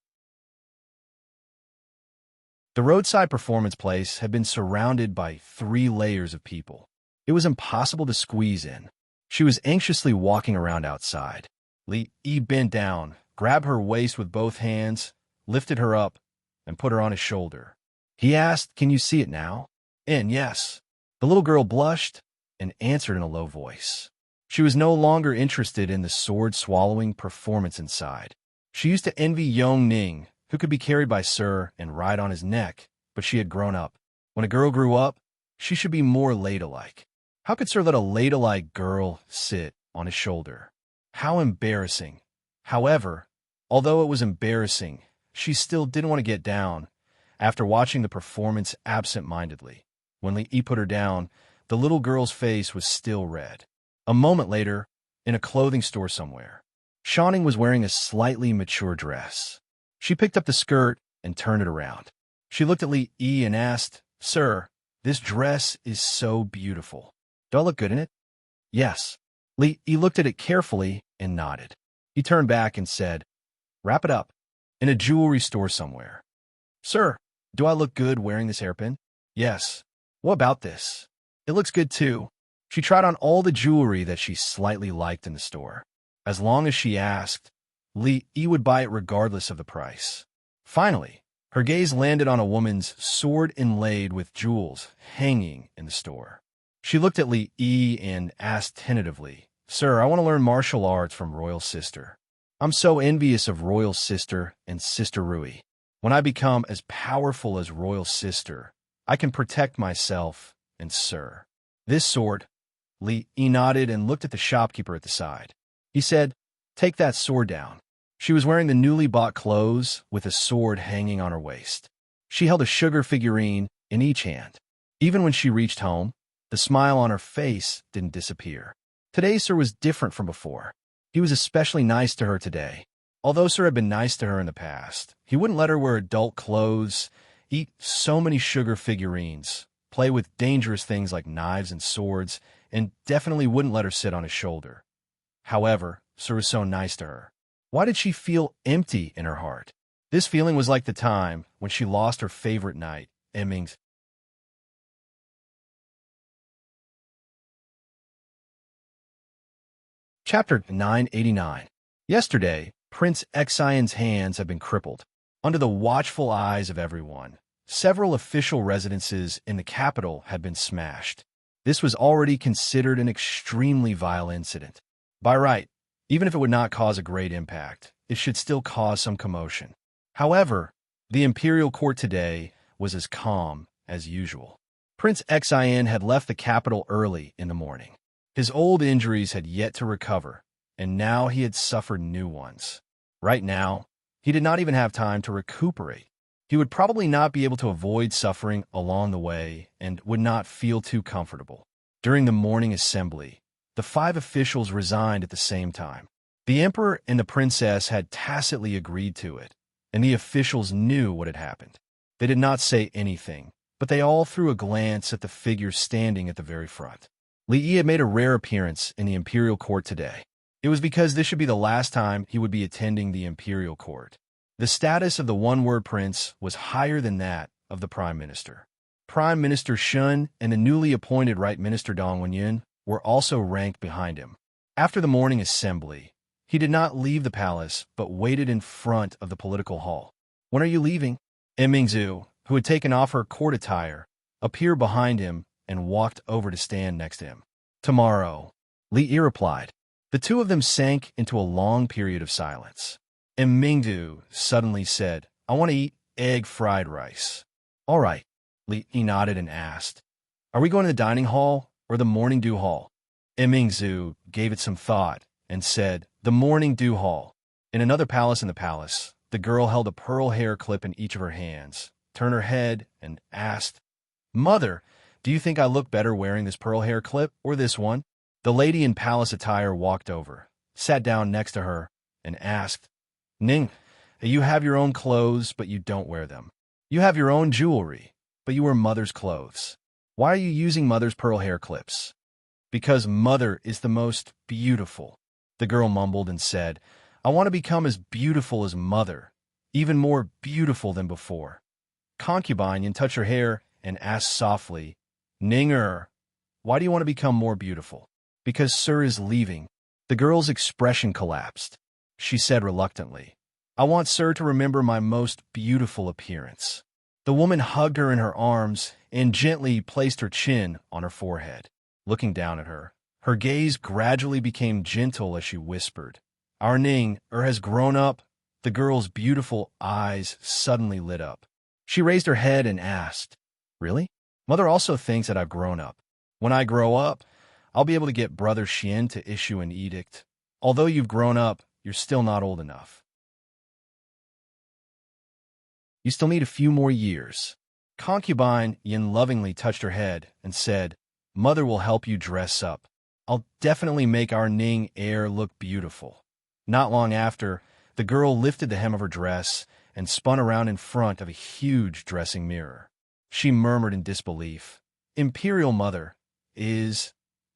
The roadside performance place had been surrounded by 3 layers of people. It was impossible to squeeze in. She was anxiously walking around outside. Li Yi bent down, grabbed her waist with both hands, lifted her up, and put her on his shoulder. He asked, "Can you see it now?" And yes. The little girl blushed and answered in a low voice. She was no longer interested in the sword-swallowing performance inside. She used to envy Yong Ning, who could be carried by Sir and ride on his neck, but she had grown up. When a girl grew up, she should be more ladylike. How could Sir let a ladylike girl sit on his shoulder? How embarrassing. However, although it was embarrassing, she still didn't want to get down after watching the performance absent-mindedly. When Li Yi put her down, the little girl's face was still red. A moment later, in a clothing store somewhere, Shanning was wearing a slightly mature dress. She picked up the skirt and turned it around. She looked at Li Yi and asked, "Sir, this dress is so beautiful. Do I look good in it?" "Yes." Li Yi looked at it carefully and nodded. He turned back and said, "Wrap it up." In a jewelry store somewhere. "Sir, do I look good wearing this hairpin?" "Yes." "What about this?" "It looks good too." She tried on all the jewelry that she slightly liked in the store. As long as she asked, Li Yi would buy it regardless of the price. Finally, her gaze landed on a woman's sword inlaid with jewels hanging in the store. She looked at Li Yi and asked tentatively, "Sir, I want to learn martial arts from Royal Sister. I'm so envious of Royal Sister and Sister Rui. When I become as powerful as Royal Sister, I can protect myself and Sir." "This sword." Li Yi nodded and looked at the shopkeeper at the side. He said, "Take that sword down." She was wearing the newly bought clothes with a sword hanging on her waist. She held a sugar figurine in each hand. Even when she reached home, the smile on her face didn't disappear. Today, Sir was different from before. He was especially nice to her today. Although Sir had been nice to her in the past, he wouldn't let her wear adult clothes, eat so many sugar figurines, play with dangerous things like knives and swords, and definitely wouldn't let her sit on his shoulder. However, Sir was so nice to her. Why did she feel empty in her heart? This feeling was like the time when she lost her favorite knight, Emmings. Chapter 989. Yesterday, Prince Xian's hands had been crippled. Under the watchful eyes of everyone, several official residences in the capital had been smashed. This was already considered an extremely vile incident. By right, even if it would not cause a great impact, it should still cause some commotion. However, the imperial court today was as calm as usual. Prince Xian had left the capital early in the morning. His old injuries had yet to recover, and now he had suffered new ones. Right now, he did not even have time to recuperate. He would probably not be able to avoid suffering along the way and would not feel too comfortable. During the morning assembly, the 5 officials resigned at the same time. The emperor and the princess had tacitly agreed to it, and the officials knew what had happened. They did not say anything, but they all threw a glance at the figure standing at the very front. Li Yi had made a rare appearance in the imperial court today. It was because this should be the last time he would be attending the imperial court. The status of the one-word prince was higher than that of the prime minister. Prime Minister Shun and the newly appointed Right Minister Dong Wenyun were also ranked behind him. After the morning assembly, he did not leave the palace but waited in front of the political hall. "When are you leaving?" Mingzhu, who had taken off her court attire, appeared behind him and walked over to stand next to him. "Tomorrow," Li Yi replied. The two of them sank into a long period of silence. And Mingdu suddenly said, "I want to eat egg fried rice." "All right," Li Yi nodded and asked, "Are we going to the dining hall or the morning dew hall?" And Mingzhu gave it some thought and said, "The morning dew hall." In another palace in the palace, the girl held a pearl hair clip in each of her hands, turned her head, and asked, "Mother, do you think I look better wearing this pearl hair clip or this one?" The lady in palace attire walked over, sat down next to her, and asked, "Ning, you have your own clothes, but you don't wear them. You have your own jewelry, but you wear Mother's clothes. Why are you using Mother's pearl hair clips?" "Because Mother is the most beautiful," the girl mumbled and said. "I want to become as beautiful as Mother, even more beautiful than before." Concubine touched her hair and asked softly, "Ninger, why do you want to become more beautiful?" "Because Sir is leaving." The girl's expression collapsed. She said reluctantly, "I want Sir to remember my most beautiful appearance." The woman hugged her in her arms and gently placed her chin on her forehead. Looking down at her, her gaze gradually became gentle as she whispered, "Our Ning has grown up." The girl's beautiful eyes suddenly lit up. She raised her head and asked, "Really? Mother also thinks that I've grown up. When I grow up, I'll be able to get Brother Xian to issue an edict. Although you've grown up, you're still not old enough. You still need a few more years." Concubine Yin lovingly touched her head and said, "Mother will help you dress up. I'll definitely make our Ning heir look beautiful." Not long after, the girl lifted the hem of her dress and spun around in front of a huge dressing mirror. She murmured in disbelief, "Imperial Mother, is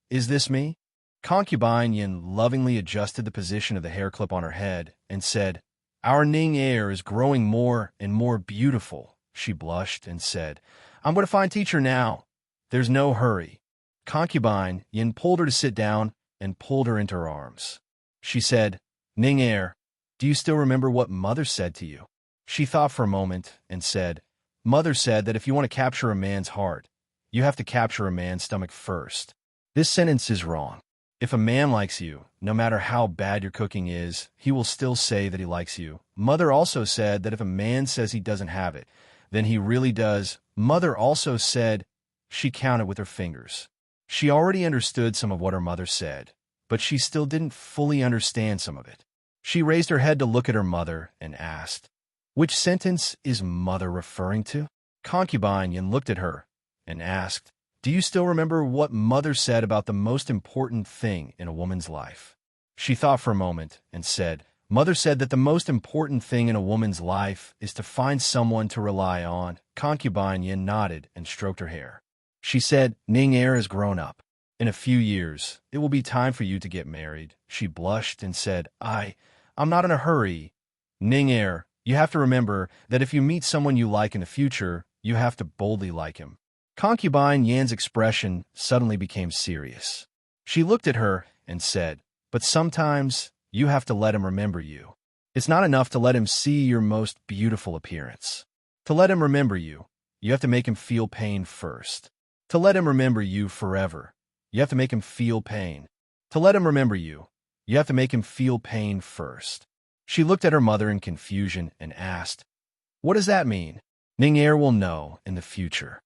this me?" Concubine Yin lovingly adjusted the position of the hair clip on her head and said, "Our Ning heir is growing more and more beautiful." She blushed and said, "I'm going to find teacher now. There's no hurry." Concubine Yin pulled her to sit down and pulled her into her arms. She said, "Ning heir, do you still remember what Mother said to you?" She thought for a moment and said, "Mother said that if you want to capture a man's heart, you have to capture a man's stomach first." This sentence is wrong. If a man likes you, no matter how bad your cooking is, he will still say that he likes you. Mother also said that if a man says he doesn't have it, then he really does. Mother also said, she counted with her fingers. She already understood some of what her mother said, but she still didn't fully understand some of it. She raised her head to look at her mother and asked, "Which sentence is Mother referring to?" Concubine Yin looked at her and asked, "Do you still remember what Mother said about the most important thing in a woman's life?" She thought for a moment and said, "Mother said that the most important thing in a woman's life is to find someone to rely on." Concubine Yin nodded and stroked her hair. She said, "Ning heir has grown up. In a few years, it will be time for you to get married." She blushed and said, I'm not in a hurry. Ning heir, you have to remember that if you meet someone you like in the future, you have to boldly like him." Concubine Yan's expression suddenly became serious. She looked at her and said, "But sometimes you have to let him remember you. It's not enough to let him see your most beautiful appearance. To let him remember you, you have to make him feel pain first. To let him remember you forever, you have to make him feel pain. To let him remember you, you have to make him feel pain first." She looked at her mother in confusion and asked, "What does that mean?" "Ning heir will know in the future."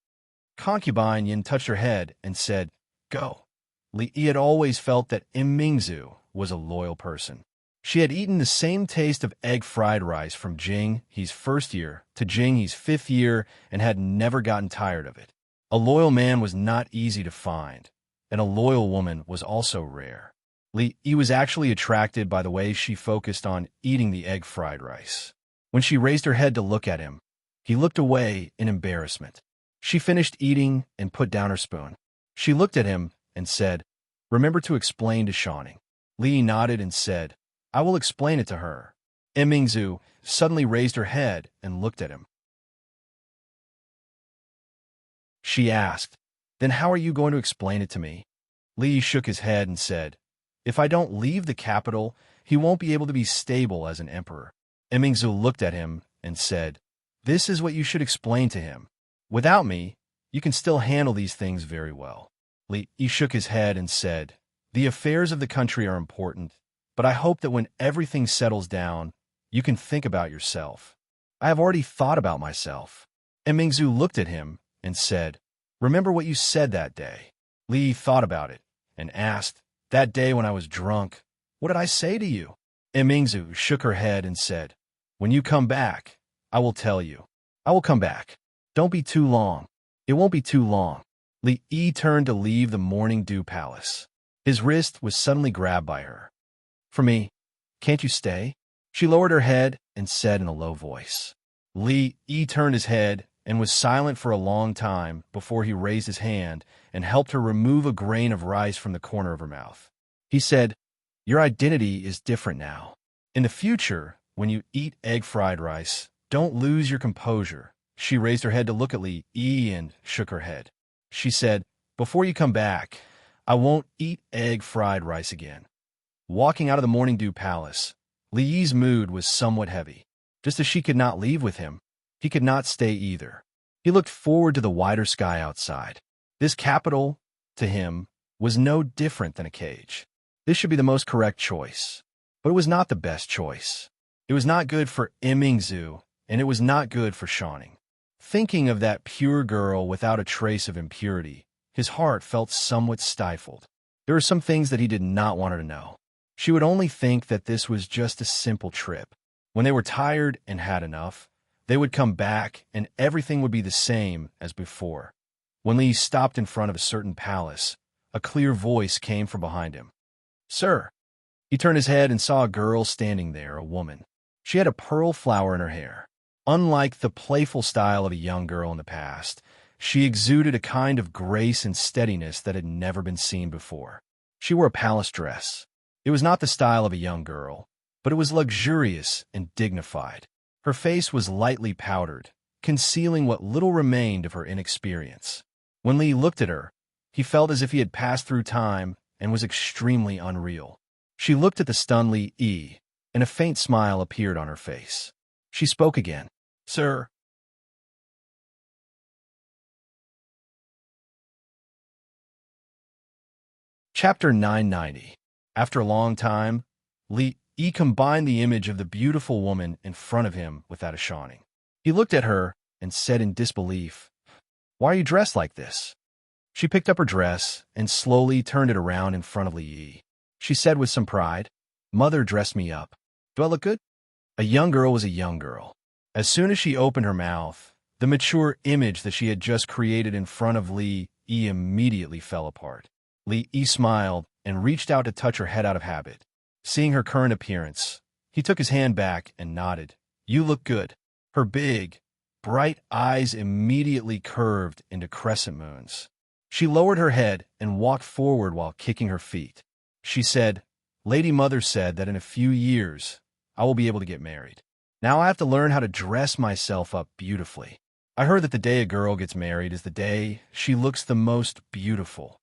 Concubine Yin touched her head and said, "Go." Li had always felt that Mingzu was a loyal person. She had eaten the same taste of egg fried rice from Jing He's first year to Jing He's 5th year and had never gotten tired of it. A loyal man was not easy to find, and a loyal woman was also rare. Li was actually attracted by the way she focused on eating the egg fried rice. When she raised her head to look at him, he looked away in embarrassment. She finished eating and put down her spoon. She looked at him and said, "Remember to explain to Shawning." Li nodded and said, "I will explain it to her." Mingzu suddenly raised her head and looked at him. She asked, "Then how are you going to explain it to me?" Li shook his head and said, "If I don't leave the capital, he won't be able to be stable as an emperor." Mingzu looked at him and said, "This is what you should explain to him. Without me, you can still handle these things very well." Li shook his head and said, "The affairs of the country are important, but I hope that when everything settles down, you can think about yourself." "I have already thought about myself." Mingzu looked at him and said, "Remember what you said that day." Li thought about it and asked, "That day when I was drunk, what did I say to you?" Emingzu shook her head and said, "When you come back, I will tell you. I will come back. Don't be too long. It won't be too long." Li Yi turned to leave the Morning Dew Palace. His wrist was suddenly grabbed by her. "For me, can't you stay?" She lowered her head and said in a low voice. Li Yi turned his head and was silent for a long time before he raised his hand and helped her remove a grain of rice from the corner of her mouth. He said, "Your identity is different now. In the future, when you eat egg-fried rice, don't lose your composure." She raised her head to look at Li Yi and shook her head. She said, "Before you come back, I won't eat egg-fried rice again." Walking out of the Morning Dew Palace, Li Yi's mood was somewhat heavy. Just as she could not leave with him, he could not stay either. He looked forward to the wider sky outside. This capital, to him, was no different than a cage. This should be the most correct choice. But it was not the best choice. It was not good for Imingzu, and it was not good for Shanning. Thinking of that pure girl without a trace of impurity, his heart felt somewhat stifled. There were some things that he did not want her to know. She would only think that this was just a simple trip. When they were tired and had enough, they would come back and everything would be the same as before. When Lee stopped in front of a certain palace, a clear voice came from behind him. "Sir." He turned his head and saw a girl standing there, a woman. She had a pearl flower in her hair. Unlike the playful style of a young girl in the past, she exuded a kind of grace and steadiness that had never been seen before. She wore a palace dress. It was not the style of a young girl, but it was luxurious and dignified. Her face was lightly powdered, concealing what little remained of her inexperience. When Lee looked at her, he felt as if he had passed through time and was extremely unreal. She looked at the stunned Li Yi, and a faint smile appeared on her face. She spoke again. "Sir." Chapter 990. After a long time, Li Yi combined the image of the beautiful woman in front of him with that of Shanning. He looked at her and said in disbelief, "Why are you dressed like this?" She picked up her dress and slowly turned it around in front of Li Yi. She said with some pride, "Mother dressed me up. Do I look good?" A young girl was a young girl. As soon as she opened her mouth, the mature image that she had just created in front of Li Yi immediately fell apart. Li Yi smiled and reached out to touch her head out of habit. Seeing her current appearance, he took his hand back and nodded. "You look good." Her big, bright eyes immediately curved into crescent moons. She lowered her head and walked forward while kicking her feet. She said, "Lady Mother said that in a few years, I will be able to get married. Now I have to learn how to dress myself up beautifully. I heard that the day a girl gets married is the day she looks the most beautiful."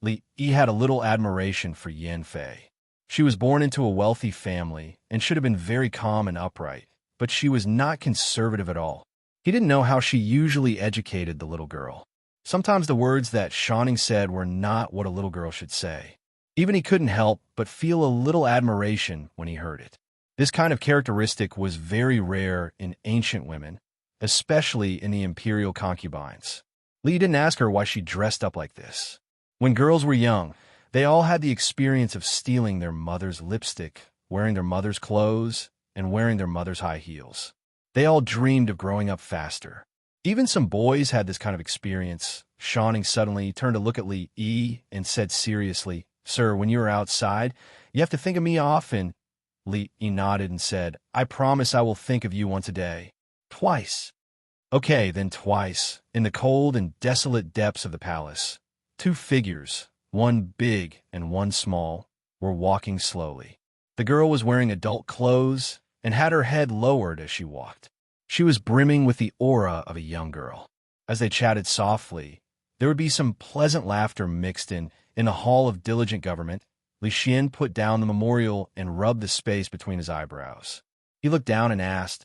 Li Yi had a little admiration for Yan Fei. She was born into a wealthy family and should have been very calm and upright, but she was not conservative at all. He didn't know how she usually educated the little girl. Sometimes the words that Shanning said were not what a little girl should say. Even he couldn't help but feel a little admiration when he heard it. This kind of characteristic was very rare in ancient women, especially in the imperial concubines. Li didn't ask her why she dressed up like this. When girls were young, they all had the experience of stealing their mother's lipstick, wearing their mother's clothes, and wearing their mother's high heels. They all dreamed of growing up faster. Even some boys had this kind of experience. Shanning suddenly turned to look at Li Yi and said seriously, "Sir, when you are outside, you have to think of me often." Li Yi nodded and said, "I promise I will think of you once a day." "Twice." "Okay, then twice." In the cold and desolate depths of the palace, two figures, one big and one small, were walking slowly. The girl was wearing adult clothes and had her head lowered as she walked. She was brimming with the aura of a young girl. As they chatted softly, there would be some pleasant laughter mixed in the hall of diligent government. Li Xian put down the memorial and rubbed the space between his eyebrows. He looked down and asked,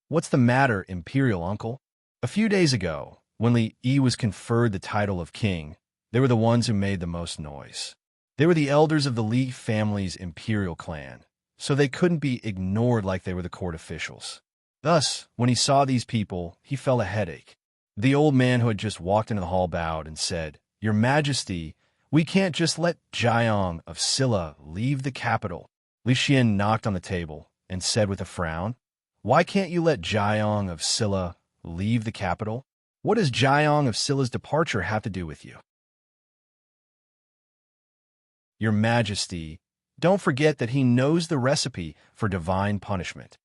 "What's the matter, Imperial Uncle?" A few days ago, when Li Yi was conferred the title of king, they were the ones who made the most noise. They were the elders of the Li family's imperial clan, so they couldn't be ignored like they were the court officials. Thus, when he saw these people, he felt a headache. The old man who had just walked into the hall bowed and said, "Your Majesty, we can't just let Jiang of Silla leave the capital." Li Xian knocked on the table and said with a frown, "Why can't you let Jiang of Silla leave the capital? What does Jiang of Silla's departure have to do with you?" "Your Majesty, don't forget that he knows the recipe for divine punishment."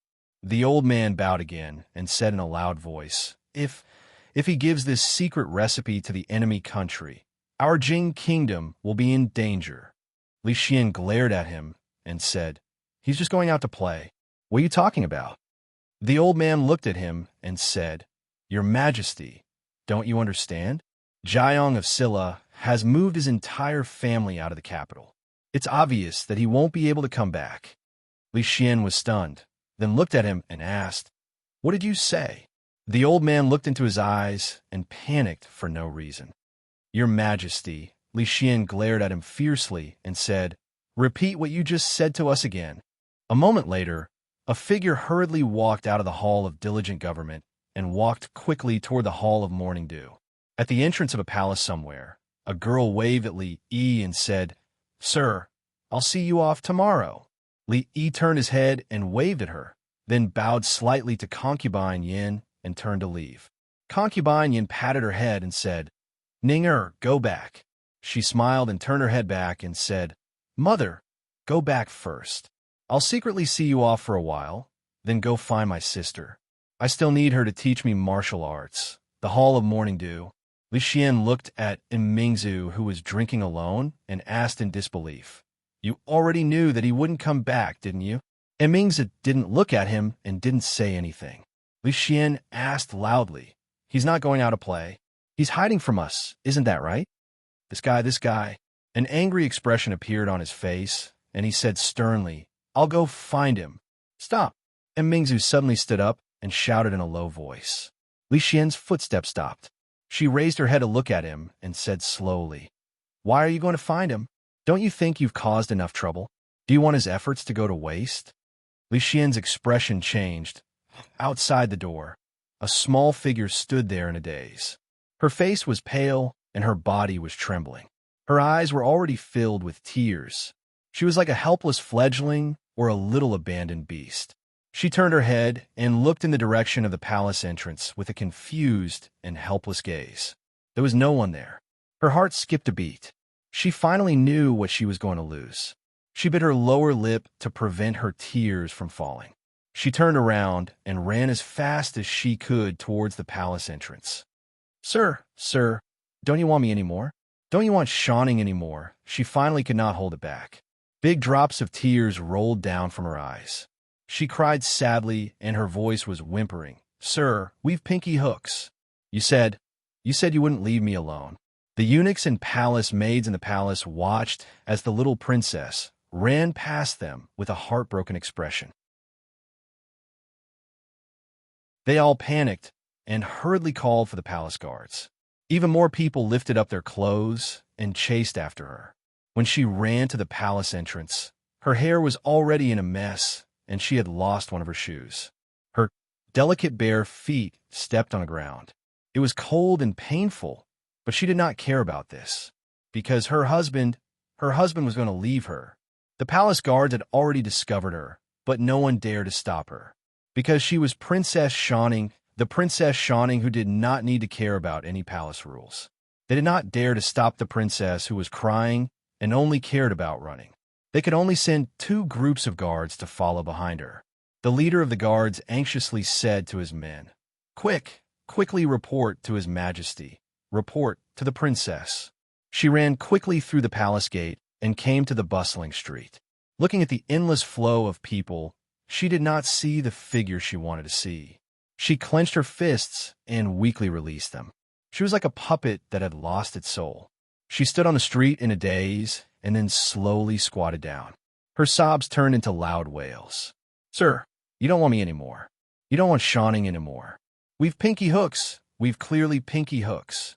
The old man bowed again and said in a loud voice, If he gives this secret recipe to the enemy country, our Jing kingdom will be in danger." Li Xian glared at him and said, "He's just going out to play. What are you talking about?" The old man looked at him and said, "Your Majesty, don't you understand? Jiang of Silla has moved his entire family out of the capital. It's obvious that he won't be able to come back." Li Xian was stunned, then looked at him and asked, "What did you say?" The old man looked into his eyes and panicked for no reason. "Your Majesty," Li Xian glared at him fiercely and said, "Repeat what you just said to us again." A moment later, a figure hurriedly walked out of the Hall of Diligent Government and walked quickly toward the Hall of Morning Dew. At the entrance of a palace somewhere, a girl waved at Li Yi and said, "Sir, I'll see you off tomorrow." Li Yi turned his head and waved at her, then bowed slightly to Concubine Yin and turned to leave. Concubine Yin patted her head and said, "Ning go back." She smiled and turned her head back and said, "Mother, go back first. I'll secretly see you off for a while, then go find my sister. I still need her to teach me martial arts." The Hall of Morning Dew. Li Xian looked at Imingzu, who was drinking alone, and asked in disbelief, "You already knew that he wouldn't come back, didn't you?" Imingzu didn't look at him and didn't say anything. Li Xian asked loudly, "He's not going out to play. He's hiding from us, isn't that right? This guy. An angry expression appeared on his face, and he said sternly, "I'll go find him." "Stop." And Mingzu suddenly stood up and shouted in a low voice. Li Xian's footsteps stopped. She raised her head to look at him and said slowly, "Why are you going to find him? Don't you think you've caused enough trouble? Do you want his efforts to go to waste?" Li Xian's expression changed. Outside the door, a small figure stood there in a daze. Her face was pale and her body was trembling. Her eyes were already filled with tears. She was like a helpless fledgling or a little abandoned beast. She turned her head and looked in the direction of the palace entrance with a confused and helpless gaze. There was no one there. Her heart skipped a beat. She finally knew what she was going to lose. She bit her lower lip to prevent her tears from falling. She turned around and ran as fast as she could towards the palace entrance. Sir, don't you want me anymore? Don't you want Shawning anymore?" She finally could not hold it back. Big drops of tears rolled down from her eyes. She cried sadly, and her voice was whimpering. "Sir, we've pinky hooks. You said you wouldn't leave me alone." The eunuchs and palace maids in the palace watched as the little princess ran past them with a heartbroken expression. They all panicked and hurriedly called for the palace guards. Even more people lifted up their clothes and chased after her. When she ran to the palace entrance, her hair was already in a mess, and she had lost one of her shoes. Her delicate bare feet stepped on the ground. It was cold and painful, but she did not care about this, because her husband was going to leave her. The palace guards had already discovered her, but no one dared to stop her, because she was Princess Shawning, the Princess Shawning who did not need to care about any palace rules. They did not dare to stop the princess who was crying and only cared about running. They could only send 2 groups of guards to follow behind her. The leader of the guards anxiously said to his men, Quickly report to His Majesty. Report to the princess." She ran quickly through the palace gate and came to the bustling street. Looking at the endless flow of people, she did not see the figure she wanted to see. She clenched her fists and weakly released them. She was like a puppet that had lost its soul. She stood on the street in a daze and then slowly squatted down. Her sobs turned into loud wails. "Sir, you don't want me anymore. You don't want Shawning anymore. We've pinky hooks. We've clearly pinky hooks.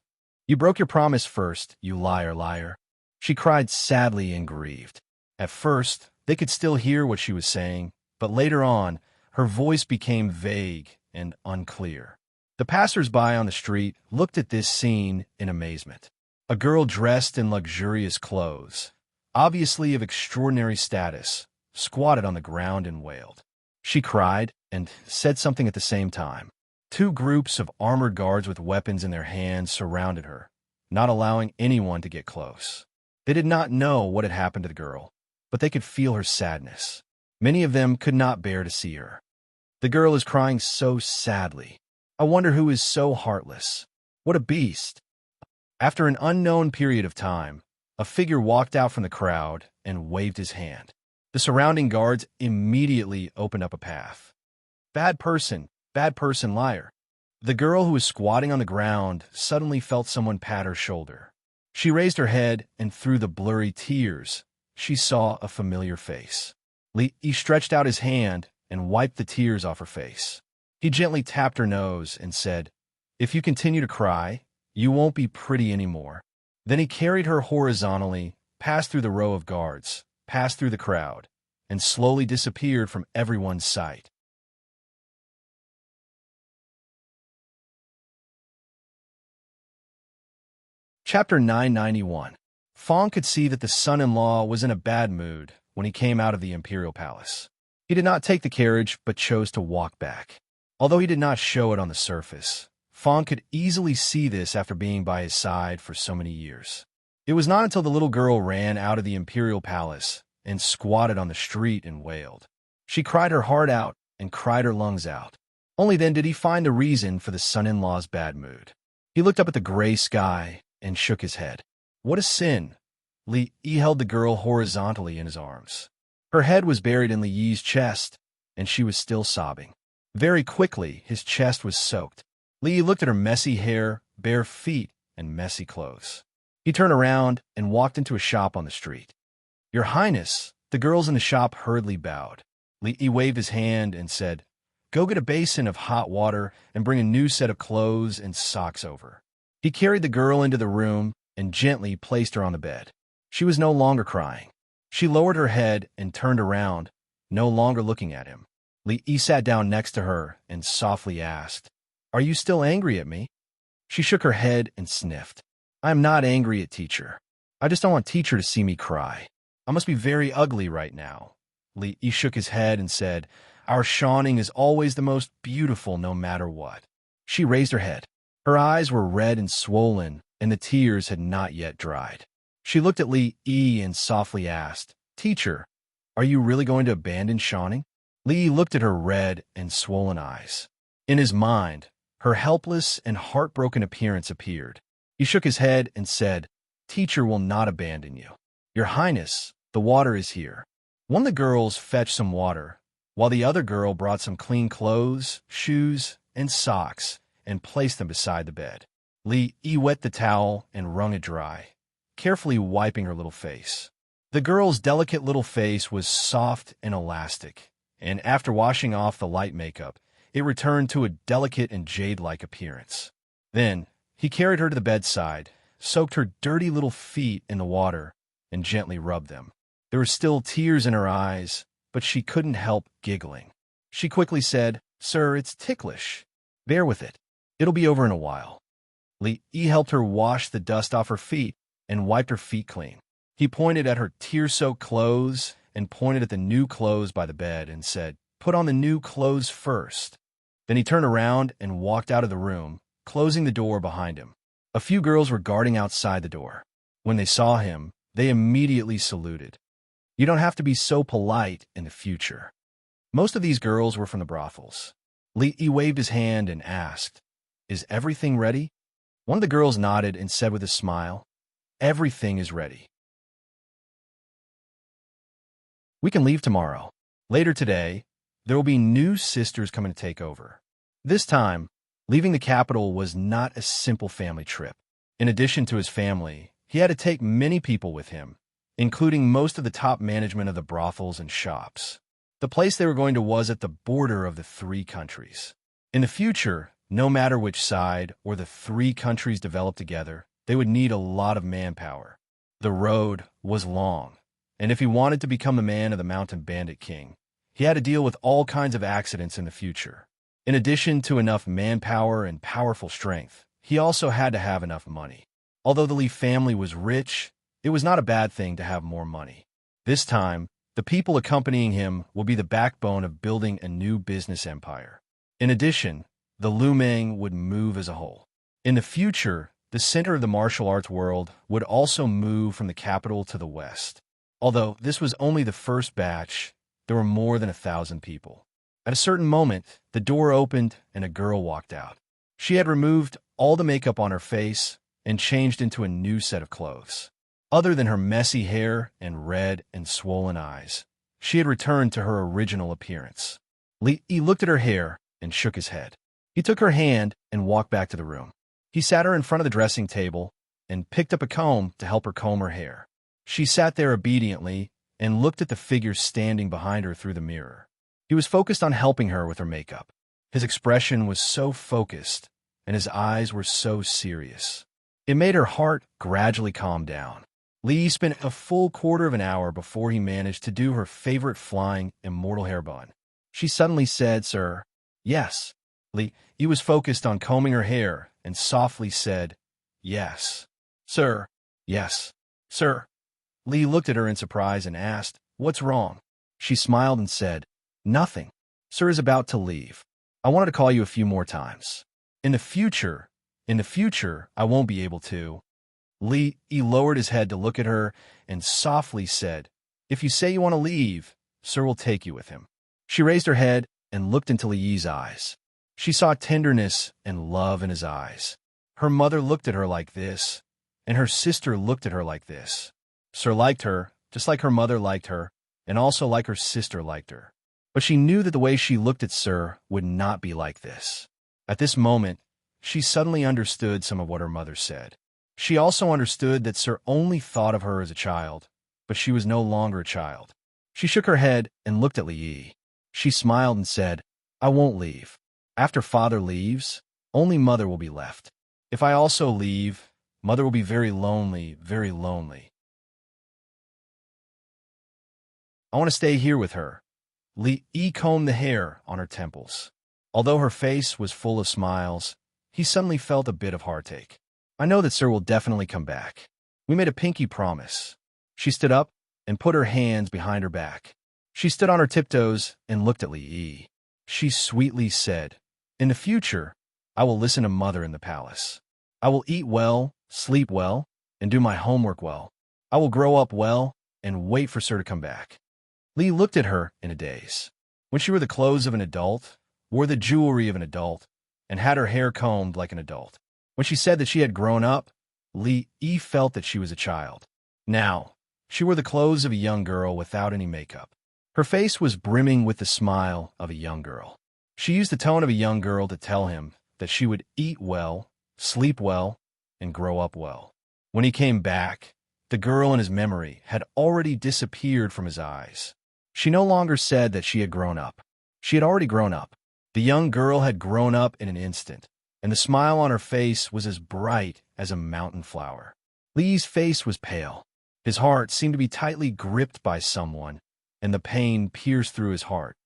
You broke your promise first, you liar." She cried sadly and grieved. At first, they could still hear what she was saying, but later on, her voice became vague and unclear. The passers-by on the street looked at this scene in amazement. A girl dressed in luxurious clothes, obviously of extraordinary status, squatted on the ground and wailed. She cried and said something at the same time. Two groups of armored guards with weapons in their hands surrounded her, not allowing anyone to get close. They did not know what had happened to the girl, but they could feel her sadness. Many of them could not bear to see her. The girl is crying so sadly. I wonder who is so heartless. What a beast. After an unknown period of time, a figure walked out from the crowd and waved his hand. The surrounding guards immediately opened up a path. Bad person, liar. The girl who was squatting on the ground suddenly felt someone pat her shoulder. She raised her head, and through the blurry tears, she saw a familiar face. He stretched out his hand and wiped the tears off her face. He gently tapped her nose and said, "If you continue to cry, you won't be pretty anymore." Then he carried her horizontally, passed through the row of guards, passed through the crowd, and slowly disappeared from everyone's sight. Chapter 991. Fong could see that the son-in-law was in a bad mood when he came out of the imperial palace. He did not take the carriage, but chose to walk back. Although he did not show it on the surface, Fong could easily see this after being by his side for so many years. It was not until the little girl ran out of the imperial palace and squatted on the street and wailed. She cried her heart out and cried her lungs out. Only then did he find the reason for the son-in-law's bad mood. He looked up at the gray sky and shook his head. What a sin! Li held the girl horizontally in his arms. Her head was buried in Li Yi's chest, and she was still sobbing. Very quickly, his chest was soaked. Li looked at her messy hair, bare feet, and messy clothes. He turned around and walked into a shop on the street. "Your Highness," the girls in the shop hurriedly bowed. Li waved his hand and said, "Go get a basin of hot water and bring a new set of clothes and socks over." He carried the girl into the room and gently placed her on the bed. She was no longer crying. She lowered her head and turned around, no longer looking at him. Li sat down next to her and softly asked, "Are you still angry at me?" She shook her head and sniffed. "I am not angry at teacher. I just don't want teacher to see me cry. I must be very ugly right now." Li shook his head and said, "Our shawning is always the most beautiful no matter what." She raised her head. Her eyes were red and swollen, and the tears had not yet dried. She looked at Li and softly asked, "Teacher, are you really going to abandon shawning?" Li looked at her red and swollen eyes. In his mind, her helpless and heartbroken appearance appeared. He shook his head and said, "Teacher will not abandon you. Your Highness, the water is here." One of the girls fetched some water, while the other girl brought some clean clothes, shoes, and socks, and placed them beside the bed. Li wet the towel and wrung it dry, carefully wiping her little face. The girl's delicate little face was soft and elastic, and after washing off the light makeup, it returned to a delicate and jade-like appearance. Then, he carried her to the bedside, soaked her dirty little feet in the water, and gently rubbed them. There were still tears in her eyes, but she couldn't help giggling. She quickly said, "Sir, it's ticklish. Bear with it. It'll be over in a while." Li helped her wash the dust off her feet and wiped her feet clean. He pointed at her tear-soaked clothes and pointed at the new clothes by the bed and said, "Put on the new clothes first." Then he turned around and walked out of the room, closing the door behind him. A few girls were guarding outside the door. When they saw him, they immediately saluted. You don't have to be so polite in the future. Most of these girls were from the brothels. Li waved his hand and asked, "Is everything ready?" One of the girls nodded and said with a smile, "Everything is ready. We can leave tomorrow." Later today, there will be new sisters coming to take over. This time, leaving the capital was not a simple family trip. In addition to his family, he had to take many people with him, including most of the top management of the brothels and shops. The place they were going to was at the border of the three countries. In the future, no matter which side or the three countries developed together, they would need a lot of manpower. The road was long, and if he wanted to become the man of the Mountain Bandit King, he had to deal with all kinds of accidents in the future. In addition to enough manpower and powerful strength, he also had to have enough money. Although the Li family was rich, it was not a bad thing to have more money. This time, The people accompanying him will be the backbone of building a new business empire. In addition, the Lumang would move as a whole. In the future, the center of the martial arts world would also move from the capital to the west. Although this was only the first batch, there were more than 1,000 people. At a certain moment, the door opened and a girl walked out. She had removed all the makeup on her face and changed into a new set of clothes. Other than her messy hair and red and swollen eyes, she had returned to her original appearance. He looked at her hair and shook his head. He took her hand and walked back to the room. He sat her in front of the dressing table and picked up a comb to help her comb her hair. She sat there obediently and looked at the figure standing behind her through the mirror. He was focused on helping her with her makeup. His expression was so focused, and his eyes were so serious. It made her heart gradually calm down. Lee spent a full quarter of an hour before he managed to do her favorite flying immortal hair bun. She suddenly said, "Sir." "Yes." He was focused on combing her hair and softly said, "Yes." "Sir." "Yes." "Sir." Lee looked at her in surprise and asked, "What's wrong?" She smiled and said, "Nothing. Sir is about to leave. I wanted to call you a few more times. In the future, I won't be able to." He lowered his head to look at her and softly said, "If you say you want to leave, Sir will take you with him." She raised her head and looked into Li's eyes. She saw tenderness and love in his eyes. Her mother looked at her like this, and her sister looked at her like this. Sir liked her, just like her mother liked her, and also like her sister liked her. But she knew that the way she looked at Sir would not be like this. At this moment, she suddenly understood some of what her mother said. She also understood that Sir only thought of her as a child, but she was no longer a child. She shook her head and looked at Li. She smiled and said, "I won't leave. After Father leaves, only Mother will be left. If I also leave, Mother will be very lonely, very lonely. I want to stay here with her." Li combed the hair on her temples. Although her face was full of smiles, he suddenly felt a bit of heartache. "I know that Sir will definitely come back. We made a pinky promise." She stood up and put her hands behind her back. She stood on her tiptoes and looked at Li. She sweetly said, "In the future, I will listen to Mother in the palace. I will eat well, sleep well, and do my homework well. I will grow up well and wait for Sir to come back." Li looked at her in a daze. When she wore the clothes of an adult, wore the jewelry of an adult, and had her hair combed like an adult. When she said that she had grown up, Li felt that she was a child. Now, she wore the clothes of a young girl without any makeup. Her face was brimming with the smile of a young girl. She used the tone of a young girl to tell him that she would eat well, sleep well, and grow up well. When he came back, the girl in his memory had already disappeared from his eyes. She no longer said that she had grown up. She had already grown up. The young girl had grown up in an instant, and the smile on her face was as bright as a mountain flower. Li's face was pale. His heart seemed to be tightly gripped by someone, and the pain pierced through his heart.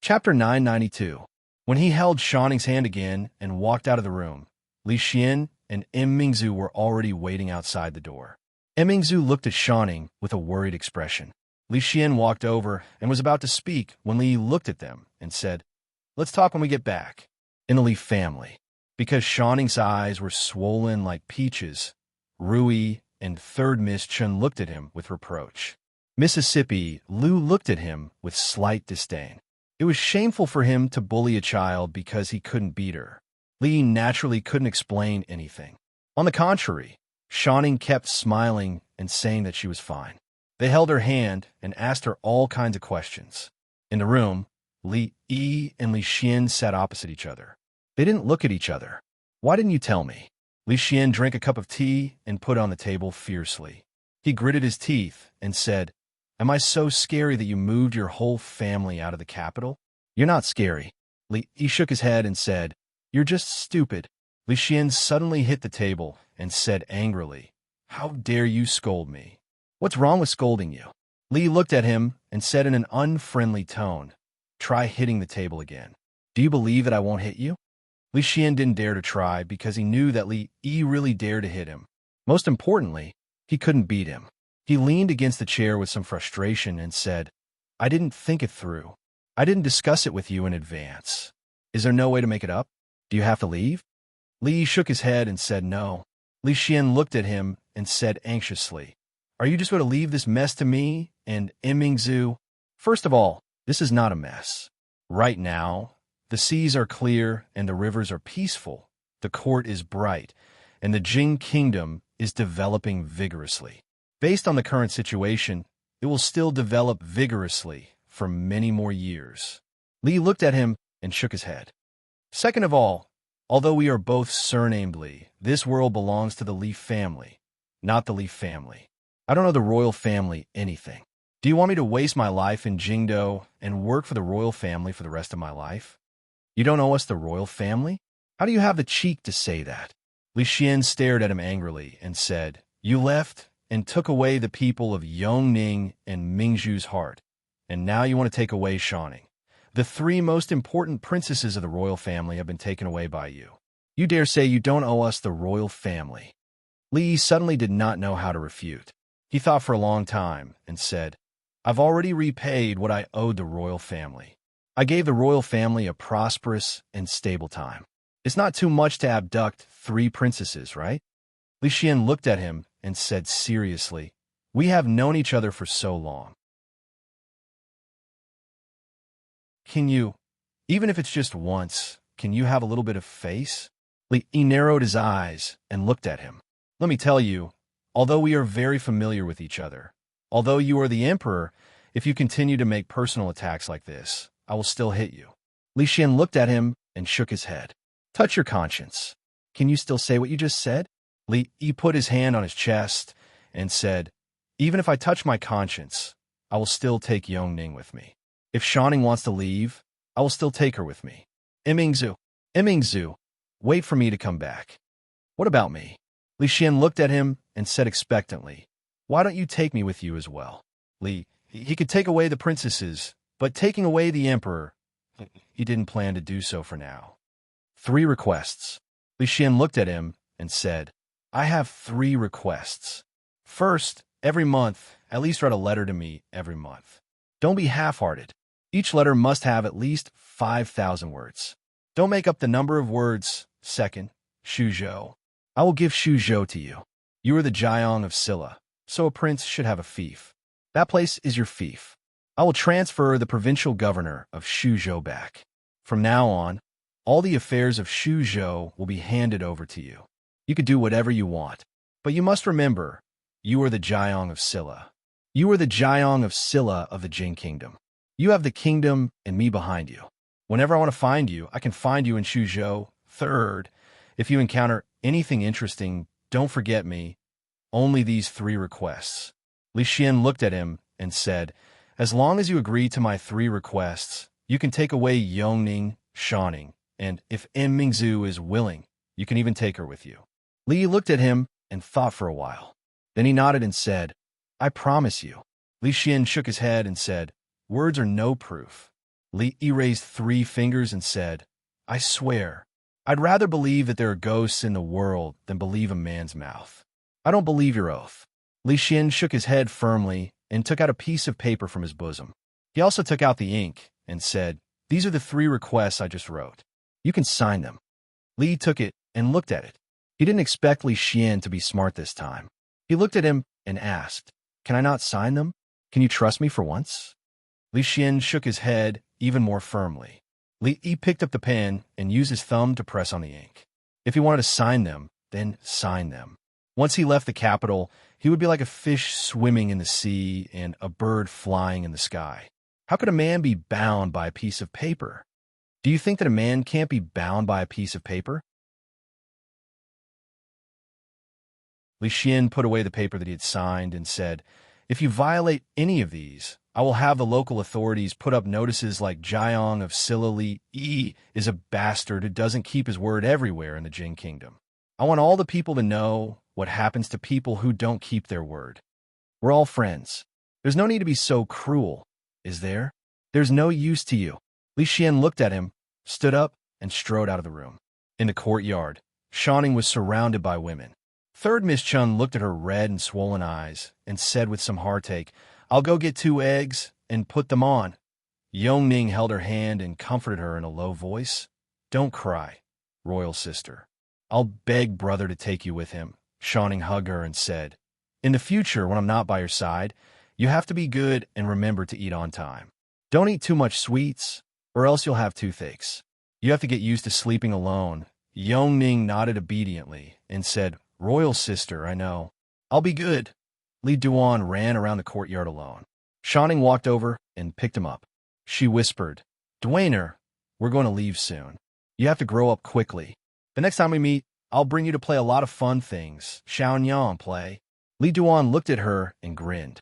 Chapter 992. When he held Shanning's hand again and walked out of the room, Li Xian and Mingzu were already waiting outside the door. Mingzu looked at Shanning with a worried expression. Li Xian walked over and was about to speak when Li looked at them and said, "Let's talk when we get back." In the Li family, because Shanning's eyes were swollen like peaches, Rui and Third Miss Chun looked at him with reproach. Mississippi Lu looked at him with slight disdain. It was shameful for him to bully a child because he couldn't beat her. Li naturally couldn't explain anything. On the contrary, Shanning kept smiling and saying that she was fine. They held her hand and asked her all kinds of questions. In the room, Li and Li Xian sat opposite each other. They didn't look at each other. "Why didn't you tell me?" Li Xian drank a cup of tea and put it on the table fiercely. He gritted his teeth and said, "Am I so scary that you moved your whole family out of the capital?" "You're not scary." He shook his head and said, "You're just stupid." Li Xian suddenly hit the table and said angrily, "How dare you scold me? What's wrong with scolding you?" Li looked at him and said in an unfriendly tone, "Try hitting the table again. Do you believe that I won't hit you?" Li Xian didn't dare to try because he knew that Li Yi really dared to hit him. Most importantly, he couldn't beat him. He leaned against the chair with some frustration and said, I didn't think it through. I didn't discuss it with you in advance. Is there no way to make it up? Do you have to leave? Li shook his head and said no. Li Xian looked at him and said anxiously, Are you just going to leave this mess to me and Imingzu? First of all, this is not a mess. Right now, the seas are clear and the rivers are peaceful. The court is bright, and the Jing kingdom is developing vigorously. Based on the current situation, it will still develop vigorously for many more years. Li looked at him and shook his head. Second of all, although we are both surnamed Li, this world belongs to the Li family, not the Li family. I don't know the royal family anything. Do you want me to waste my life in Jingdo and work for the royal family for the rest of my life? You don't owe us the royal family? How do you have the cheek to say that? Li Xian stared at him angrily and said, You left and took away the people of Yongning and Mingzhu's heart, and now you want to take away Shaning. The three most important princesses of the royal family have been taken away by you. You dare say you don't owe us the royal family? Li suddenly did not know how to refute. He thought for a long time and said, I've already repaid what I owed the royal family. I gave the royal family a prosperous and stable time. It's not too much to abduct 3 princesses, right? Li Xian looked at him and said seriously, We have known each other for so long. Can you, even if it's just once, can you have a little bit of face? He narrowed his eyes and looked at him. Let me tell you, although we are very familiar with each other, although you are the emperor, if you continue to make personal attacks like this, I will still hit you. Li Xian looked at him and shook his head. Touch your conscience. Can you still say what you just said? Li put his hand on his chest and said, Even if I touch my conscience, I will still take Yongning with me. If Shaning wants to leave, I will still take her with me. Imingzu, wait for me to come back. What about me? Li Xian looked at him and said expectantly, Why don't you take me with you as well? Li, he could take away the princesses, but taking away the emperor, he didn't plan to do so for now. 3 requests. Li Xian looked at him and said, I have 3 requests. First, every month, at least write a letter to me every month. Don't be half-hearted. Each letter must have at least 5,000 words. Don't make up the number of words. Second, Shuzhou. I will give Shuzhou to you. You are the Jiang of Silla, so a prince should have a fief. That place is your fief. I will transfer the provincial governor of Shuzhou back. From now on, all the affairs of Shuzhou will be handed over to you. You could do whatever you want, but you must remember, you are the Jiang of Silla. You are the Jiang of Silla of the Jing Kingdom. You have the kingdom and me behind you. Whenever I want to find you, I can find you in Shuzhou. Third, if you encounter anything interesting, don't forget me. Only these 3 requests. Li Xian looked at him and said, As long as you agree to my 3 requests, you can take away Yongning, Shaning, and if Mingzu is willing, you can even take her with you. Li looked at him and thought for a while. Then he nodded and said, I promise you. Li Xian shook his head and said, Words are no proof. Li raised 3 fingers and said, I swear, I'd rather believe that there are ghosts in the world than believe a man's mouth. I don't believe your oath. Li Xian shook his head firmly and took out a piece of paper from his bosom. He also took out the ink and said, These are the 3 requests I just wrote. You can sign them. Li took it and looked at it. He didn't expect Li Xian to be smart this time. He looked at him and asked, Can I not sign them? Can you trust me for once? Li Xian shook his head even more firmly. Li picked up the pen and used his thumb to press on the ink. If he wanted to sign them, then sign them. Once he left the capital, he would be like a fish swimming in the sea and a bird flying in the sky. How could a man be bound by a piece of paper? Do you think that a man can't be bound by a piece of paper? Li Xian put away the paper that he had signed and said, If you violate any of these, I will have the local authorities put up notices like Jiang of Silla Li is a bastard who doesn't keep his word everywhere in the Jing Kingdom. I want all the people to know what happens to people who don't keep their word. We're all friends. There's no need to be so cruel, is there? There's no use to you. Li Xian looked at him, stood up, and strode out of the room. In the courtyard, Shanning was surrounded by women. Third Miss Chun looked at her red and swollen eyes and said with some heartache, "I'll go get 2 eggs and put them on." Yong Ning held her hand and comforted her in a low voice. "Don't cry, royal sister. I'll beg brother to take you with him." Shanning hugged her and said, "In the future, when I'm not by your side, you have to be good and remember to eat on time. Don't eat too much sweets, or else you'll have toothaches. You have to get used to sleeping alone." Yong Ning nodded obediently and said, "Royal sister, I know. I'll be good." Li Duan ran around the courtyard alone. Shanning walked over and picked him up. She whispered, "Dwayner, we're going to leave soon. You have to grow up quickly. The next time we meet, I'll bring you to play a lot of fun things. Xiaoyan play." Li Duan looked at her and grinned.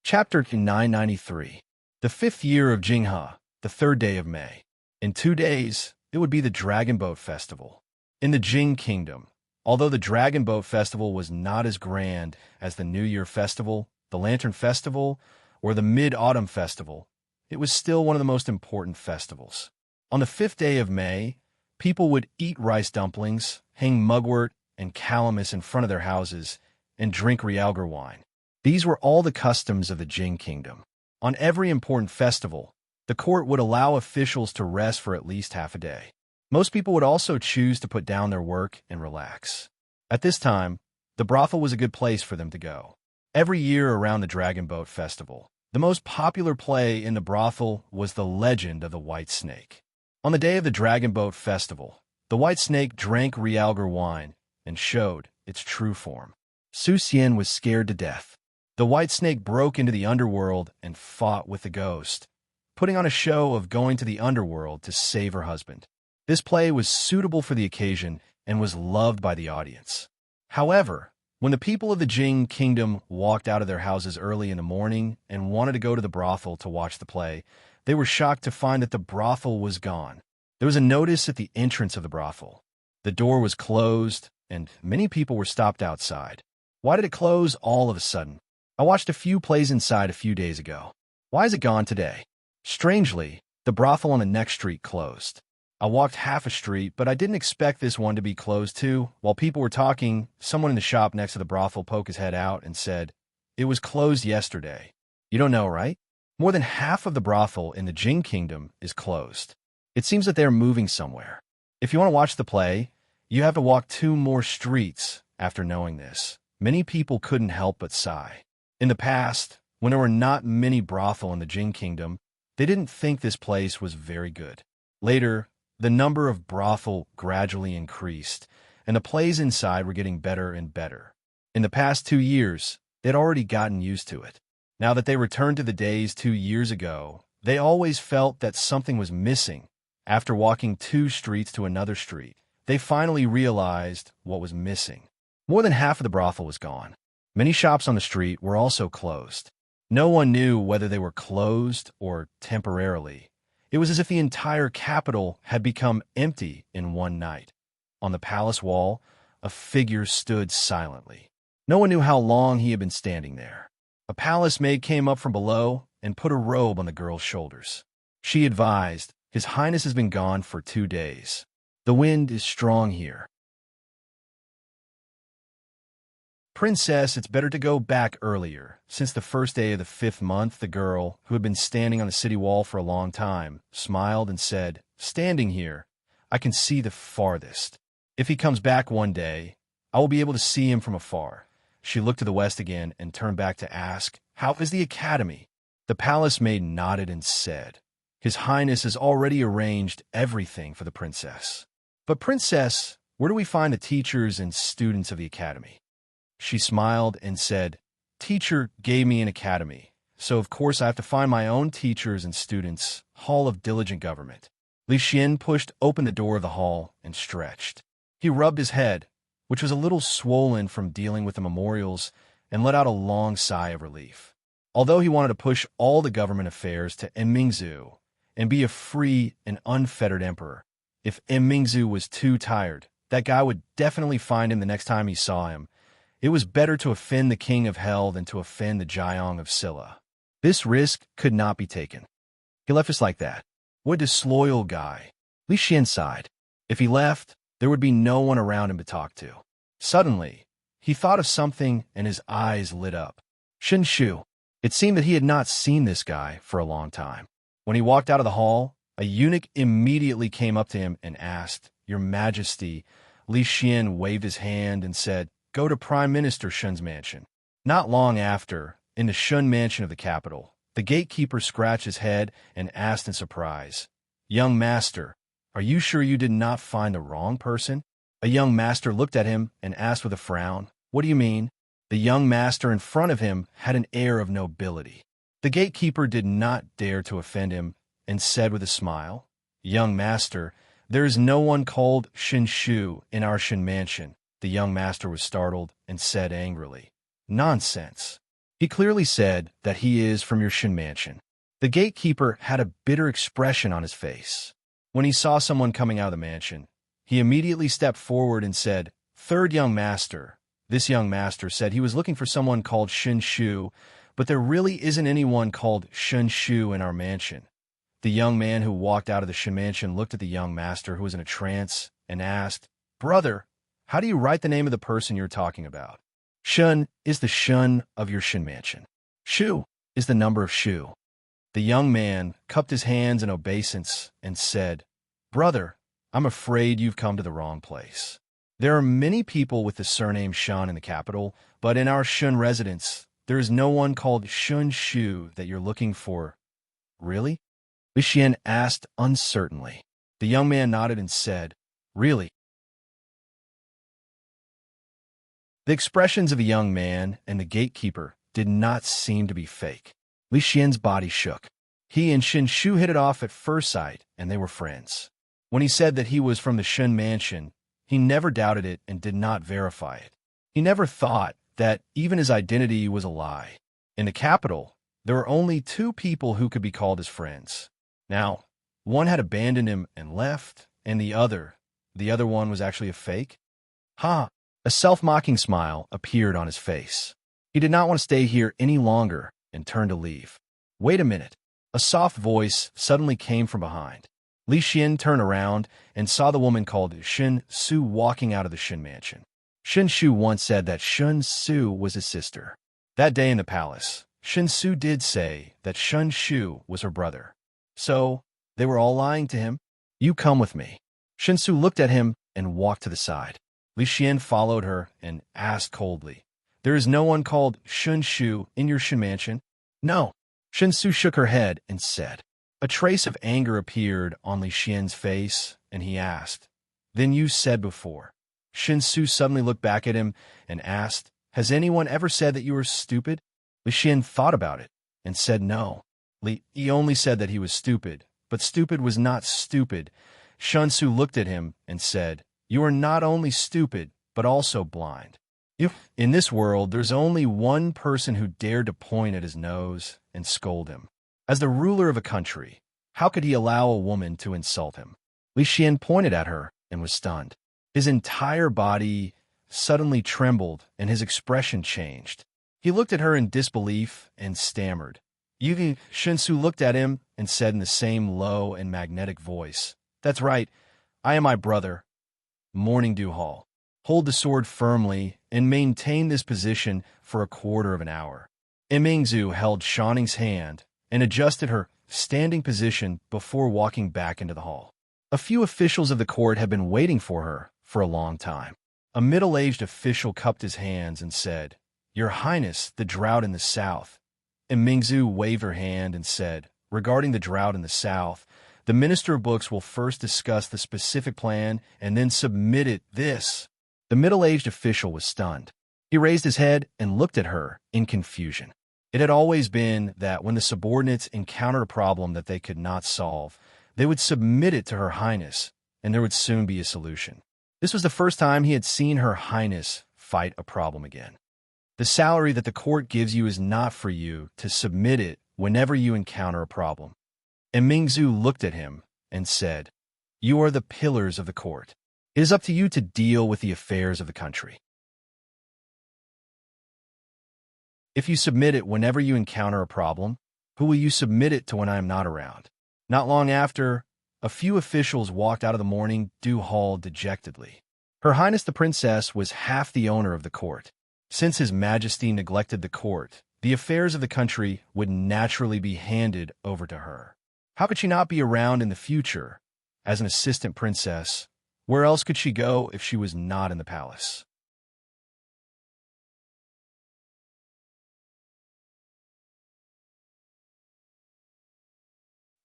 Chapter 993. The 5th year of Jinghe, the 3rd day of May. In 2 days, it would be the Dragon Boat Festival. In the Jing Kingdom, although the Dragon Boat Festival was not as grand as the New Year Festival, the Lantern Festival, or the Mid-Autumn Festival, it was still one of the most important festivals. On the 5th day of May, people would eat rice dumplings, hang mugwort and calamus in front of their houses, and drink realgar wine. These were all the customs of the Jing Kingdom. On every important festival, the court would allow officials to rest for at least half a day. Most people would also choose to put down their work and relax. At this time, the brothel was a good place for them to go. Every year around the Dragon Boat Festival, the most popular play in the brothel was The Legend of the White Snake. On the day of the Dragon Boat Festival, the White Snake drank realgar wine and showed its true form. Su Xian was scared to death. The White Snake broke into the underworld and fought with the ghost, putting on a show of going to the underworld to save her husband. This play was suitable for the occasion and was loved by the audience. However, when the people of the Jing Kingdom walked out of their houses early in the morning and wanted to go to the brothel to watch the play, they were shocked to find that the brothel was gone. There was a notice at the entrance of the brothel. The door was closed, and many people were stopped outside. Why did it close all of a sudden? I watched a few plays inside a few days ago. Why is it gone today? Strangely, the brothel on the next street closed. I walked half a street, but I didn't expect this one to be closed too. While people were talking, someone in the shop next to the brothel poked his head out and said, "It was closed yesterday." You don't know, right? More than half of the brothel in the Jing Kingdom is closed. It seems that they're moving somewhere. If you want to watch the play, you have to walk 2 more streets. After knowing this, many people couldn't help but sigh. In the past, when there were not many brothel in the Jing Kingdom, they didn't think this place was very good. Later, the number of brothel gradually increased, and the plays inside were getting better and better. In the past 2 years, they'd already gotten used to it. Now that they returned to the days 2 years ago, they always felt that something was missing. After walking 2 streets to another street, they finally realized what was missing. More than half of the brothel was gone. Many shops on the street were also closed. No one knew whether they were closed or temporarily. It was as if the entire capital had become empty in one night. On the palace wall, a figure stood silently. No one knew how long he had been standing there. A palace maid came up from below and put a robe on the girl's shoulders. She advised, "His Highness has been gone for 2 days. The wind is strong here. Princess, it's better to go back earlier." Since the first day of the 5th month, the girl, who had been standing on the city wall for a long time, smiled and said, "Standing here, I can see the farthest. If he comes back one day, I will be able to see him from afar." She looked to the west again and turned back to ask, "How is the academy?" The palace maid nodded and said, "His Highness has already arranged everything for the princess." "But princess, where do we find the teachers and students of the academy?" She smiled and said, "Teacher gave me an academy, so of course I have to find my own teachers and students. Hall of Diligent Government." Li Xian pushed open the door of the hall and stretched. He rubbed his head, which was a little swollen from dealing with the memorials, and let out a long sigh of relief. Although he wanted to push all the government affairs to Mingzu and be a free and unfettered emperor, if Mingzu was too tired, that guy would definitely find him the next time he saw him. It was better to offend the king of hell than to offend the Jiang of Silla. This risk could not be taken. He left us like that. What a disloyal guy. Li Xian sighed. If he left, there would be no one around him to talk to. Suddenly, he thought of something and his eyes lit up. Shen Shu. It seemed that he had not seen this guy for a long time. When he walked out of the hall, a eunuch immediately came up to him and asked, "Your Majesty." Li Xian waved his hand and said, "Go to Prime Minister Shun's mansion." Not long after, in the Shun mansion of the capital, the gatekeeper scratched his head and asked in surprise, "Young master, are you sure you did not find the wrong person?" A young master looked at him and asked with a frown, "What do you mean?" The young master in front of him had an air of nobility. The gatekeeper did not dare to offend him and said with a smile, "Young master, there is no one called Shen Shu in our Shen mansion." The young master was startled and said angrily, "Nonsense. He clearly said that he is from your Shen mansion." The gatekeeper had a bitter expression on his face. When he saw someone coming out of the mansion, he immediately stepped forward and said, "Third young master." This young master said he was looking for someone called Shen Shu, but there really isn't anyone called Shen Shu in our mansion. The young man who walked out of the Shen mansion looked at the young master who was in a trance and asked, "Brother, how do you write the name of the person you're talking about?" "Shun is the Shun of your Shen mansion. Shu is the number of Shu." The young man cupped his hands in obeisance and said, "Brother, I'm afraid you've come to the wrong place. There are many people with the surname Shun in the capital, but in our Shun residence, there is no one called Shun Shu that you're looking for." "Really?" Li Xian asked uncertainly. The young man nodded and said, "Really?" The expressions of the young man and the gatekeeper did not seem to be fake. Li Xian's body shook. He and Shen Shu hit it off at first sight, and they were friends. When he said that he was from the Shun mansion, he never doubted it and did not verify it. He never thought that even his identity was a lie. In the capital, there were only two people who could be called his friends. Now, one had abandoned him and left, and the other one was actually a fake. Ha! A self-mocking smile appeared on his face. He did not want to stay here any longer and turned to leave. "Wait a minute." A soft voice suddenly came from behind. Li Xian turned around and saw the woman called Shen Su walking out of the Shen mansion. Shen Shu once said that Shen Su was his sister. That day in the palace, Shen Su did say that Shen Shu was her brother. So, they were all lying to him. "You come with me." Shen Su looked at him and walked to the side. Li Xian followed her and asked coldly, "There is no one called Shen Shu in your Shen mansion?" "No." Shen Su shook her head and said. A trace of anger appeared on Li Xian's face, and he asked, "Then you said before." Shen Su suddenly looked back at him and asked, "Has anyone ever said that you were stupid?" Li Xian thought about it and said no. He only said that he was stupid, but stupid was not stupid. Shen Su looked at him and said, "You are not only stupid, but also blind. If in this world there's only one person who dared to point at his nose and scold him. As the ruler of a country, how could he allow a woman to insult him?" Li Xian pointed at her and was stunned. His entire body suddenly trembled and his expression changed. He looked at her in disbelief and stammered. Shen Su looked at him and said in the same low and magnetic voice, "That's right, I am my brother. Morning Dew Hall. Hold the sword firmly and maintain this position for a quarter of an hour." Imingzu held Shanning's hand and adjusted her standing position before walking back into the hall. A few officials of the court had been waiting for her for a long time. A middle-aged official cupped his hands and said, "Your Highness, the drought in the south." And Mingzu waved her hand and said, "Regarding the drought in the south, the Minister of Books will first discuss the specific plan and then submit it this." The middle-aged official was stunned. He raised his head and looked at her in confusion. It had always been that when the subordinates encountered a problem that they could not solve, they would submit it to Her Highness, and there would soon be a solution. This was the first time he had seen Her Highness fight a problem again. The salary that the court gives you is not for you to submit it whenever you encounter a problem. And Mingzu looked at him and said, "You are the pillars of the court. It is up to you to deal with the affairs of the country. If you submit it whenever you encounter a problem, Who will you submit it to when I am not around?" Not long after, a few officials walked out of the morning dew hall dejectedly. Her Highness the Princess was half the owner of the court. Since His Majesty neglected the court, the affairs of the country would naturally be handed over to her. How could she not be around in the future? As an assistant princess, where else could she go if she was not in the palace?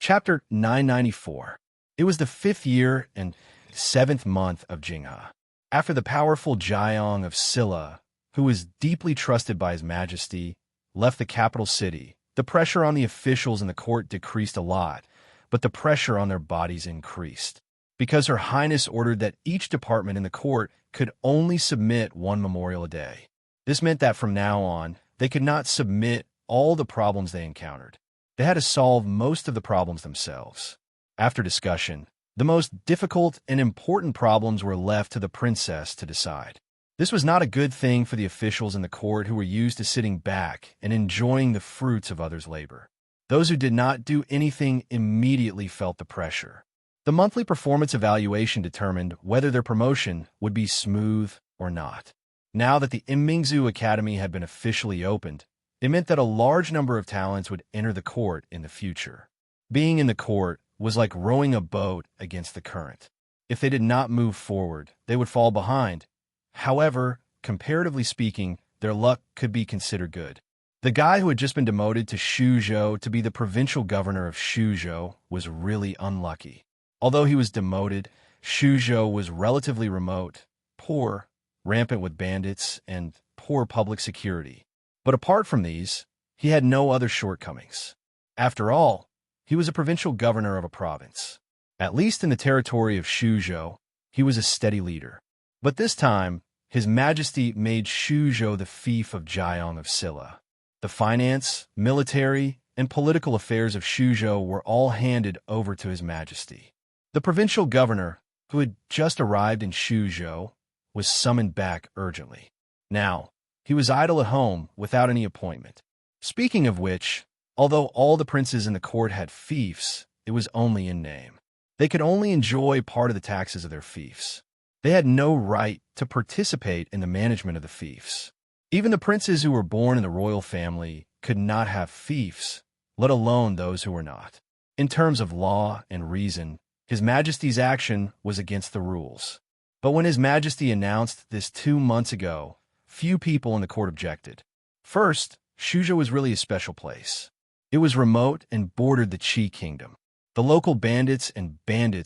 Chapter 994. It was the 5th year and 7th month of Jingha. After the powerful Jiang of Silla, who was deeply trusted by His Majesty, left the capital city, the pressure on the officials in the court decreased a lot, but the pressure on their bodies increased. Because Her Highness ordered that each department in the court could only submit one memorial a day. This meant that from now on, they could not submit all the problems they encountered. They had to solve most of the problems themselves. After discussion, the most difficult and important problems were left to the princess to decide. This was not a good thing for the officials in the court who were used to sitting back and enjoying the fruits of others' labor. Those who did not do anything immediately felt the pressure. The monthly performance evaluation determined whether their promotion would be smooth or not. Now that the Immerse Academy had been officially opened, it meant that a large number of talents would enter the court in the future. Being in the court was like rowing a boat against the current. If they did not move forward, they would fall behind. However, comparatively speaking, their luck could be considered good. The guy who had just been demoted to Shuzhou to be the provincial governor of Shuzhou was really unlucky. Although he was demoted, Shuzhou was relatively remote, poor, rampant with bandits, and poor public security. But apart from these, he had no other shortcomings. After all, he was a provincial governor of a province. At least in the territory of Shuzhou, he was a steady leader. But this time, His Majesty made Shuzhou the fief of Jiang of Silla. The finance, military, and political affairs of Shuzhou were all handed over to His Majesty. The provincial governor, who had just arrived in Shuzhou, was summoned back urgently. Now, he was idle at home without any appointment. Speaking of which, although all the princes in the court had fiefs, it was only in name. They could only enjoy part of the taxes of their fiefs. They had no right to participate in the management of the fiefs. Even the princes who were born in the royal family could not have fiefs, let alone those who were not. In terms of law and reason, His Majesty's action was against the rules. But when His Majesty announced this 2 months ago, few people in the court objected. First, Shuzhou was really a special place. It was remote and bordered the Qi kingdom. The local bandits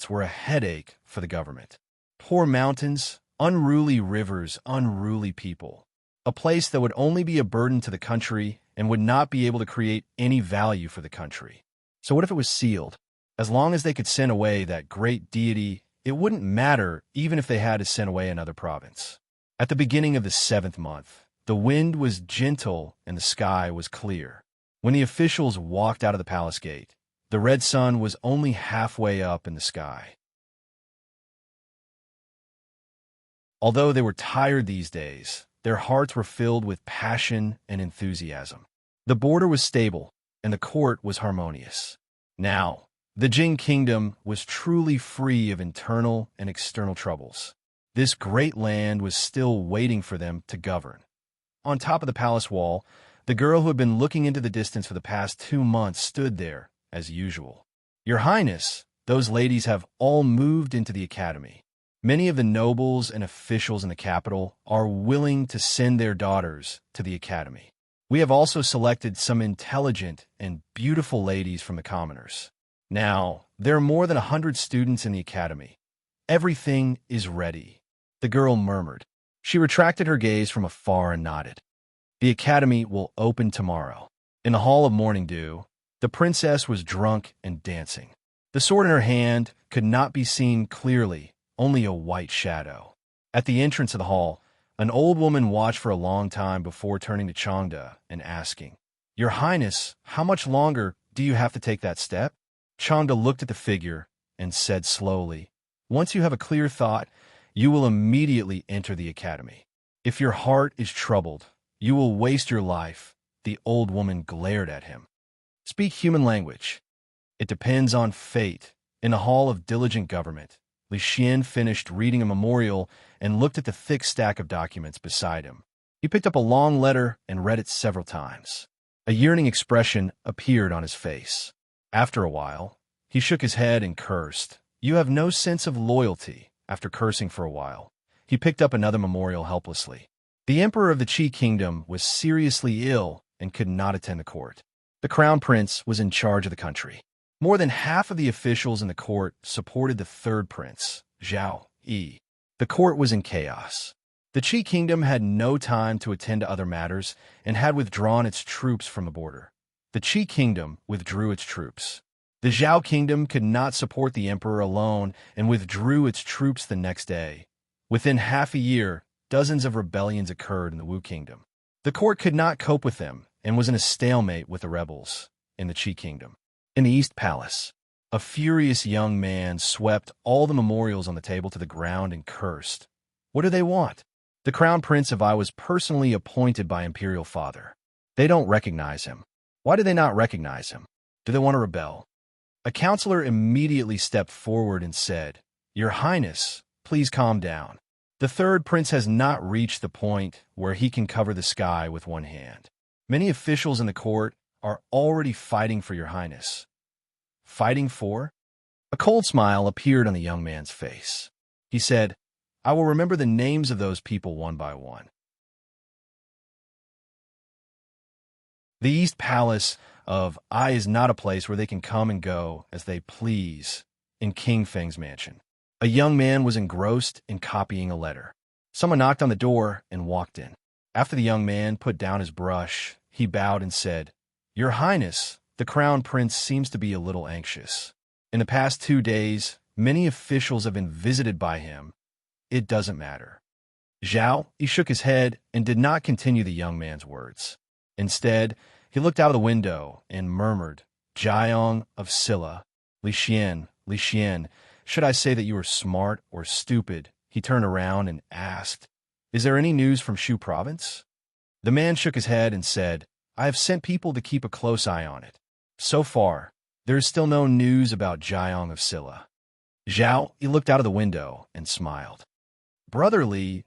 were a headache for the government. Poor mountains, unruly rivers, unruly people. A place that would only be a burden to the country and would not be able to create any value for the country. So what if it was sealed? As long as they could send away that great deity, it wouldn't matter even if they had to send away another province. At the beginning of the 7th month, the wind was gentle and the sky was clear. When the officials walked out of the palace gate, the red sun was only halfway up in the sky. Although they were tired these days, their hearts were filled with passion and enthusiasm. The border was stable, and the court was harmonious. Now, the Jing kingdom was truly free of internal and external troubles. This great land was still waiting for them to govern. On top of the palace wall, the girl who had been looking into the distance for the past 2 months stood there, as usual. "Your Highness, those ladies have all moved into the academy. Many of the nobles and officials in the capital are willing to send their daughters to the academy. We have also selected some intelligent and beautiful ladies from the commoners. Now, there are more than 100 students in the academy. Everything is ready," the girl murmured. She retracted her gaze from afar and nodded. "The academy will open tomorrow." In the hall of morning dew, the princess was drunk and dancing. The sword in her hand could not be seen clearly, only a white shadow. At the entrance of the hall, an old woman watched for a long time before turning to Changda and asking, "Your Highness, how much longer do you have to take that step?" Changda looked at the figure and said slowly, "Once you have a clear thought, you will immediately enter the academy. If your heart is troubled, you will waste your life." The old woman glared at him. Speak human language. It depends on fate. In the hall of diligent government, Li Xian finished reading a memorial and looked at the thick stack of documents beside him. He picked up a long letter and read it several times. A yearning expression appeared on his face. After a while, he shook his head and cursed. You have no sense of loyalty. After cursing for a while, he picked up another memorial helplessly. The emperor of the Qi kingdom was seriously ill and could not attend the court. The crown prince was in charge of the country. More than half of the officials in the court supported the third prince, Zhao Yi. The court was in chaos. The Qi kingdom had no time to attend to other matters and had withdrawn its troops from the border. The Qi kingdom withdrew its troops. The Zhao kingdom could not support the emperor alone and withdrew its troops the next day. Within half a year, dozens of rebellions occurred in the Wu kingdom. The court could not cope with them and was in a stalemate with the rebels in the Qi kingdom. In the East Palace, a furious young man swept all the memorials on the table to the ground and cursed. What do they want? The crown prince of I was personally appointed by Imperial Father. They don't recognize him. Why do they not recognize him? Do they want to rebel? A counselor immediately stepped forward and said, Your Highness, please calm down. The third prince has not reached the point where he can cover the sky with one hand. Many officials in the court are already fighting for your Highness. Fighting for? A cold smile appeared on the young man's face. He said, I will remember the names of those people one by one. The East Palace of I is not a place where they can come and go as they please in King Feng's mansion. A young man was engrossed in copying a letter. Someone knocked on the door and walked in. After the young man put down his brush, he bowed and said, Your Highness, the crown prince seems to be a little anxious. In the past 2 days, many officials have been visited by him. It doesn't matter. Zhao, he shook his head and did not continue the young man's words. Instead, he looked out of the window and murmured, Jiang of Silla, Li Xian, should I say that you are smart or stupid? He turned around and asked, Is there any news from Shu province? The man shook his head and said, I have sent people to keep a close eye on it. So far, there is still no news about Jiang of Silla. Zhao, he looked out of the window and smiled. Brotherly,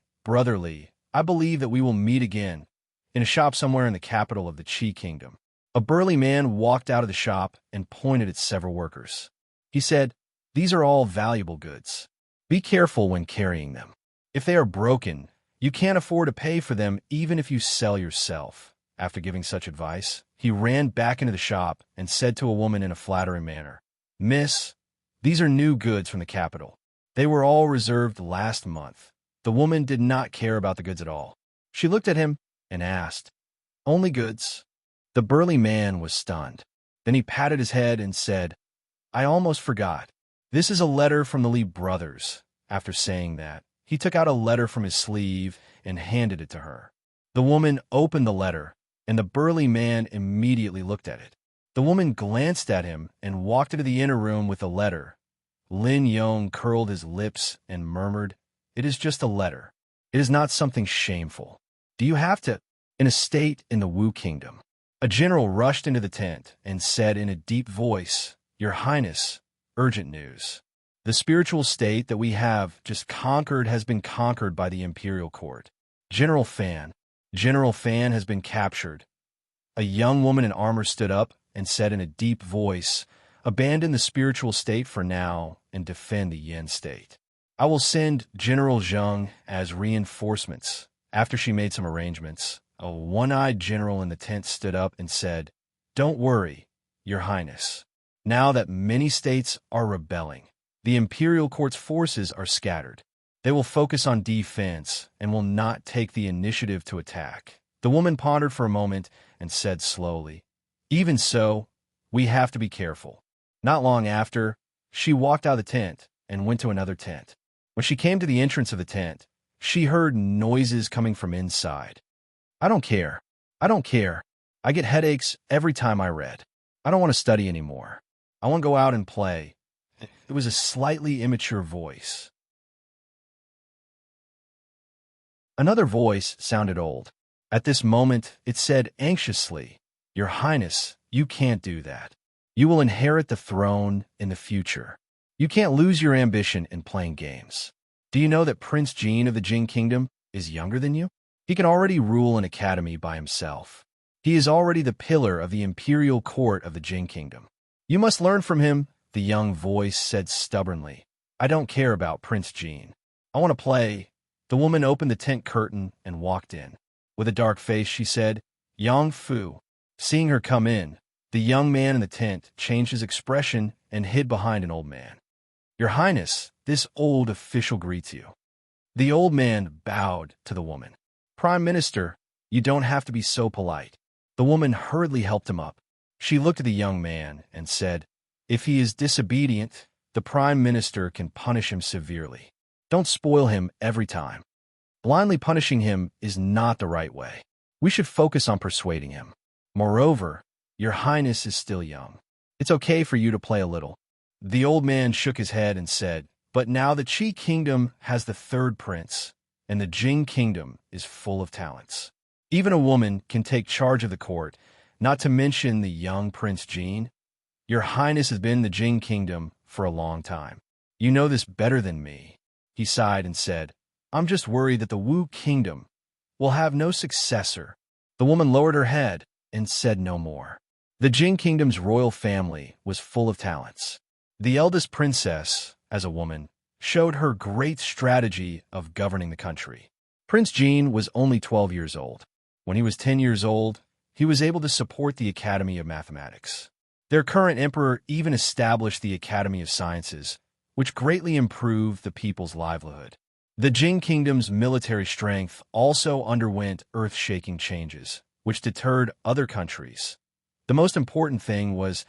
I believe that we will meet again in a shop somewhere in the capital of the Qi kingdom. A burly man walked out of the shop and pointed at several workers. He said, These are all valuable goods. Be careful when carrying them. If they are broken, you can't afford to pay for them even if you sell yourself. After giving such advice, he ran back into the shop and said to a woman in a flattering manner, Miss, these are new goods from the capital. They were all reserved last month. The woman did not care about the goods at all. She looked at him and asked, Only goods? The burly man was stunned. Then he patted his head and said, I almost forgot. This is a letter from the Li brothers. After saying that, he took out a letter from his sleeve and handed it to her. The woman opened the letter, and the burly man immediately looked at it. The woman glanced at him and walked into the inner room with the letter. Lin Yong curled his lips and murmured, It is just a letter. It is not something shameful. Do you have to? In a state in the Wu kingdom, a general rushed into the tent and said in a deep voice, Your Highness, urgent news. The spiritual state that we have just conquered has been conquered by the imperial court. General Fan has been captured. A young woman in armor stood up and said in a deep voice, Abandon the spiritual state for now and defend the Yin state. I will send General Zheng as reinforcements. After she made some arrangements, a one-eyed general in the tent stood up and said, Don't worry, Your Highness. Now that many states are rebelling, the imperial court's forces are scattered. They will focus on defense and will not take the initiative to attack. The woman pondered for a moment and said slowly, Even so, we have to be careful. Not long after, she walked out of the tent and went to another tent. When she came to the entrance of the tent, she heard noises coming from inside. I don't care. I get headaches every time I read. I don't want to study anymore. I want to go out and play. It was a slightly immature voice. Another voice sounded old. At this moment, it said anxiously, Your Highness, You can't do that. You will inherit the throne in the future. You can't lose your ambition in playing games. Do you know that Prince Jean of the Jin Kingdom is younger than you? He can already rule an academy by himself. He is already the pillar of the imperial court of the Jin Kingdom. You must learn from him, the young voice said stubbornly. I don't care about Prince Jean. I want to play. The woman opened the tent curtain and walked in. With a dark face, she said, Yang Fu. Seeing her come in, the young man in the tent changed his expression and hid behind an old man. Your Highness, this old official greets you. The old man bowed to the woman. Prime Minister, you don't have to be so polite. The woman hurriedly helped him up. She looked at the young man and said, If he is disobedient, the Prime Minister can punish him severely. Don't spoil him every time. Blindly punishing him is not the right way. We should focus on persuading him. Moreover, your Highness is still young. It's okay for you to play a little. The old man shook his head and said, But now the Qi Kingdom has the third prince, and the Jin Kingdom is full of talents. Even a woman can take charge of the court, not to mention the young Prince Jean. Your Highness has been in the Jin Kingdom for a long time. You know this better than me. He sighed and said, I'm just worried that the Wu Kingdom will have no successor. The woman lowered her head and said no more. The Jin Kingdom's royal family was full of talents. The eldest princess, as a woman, showed her great strategy of governing the country. Prince Jean was only 12 years old. When he was 10 years old, he was able to support the Academy of Mathematics. Their current emperor even established the Academy of Sciences, which greatly improved the people's livelihood. The Jin Kingdom's military strength also underwent earth-shaking changes, which deterred other countries. The most important thing was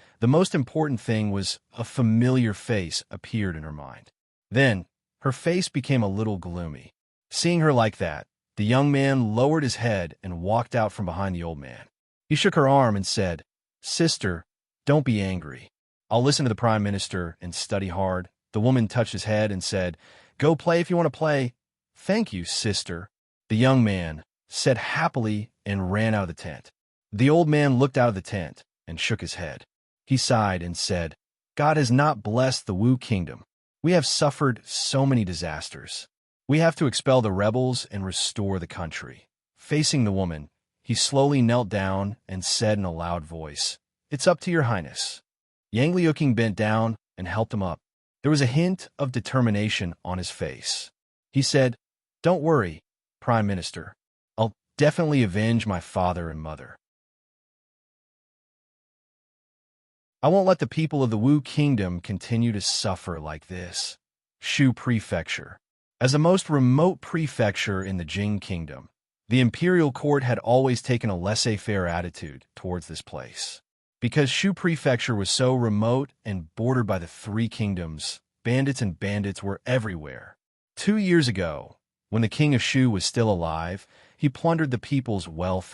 a familiar face appeared in her mind. Then, her face became a little gloomy. Seeing her like that, the young man lowered his head and walked out from behind the old man. He shook her arm and said, Sister, don't be angry. I'll listen to the Prime Minister and study hard. The woman touched his head and said, Go play if you want to play. Thank you, sister. The young man said happily and ran out of the tent. The old man looked out of the tent and shook his head. He sighed and said, God has not blessed the Wu Kingdom. We have suffered so many disasters. We have to expel the rebels and restore the country. Facing the woman, he slowly knelt down and said in a loud voice, It's up to your Highness. Yang Liuqing bent down and helped him up. There was a hint of determination on his face. He said, Don't worry, Prime Minister. I'll definitely avenge my father and mother. I won't let the people of the Wu Kingdom continue to suffer like this. Shu Prefecture. As the most remote prefecture in the Jin Kingdom, the imperial court had always taken a laissez-faire attitude towards this place. Because Shu Prefecture was so remote and bordered by the three kingdoms, bandits were everywhere. 2 years ago, when the king of Shu was still alive, he plundered the people's wealth.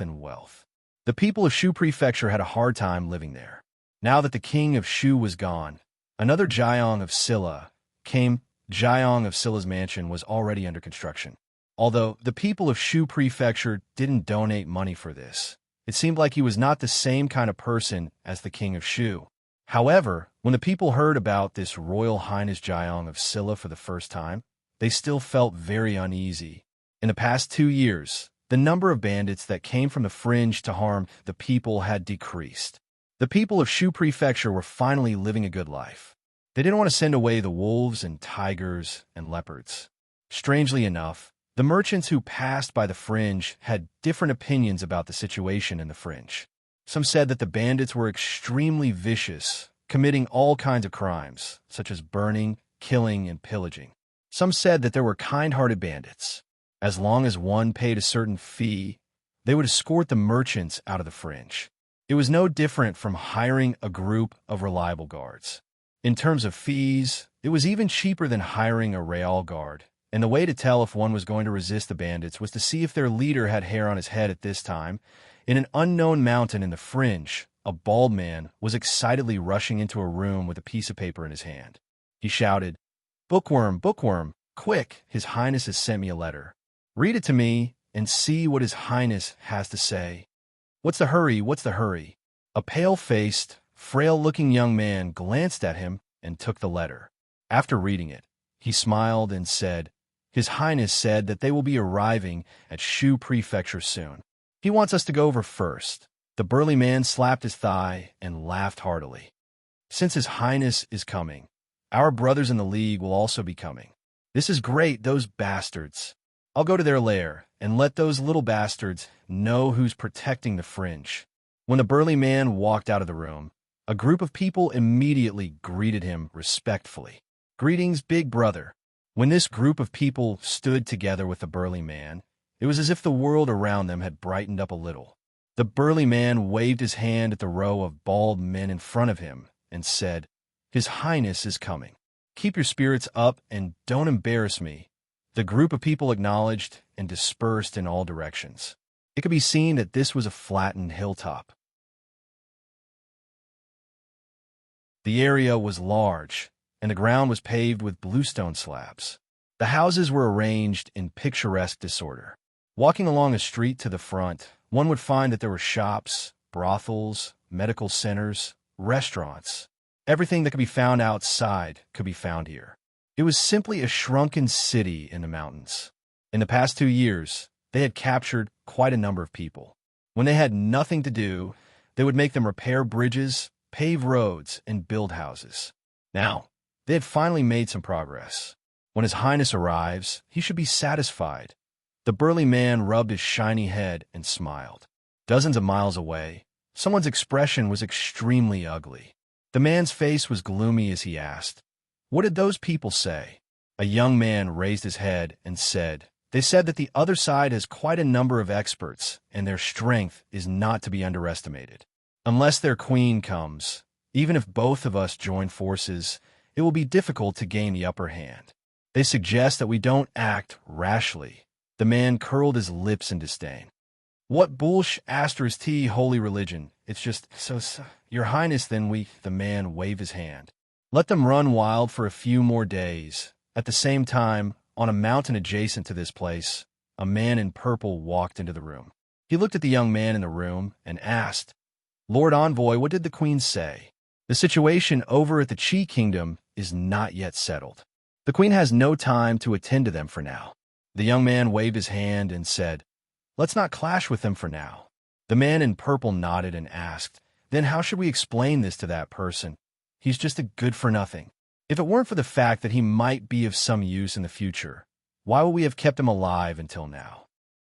The people of Shu Prefecture had a hard time living there. Now that the king of Shu was gone, another Jiang of Silla came. Jiang of Silla's mansion was already under construction. Although the people of Shu Prefecture didn't donate money for this, it seemed like he was not the same kind of person as the king of Shu. However, when the people heard about this Royal Highness Jiang of Silla for the first time, they still felt very uneasy. In the past 2 years, the number of bandits that came from the fringe to harm the people had decreased. The people of Shu Prefecture were finally living a good life. They didn't want to send away the wolves and tigers and leopards. Strangely enough, the merchants who passed by the fringe had different opinions about the situation in the fringe. Some said that the bandits were extremely vicious, committing all kinds of crimes, such as burning, killing, and pillaging. Some said that there were kind-hearted bandits. As long as one paid a certain fee, they would escort the merchants out of the fringe. It was no different from hiring a group of reliable guards. In terms of fees, it was even cheaper than hiring a real guard, and the way to tell if one was going to resist the bandits was to see if their leader had hair on his head at this time. In an unknown mountain in the fringe, a bald man was excitedly rushing into a room with a piece of paper in his hand. He shouted, Bookworm, bookworm, quick, His Highness has sent me a letter. Read it to me and see what His Highness has to say. What's the hurry? What's the hurry? A pale-faced, frail-looking young man glanced at him and took the letter. After reading it, he smiled and said, "His Highness said that they will be arriving at Shu Prefecture soon. He wants us to go over first." The burly man slapped his thigh and laughed heartily. "Since His Highness is coming, our brothers in the League will also be coming. This is great, those bastards. I'll go to their lair and let those little bastards know who's protecting the fringe." When the burly man walked out of the room, a group of people immediately greeted him respectfully. "Greetings, big brother." When this group of people stood together with the burly man, it was as if the world around them had brightened up a little. The burly man waved his hand at the row of bald men in front of him and said, "His Highness is coming. Keep your spirits up and don't embarrass me." The group of people acknowledged and dispersed in all directions. It could be seen that this was a flattened hilltop. The area was large, and the ground was paved with bluestone slabs. The houses were arranged in picturesque disorder. Walking along a street to the front, one would find that there were shops, brothels, medical centers, restaurants. Everything that could be found outside could be found here. It was simply a shrunken city in the mountains. In the past 2 years, they had captured quite a number of people. When they had nothing to do, they would make them repair bridges, pave roads, and build houses. Now, they had finally made some progress. When His Highness arrives, he should be satisfied. The burly man rubbed his shiny head and smiled. Dozens of miles away, someone's expression was extremely ugly. The man's face was gloomy as he asked, "What did those people say?" A young man raised his head and said, "They said that the other side has quite a number of experts, and their strength is not to be underestimated. Unless their queen comes, even if both of us join forces, it will be difficult to gain the upper hand. They suggest that we don't act rashly." The man curled his lips in disdain. "What bullsh asterisk T holy religion? It's just so, Your Highness, then the man waved his hand. "Let them run wild for a few more days." At the same time, on a mountain adjacent to this place, a man in purple walked into the room. He looked at the young man in the room and asked, "Lord Envoy, what did the Queen say?" "The situation over at the Qi Kingdom is not yet settled. The Queen has no time to attend to them for now." The young man waved his hand and said, "Let's not clash with them for now." The man in purple nodded and asked, "Then how should we explain this to that person? He's just a good-for-nothing. If it weren't for the fact that he might be of some use in the future, why would we have kept him alive until now?"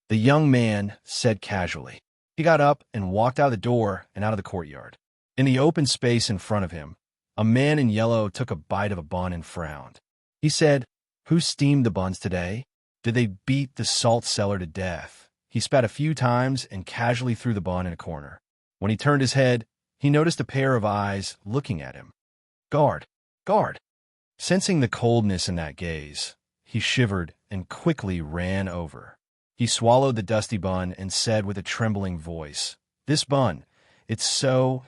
The young man said casually. He got up and walked out of the door and out of the courtyard. In the open space in front of him, a man in yellow took a bite of a bun and frowned. He said, "Who steamed the buns today? Did they beat the salt cellar to death?" He spat a few times and casually threw the bun in a corner. When he turned his head, he noticed a pair of eyes looking at him. "Guard! Guard!" Sensing the coldness in that gaze, he shivered and quickly ran over. He swallowed the dusty bun and said with a trembling voice, "This bun, it's so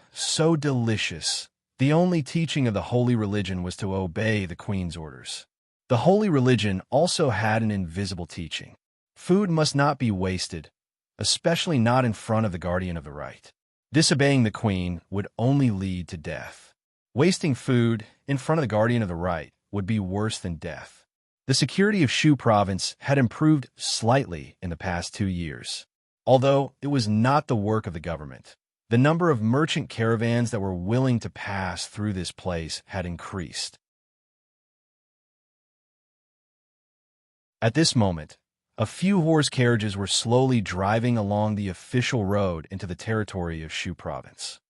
delicious. The only teaching of the holy religion was to obey the Queen's orders." The holy religion also had an invisible teaching. Food must not be wasted, especially not in front of the guardian of the right. Disobeying the Queen would only lead to death. Wasting food in front of the guardian of the right would be worse than death. The security of Shu province had improved slightly in the past 2 years. Although it was not the work of the government, the number of merchant caravans that were willing to pass through this place had increased. At this moment, a few horse carriages were slowly driving along the official road into the territory of Shu province.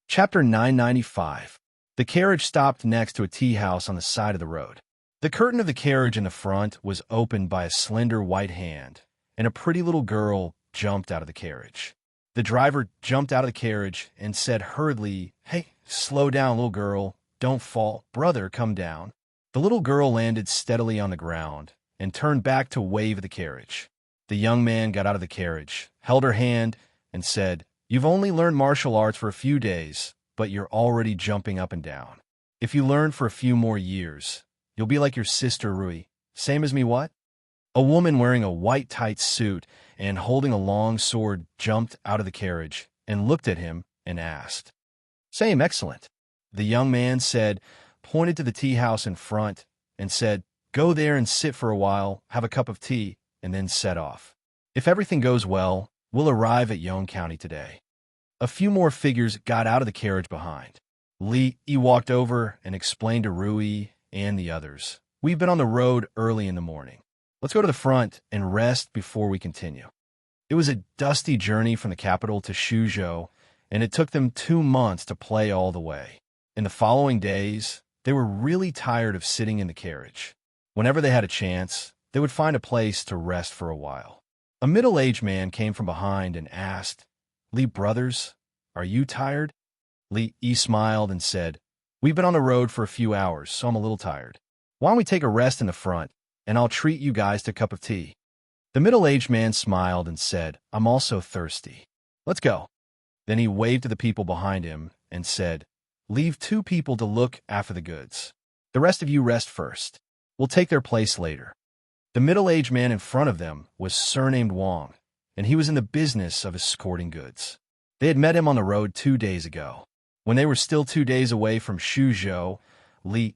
Chapter 995. The carriage stopped next to a tea house on the side of the road. The curtain of the carriage in the front was opened by a slender white hand, and a pretty little girl jumped out of the carriage. The driver jumped out of the carriage and said hurriedly, "Hey, slow down, little girl. Don't fall. Brother, come down." The little girl landed steadily on the ground and turned back to wave at the carriage. The young man got out of the carriage, held her hand, and said, "You've only learned martial arts for a few days, but you're already jumping up and down. If you learn for a few more years, you'll be like your sister Rui. Same as me what?" A woman wearing a white tight suit and holding a long sword jumped out of the carriage and looked at him and asked, "Same, excellent." The young man said, pointed to the tea house in front, and said, "Go there and sit for a while, have a cup of tea, and then set off. If everything goes well, we'll arrive at Yonge County today." A few more figures got out of the carriage behind. Li walked over and explained to Rui and the others, "We've been on the road early in the morning. Let's go to the front and rest before we continue." It was a dusty journey from the capital to Shuzhou, and it took them 2 months to play all the way. In the following days, they were really tired of sitting in the carriage. Whenever they had a chance, they would find a place to rest for a while. A middle-aged man came from behind and asked, "Li brothers, are you tired?" Li smiled and said, "We've been on the road for a few hours, so I'm a little tired. Why don't we take a rest in the front, and I'll treat you guys to a cup of tea." The middle-aged man smiled and said, "I'm also thirsty. Let's go." Then he waved to the people behind him and said, "Leave 2 people to look after the goods. The rest of you rest first. We'll take their place later." The middle-aged man in front of them was surnamed Wang, and he was in the business of escorting goods. They had met him on the road 2 days ago. When they were still 2 days away from Shuzhou, Li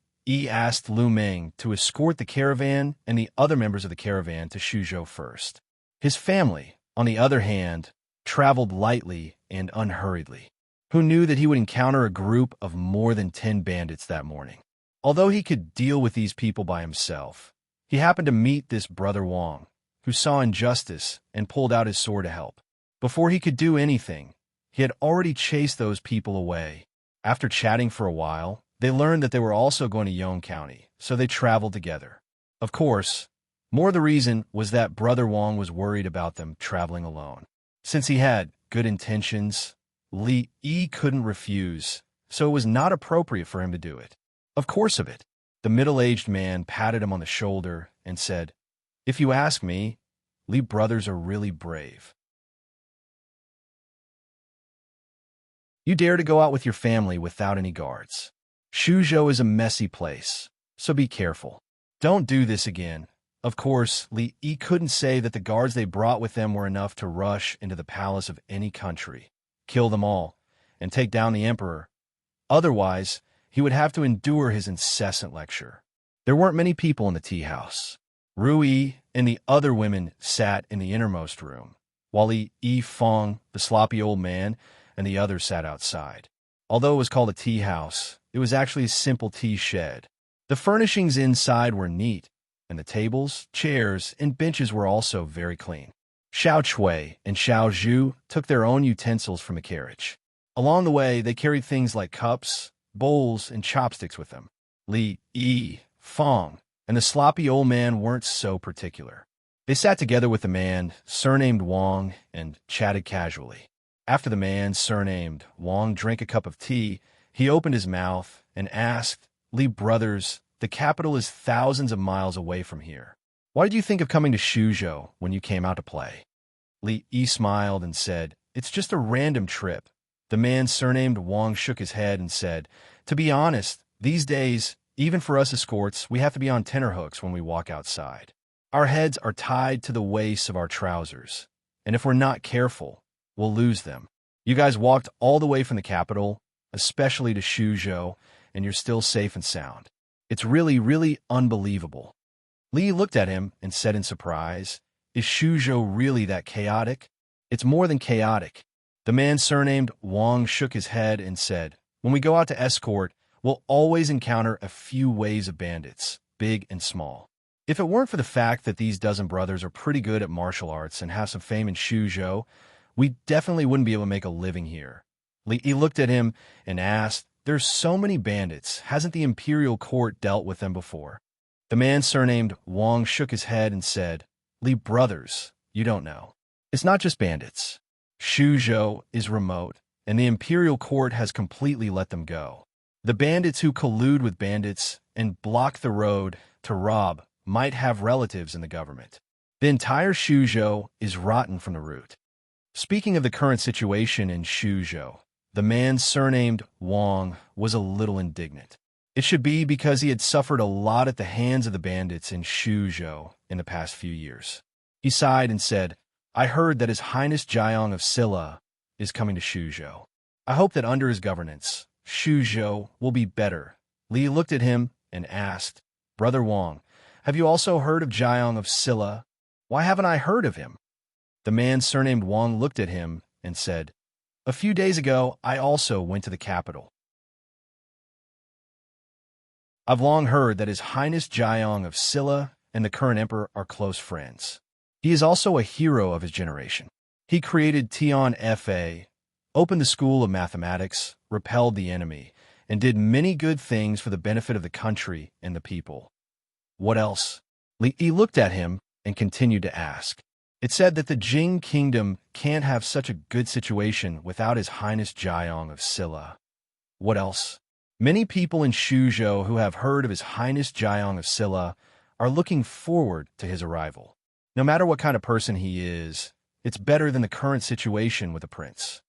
asked Lu Meng to escort the caravan and the other members of the caravan to Shuzhou first. His family, on the other hand, traveled lightly and unhurriedly. Who knew that he would encounter a group of more than 10 bandits that morning? Although he could deal with these people by himself, he happened to meet this brother Wang, who saw injustice and pulled out his sword to help. Before he could do anything, he had already chased those people away. After chatting for a while, they learned that they were also going to Yonge County, so they traveled together. Of course, more the reason was that Brother Wang was worried about them traveling alone. Since he had good intentions, Li couldn't refuse, so it was not appropriate for him to do it. Of course of it. The middle-aged man patted him on the shoulder and said, "If you ask me, Li brothers are really brave. You dare to go out with your family without any guards. Shuzhou is a messy place, so be careful. Don't do this again." Of course, Li couldn't say that the guards they brought with them were enough to rush into the palace of any country, kill them all, and take down the emperor. Otherwise, he would have to endure his incessant lecture. There weren't many people in the tea house. Rui and the other women sat in the innermost room, while Feng, the sloppy old man, and the others sat outside. Although it was called a tea house, it was actually a simple tea shed. The furnishings inside were neat, and the tables, chairs, and benches were also very clean. Xiao Chui and Xiao Zhu took their own utensils from a carriage. Along the way, they carried things like cups, bowls, and chopsticks with them. Li Feng and the sloppy old man weren't so particular. They sat together with the man, surnamed Wang, and chatted casually. After the man, surnamed Wang, drank a cup of tea, he opened his mouth and asked, "Li brothers, the capital is thousands of miles away from here. Why did you think of coming to Shuzhou when you came out to play?" Li smiled and said, "It's just a random trip." The man surnamed Wang shook his head and said, "To be honest, these days, even for us escorts, we have to be on tenterhooks when we walk outside. Our heads are tied to the waists of our trousers, and if we're not careful, we'll lose them. You guys walked all the way from the capital, especially to Shuzhou, and you're still safe and sound. It's really, really unbelievable." Li looked at him and said in surprise, "Is Shuzhou really that chaotic?" "It's more than chaotic." The man surnamed Wang shook his head and said, "When we go out to escort, we'll always encounter a few waves of bandits, big and small. If it weren't for the fact that these dozen brothers are pretty good at martial arts and have some fame in Shuzhou, we definitely wouldn't be able to make a living here." Li looked at him and asked, "There's so many bandits. Hasn't the imperial court dealt with them before?" The man surnamed Wang shook his head and said, "Li brothers, you don't know. It's not just bandits. Shuzhou is remote, and the imperial court has completely let them go. The bandits who collude with bandits and block the road to rob might have relatives in the government. The entire Shuzhou is rotten from the root." Speaking of the current situation in Shuzhou, the man surnamed Wang was a little indignant. It should be because he had suffered a lot at the hands of the bandits in Shuzhou, in the past few years. He sighed and said, I heard that His Highness Jiang of Silla is coming to Shuzhou. I hope that under his governance, Shuzhou will be better. Li looked at him and asked, Brother Wang, have you also heard of Jiang of Silla? Why haven't I heard of him? The man surnamed Wang looked at him and said, A few days ago, I also went to the capital. I've long heard that His Highness Jiang of Silla and the current emperor are close friends. He is also a hero of his generation. He created Tian Fa, opened the school of mathematics, repelled the enemy, and did many good things for the benefit of the country and the people. What else? Li looked at him and continued to ask. It's said that the Jing kingdom can't have such a good situation without His Highness Jiang of Silla. What else? Many people in Shuzhou who have heard of His Highness Jiang of Silla are looking forward to his arrival. No matter what kind of person he is, it's better than the current situation with the prince.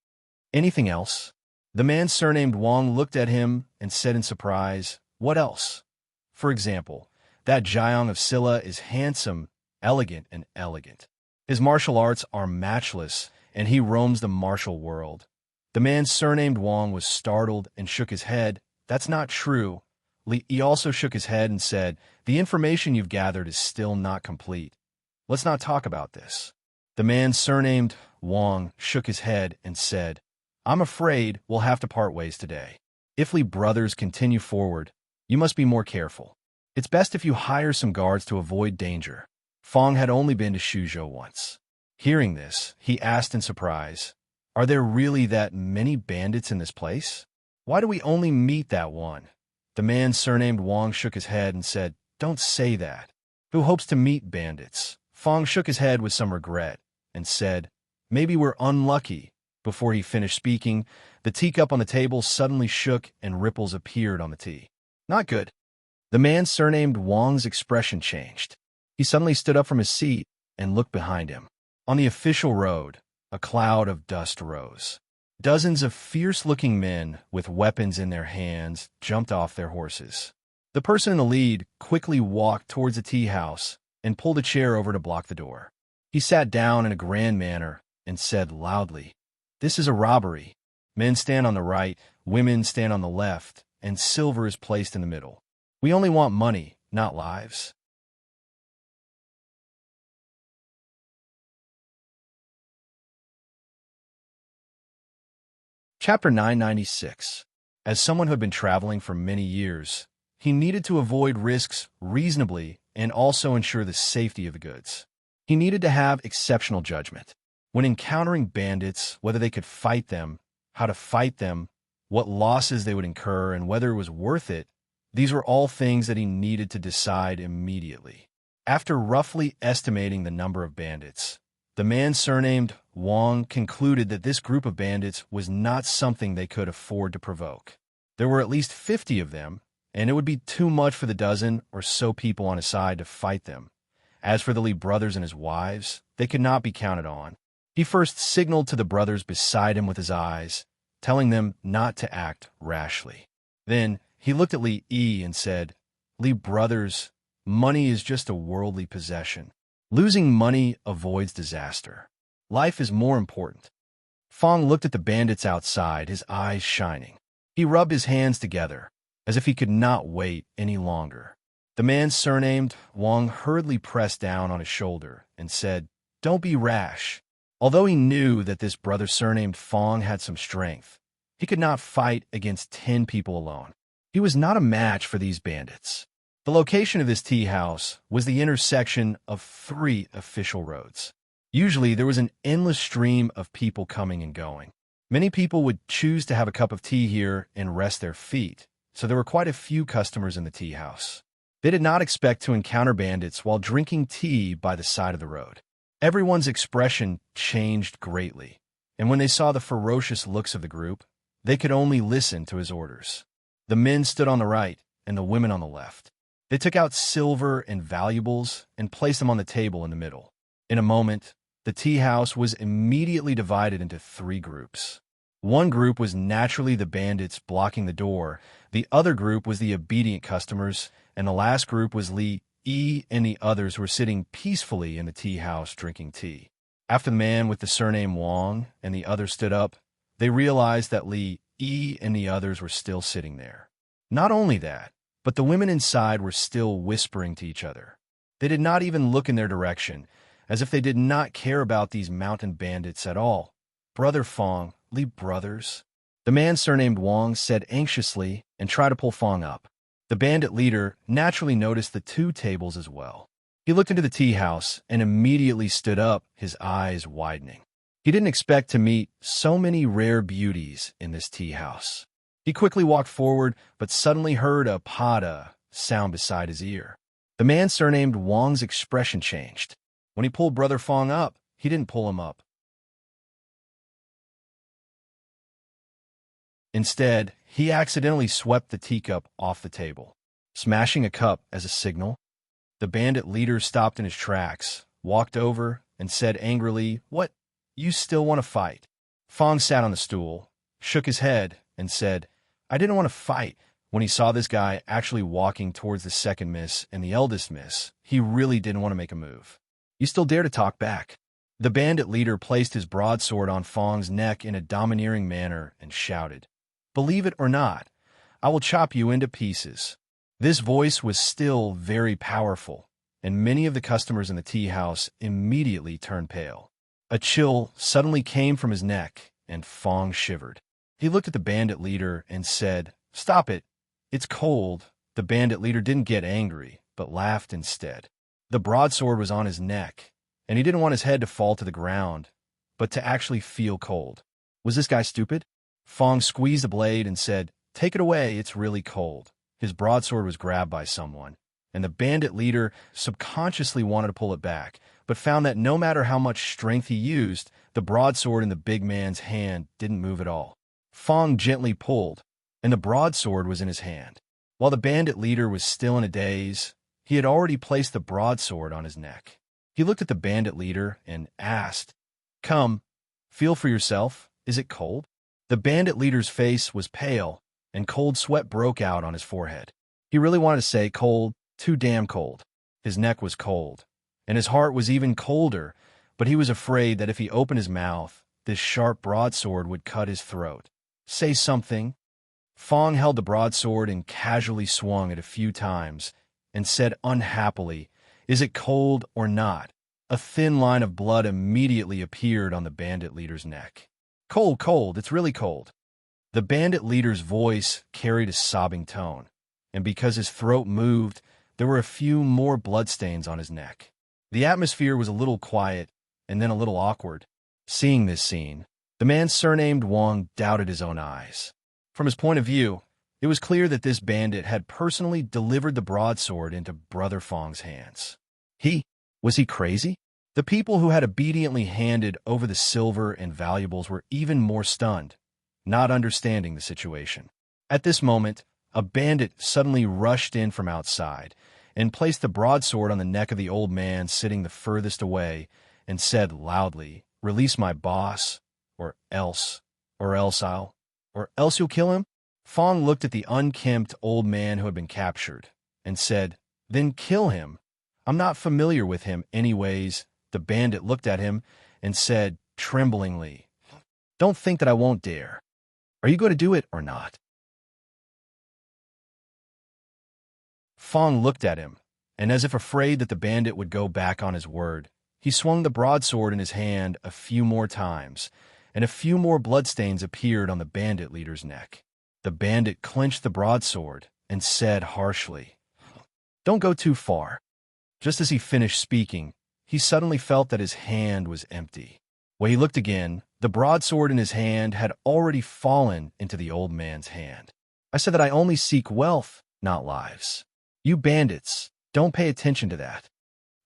Anything else? The man surnamed Wang looked at him and said in surprise, What else? For example, that Jiang of Silla is handsome, elegant, and elegant. His martial arts are matchless, and he roams the martial world. The man surnamed Wang was startled and shook his head. That's not true. He also shook his head and said, The information you've gathered is still not complete. Let's not talk about this. The man surnamed Wang shook his head and said, I'm afraid we'll have to part ways today. If Li brothers continue forward, you must be more careful. It's best if you hire some guards to avoid danger. Fong had only been to Shuzhou once. Hearing this, he asked in surprise, Are there really that many bandits in this place? Why do we only meet that one? The man surnamed Wang shook his head and said, Don't say that. Who hopes to meet bandits? Fong shook his head with some regret and said, Maybe we're unlucky. Before he finished speaking, the teacup on the table suddenly shook and ripples appeared on the tea. Not good. The man surnamed Wang's expression changed. He suddenly stood up from his seat and looked behind him. On the official road, a cloud of dust rose. Dozens of fierce-looking men with weapons in their hands jumped off their horses. The person in the lead quickly walked towards the tea house and pulled a chair over to block the door. He sat down in a grand manner and said loudly, This is a robbery. Men stand on the right, women stand on the left, and silver is placed in the middle. We only want money, not lives. Chapter 996. As someone who had been traveling for many years, he needed to avoid risks reasonably and also ensure the safety of the goods. He needed to have exceptional judgment. When encountering bandits, whether they could fight them, how to fight them, what losses they would incur, and whether it was worth it, these were all things that he needed to decide immediately. After roughly estimating the number of bandits, the man surnamed Wang concluded that this group of bandits was not something they could afford to provoke. There were at least 50 of them, and it would be too much for the dozen or so people on his side to fight them. As for the Li brothers and his wives, they could not be counted on. He first signaled to the brothers beside him with his eyes, telling them not to act rashly. Then he looked at Li and said, Li brothers, money is just a worldly possession. Losing money avoids disaster. Life is more important. Fong looked at the bandits outside, his eyes shining. He rubbed his hands together, as if he could not wait any longer. The man surnamed Wang hurriedly pressed down on his shoulder and said, Don't be rash. Although he knew that this brother surnamed Fong had some strength, he could not fight against 10 people alone. He was not a match for these bandits. The location of this tea house was the intersection of 3 official roads. Usually, there was an endless stream of people coming and going. Many people would choose to have a cup of tea here and rest their feet, so there were quite a few customers in the tea house. They did not expect to encounter bandits while drinking tea by the side of the road. Everyone's expression changed greatly, and when they saw the ferocious looks of the group, they could only listen to his orders. The men stood on the right and the women on the left. They took out silver and valuables and placed them on the table in the middle. In a moment, the tea house was immediately divided into 3 groups. One group was naturally the bandits blocking the door, the other group was the obedient customers, and the last group was Li Yi and the others were sitting peacefully in the tea house drinking tea. After the man with the surname Wang and the others stood up, they realized that Yi and the others were still sitting there. Not only that, but the women inside were still whispering to each other. They did not even look in their direction, as if they did not care about these mountain bandits at all. Brother Fong, brothers? The man surnamed Wang said anxiously and tried to pull Fong up. The bandit leader naturally noticed the two tables as well. He looked into the tea house and immediately stood up, his eyes widening. He didn't expect to meet so many rare beauties in this tea house. He quickly walked forward, but suddenly heard a pada sound beside his ear. The man surnamed Wang's expression changed. When he pulled Brother Fong up, he didn't pull him up. Instead, he accidentally swept the teacup off the table, smashing a cup as a signal. The bandit leader stopped in his tracks, walked over, and said angrily, "What? You still want to fight?" Fong sat on the stool, shook his head, and said, "I didn't want to fight." When he saw this guy actually walking towards the second miss and the eldest miss, he really didn't want to make a move. "You still dare to talk back?" The bandit leader placed his broadsword on Fong's neck in a domineering manner and shouted, "Believe it or not, I will chop you into pieces." This voice was still very powerful, and many of the customers in the tea house immediately turned pale. A chill suddenly came from his neck, and Fong shivered. He looked at the bandit leader and said, "Stop it. It's cold." The bandit leader didn't get angry, but laughed instead. The broadsword was on his neck, and he didn't want his head to fall to the ground, but to actually feel cold. Was this guy stupid? Fong squeezed the blade and said, "Take it away, it's really cold." His broadsword was grabbed by someone, and the bandit leader subconsciously wanted to pull it back, but found that no matter how much strength he used, the broadsword in the big man's hand didn't move at all. Fong gently pulled, and the broadsword was in his hand. While the bandit leader was still in a daze, he had already placed the broadsword on his neck. He looked at the bandit leader and asked, "Come, feel for yourself. Is it cold?" The bandit leader's face was pale, and cold sweat broke out on his forehead. He really wanted to say cold, too damn cold. His neck was cold, and his heart was even colder, but he was afraid that if he opened his mouth, this sharp broadsword would cut his throat. "Say something." Fong held the broadsword and casually swung it a few times, and said unhappily, "Is it cold or not?" A thin line of blood immediately appeared on the bandit leader's neck. "Cold, cold, it's really cold." The bandit leader's voice carried a sobbing tone, and because his throat moved, there were a few more bloodstains on his neck. The atmosphere was a little quiet, and then a little awkward. Seeing this scene, the man surnamed Wang doubted his own eyes. From his point of view, it was clear that this bandit had personally delivered the broadsword into Brother Fong's hands. Was he crazy? The people who had obediently handed over the silver and valuables were even more stunned, not understanding the situation. At this moment, a bandit suddenly rushed in from outside and placed the broadsword on the neck of the old man sitting the furthest away and said loudly, "Release my boss, or else you'll kill him?" Fong looked at the unkempt old man who had been captured and said, "Then kill him. I'm not familiar with him anyways." The bandit looked at him and said tremblingly, "Don't think that I won't dare. Are you going to do it or not?" Fong looked at him, and as if afraid that the bandit would go back on his word, he swung the broadsword in his hand a few more times, and a few more bloodstains appeared on the bandit leader's neck. The bandit clenched the broadsword and said harshly, "Don't go too far." Just as he finished speaking, he suddenly felt that his hand was empty. When he looked again, the broadsword in his hand had already fallen into the old man's hand. "I said that I only seek wealth, not lives. You bandits, don't pay attention to that."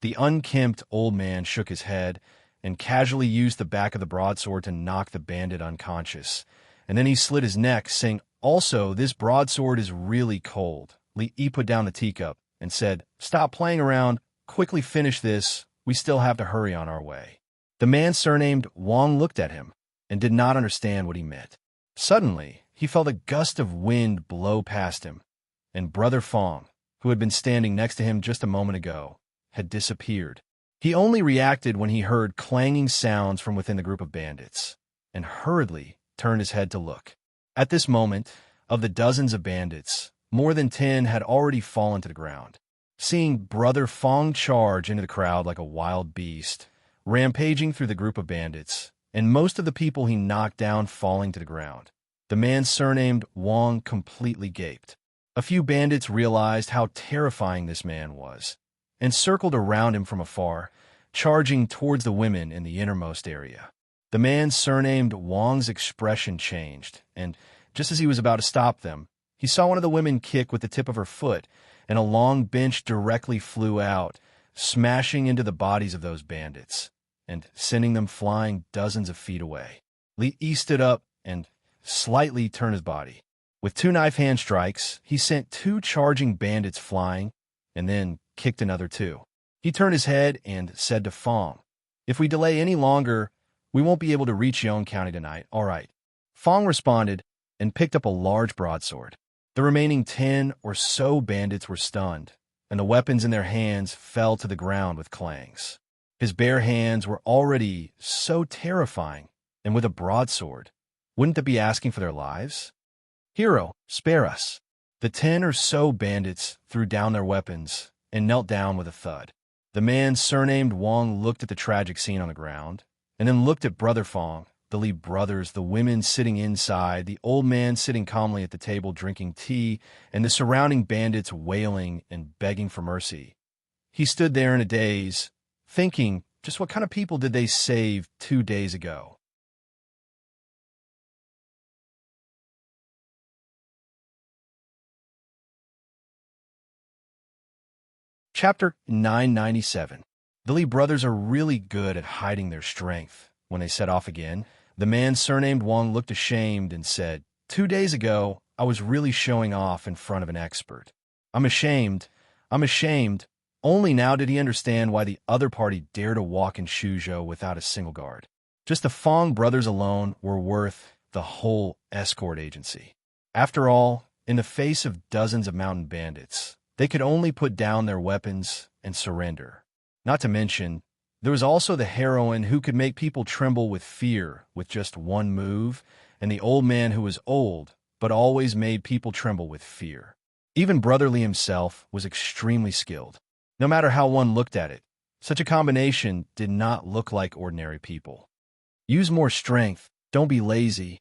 The unkempt old man shook his head and casually used the back of the broadsword to knock the bandit unconscious, and then he slit his neck, saying, "Also, this broadsword is really cold." He put down the teacup and said, "Stop playing around, quickly finish this, we still have to hurry on our way." The man surnamed Wang looked at him and did not understand what he meant. Suddenly, he felt a gust of wind blow past him, and Brother Fong, who had been standing next to him just a moment ago, had disappeared. He only reacted when he heard clanging sounds from within the group of bandits, and hurriedly turned his head to look. At this moment, of the dozens of bandits, more than 10 had already fallen to the ground. Seeing Brother Fong charge into the crowd like a wild beast, rampaging through the group of bandits, and most of the people he knocked down falling to the ground, the man surnamed Wong completely gaped. A few bandits realized how terrifying this man was, and circled around him from afar, charging towards the women in the innermost area. The man surnamed Wong's expression changed, and just as he was about to stop them, he saw one of the women kick with the tip of her foot, and a long bench directly flew out, smashing into the bodies of those bandits, and sending them flying dozens of feet away. Li stood up and slightly turned his body. With 2 knife hand strikes, he sent 2 charging bandits flying, and then kicked another 2. He turned his head and said to Fong, "If we delay any longer, we won't be able to reach Yong County tonight, all right." Fong responded and picked up a large broadsword. The remaining 10 or so bandits were stunned, and the weapons in their hands fell to the ground with clangs. His bare hands were already so terrifying, and with a broadsword, wouldn't they be asking for their lives? "Hero, spare us." The 10 or so bandits threw down their weapons and knelt down with a thud. The man surnamed Wong looked at the tragic scene on the ground, and then looked at Brother Fong, the Li brothers, the women sitting inside, the old man sitting calmly at the table drinking tea, and the surrounding bandits wailing and begging for mercy. He stood there in a daze, thinking, just what kind of people did they save 2 days ago? Chapter 997. The Li brothers are really good at hiding their strength. When they set off again, the man surnamed Wong looked ashamed and said, "2 days ago, I was really showing off in front of an expert. I'm ashamed. Only now did he understand why the other party dared to walk in Shuzhou without a single guard. Just the Fong brothers alone were worth the whole escort agency. After all, in the face of dozens of mountain bandits, they could only put down their weapons and surrender. Not to mention, there was also the heroine who could make people tremble with fear with just one move, and the old man who was old, but always made people tremble with fear. Even Brother Li himself was extremely skilled. No matter how one looked at it, such a combination did not look like ordinary people. Use more strength. Don't be lazy.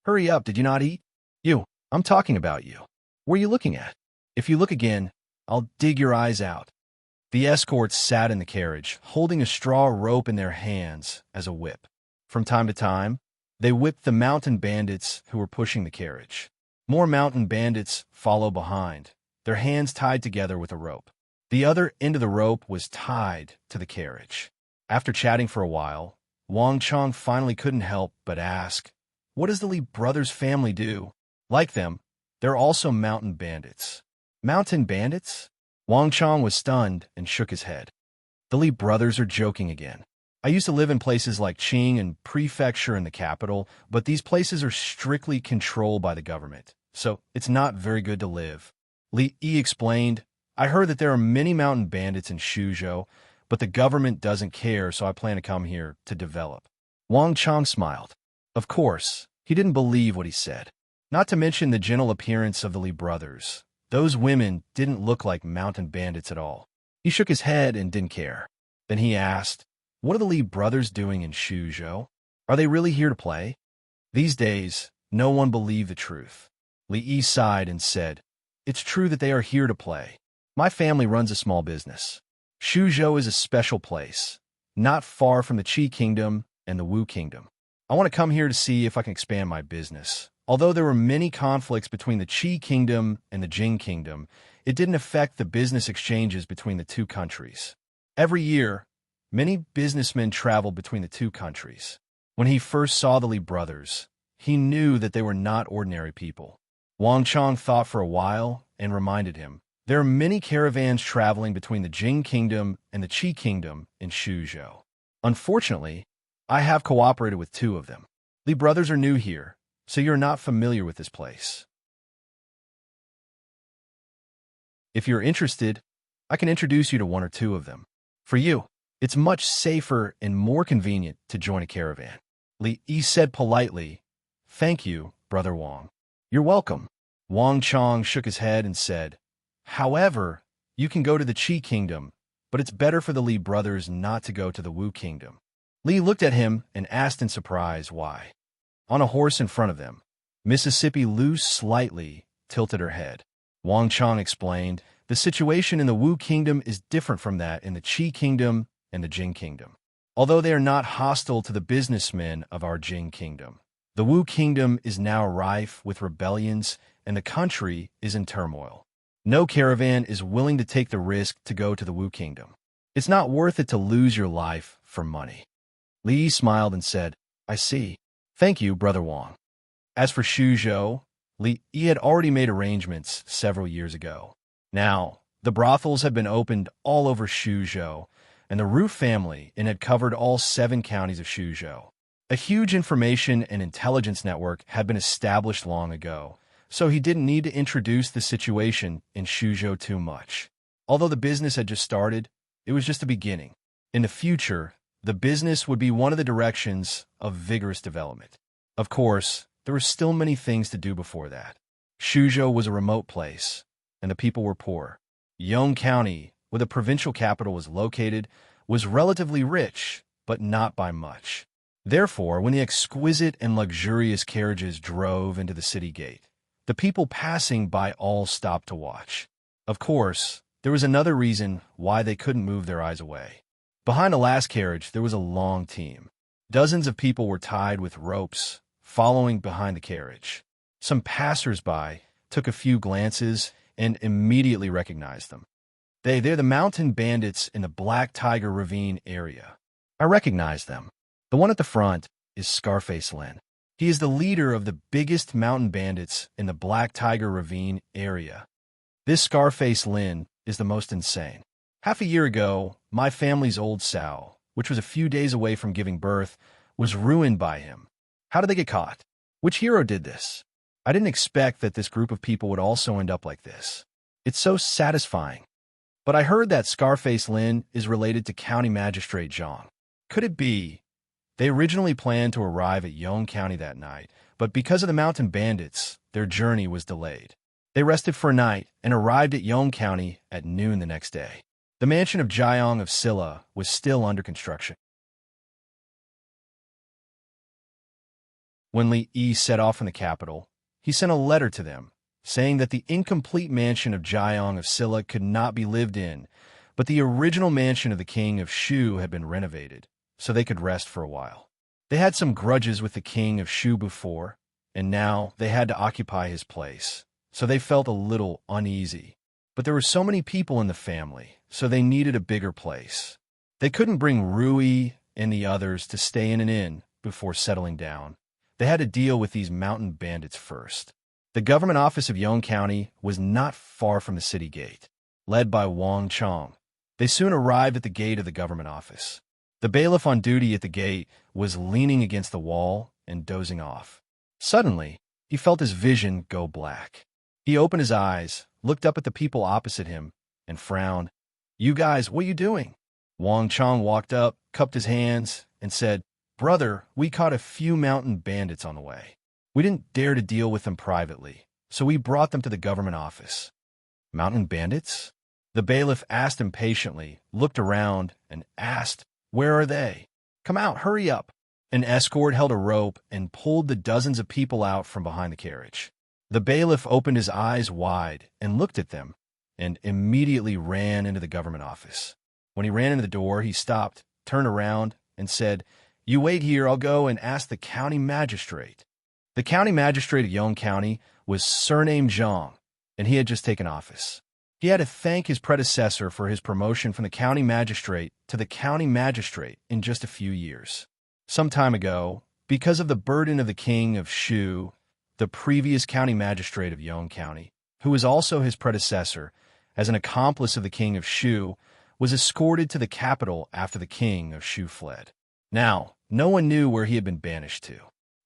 Hurry up, did you not eat? You, I'm talking about you. What are you looking at? If you look again, I'll dig your eyes out." The escorts sat in the carriage, holding a straw rope in their hands as a whip. From time to time, they whipped the mountain bandits who were pushing the carriage. More mountain bandits followed behind, their hands tied together with a rope. The other end of the rope was tied to the carriage. After chatting for a while, Wang Chong finally couldn't help but ask, "What does the Li brothers' family do?" Like them, they're also mountain bandits. Mountain bandits? Wang Chong was stunned and shook his head. The Li brothers are joking again. I used to live in places like Qing and Prefecture in the capital, but these places are strictly controlled by the government, so it's not very good to live. Li Yi explained, "I heard that there are many mountain bandits in Shuzhou, but the government doesn't care, so I plan to come here to develop." Wang Chong smiled. Of course, he didn't believe what he said. Not to mention the general appearance of the Li brothers. Those women didn't look like mountain bandits at all. He shook his head and didn't care. Then he asked, "What are the Li brothers doing in Shuzhou? Are they really here to play?" These days, no one believed the truth. Li Yi sighed and said, "It's true that they are here to play. My family runs a small business. Shuzhou is a special place, not far from the Qi Kingdom and the Wu Kingdom. I want to come here to see if I can expand my business. Although there were many conflicts between the Qi Kingdom and the Jing Kingdom, it didn't affect the business exchanges between the two countries. Every year, many businessmen traveled between the two countries. When he first saw the Li brothers, he knew that they were not ordinary people." Wang Chong thought for a while and reminded him, "There are many caravans traveling between the Jing Kingdom and the Qi Kingdom in Shuzhou. Unfortunately, I have cooperated with 2 of them. Li brothers are new here, so you're not familiar with this place." If you're interested, I can introduce you to one or two of them. For you, it's much safer and more convenient to join a caravan. Li Yi said politely, "Thank you, Brother Wang. You're welcome." Wang Chong shook his head and said, "However, you can go to the Qi Kingdom, but it's better for the Li brothers not to go to the Wu Kingdom." Li looked at him and asked in surprise why. On a horse in front of them, Mississippi Lu slightly tilted her head. Wang Chong explained, "The situation in the Wu Kingdom is different from that in the Qi Kingdom and the Jing Kingdom. Although they are not hostile to the businessmen of our Jing Kingdom, the Wu Kingdom is now rife with rebellions and the country is in turmoil. No caravan is willing to take the risk to go to the Wu Kingdom. It's not worth it to lose your life for money." Li smiled and said, "I see. Thank you, Brother Wang." As for Shuzhou, Li had already made arrangements several years ago. Now, the brothels had been opened all over Shuzhou, and the Ru family had covered all 7 counties of Shuzhou. A huge information and intelligence network had been established long ago, so he didn't need to introduce the situation in Shuzhou too much. Although the business had just started, it was just a beginning. In the future, the business would be one of the directions of vigorous development. Of course, there were still many things to do before that. Shuzhou was a remote place, and the people were poor. Yong County, where the provincial capital was located, was relatively rich, but not by much. Therefore, when the exquisite and luxurious carriages drove into the city gate, the people passing by all stopped to watch. Of course, there was another reason why they couldn't move their eyes away. Behind the last carriage, there was a long team. Dozens of people were tied with ropes, following behind the carriage. Some passers-by took a few glances and immediately recognized them. They're the mountain bandits in the Black Tiger Ravine area. I recognize them. The one at the front is Scarface Lin. He is the leader of the biggest mountain bandits in the Black Tiger Ravine area. This Scarface Lin is the most insane. Half a year ago, my family's old sow, which was a few days away from giving birth, was ruined by him. How did they get caught? Which hero did this? I didn't expect that this group of people would also end up like this. It's so satisfying. But I heard that Scarface Lin is related to County Magistrate Zhang. Could it be? They originally planned to arrive at Yong County that night, but because of the mountain bandits, their journey was delayed. They rested for a night and arrived at Yong County at noon the next day. The mansion of Jiang of Silla was still under construction. When Li Yi set off from the capital, he sent a letter to them, saying that the incomplete mansion of Jiang of Silla could not be lived in, but the original mansion of the king of Shu had been renovated, so they could rest for a while. They had some grudges with the king of Shu before, and now they had to occupy his place, so they felt a little uneasy. But there were so many people in the family, so they needed a bigger place. They couldn't bring Rui and the others to stay in an inn before settling down. They had to deal with these mountain bandits first. The government office of Yong County was not far from the city gate, led by Wang Chong. They soon arrived at the gate of the government office. The bailiff on duty at the gate was leaning against the wall and dozing off. Suddenly, he felt his vision go black. He opened his eyes, looked up at the people opposite him, and frowned. "You guys, what are you doing?" Wang Chong walked up, cupped his hands, and said, "Brother, we caught a few mountain bandits on the way. We didn't dare to deal with them privately, so we brought them to the government office." "Mountain bandits?" The bailiff asked impatiently, looked around, and asked, "Where are they? Come out, hurry up." An escort held a rope and pulled the dozens of people out from behind the carriage. The bailiff opened his eyes wide and looked at them, and immediately ran into the government office. When he ran into the door, he stopped, turned around, and said, "You wait here, I'll go and ask the county magistrate." The county magistrate of Yong County was surnamed Zhang, and he had just taken office. He had to thank his predecessor for his promotion from the county magistrate to the county magistrate in just a few years. Some time ago, because of the burden of the king of Shu, the previous county magistrate of Yong County, who was also his predecessor, as an accomplice of the king of Shu, was escorted to the capital after the king of Shu fled. Now, no one knew where he had been banished to.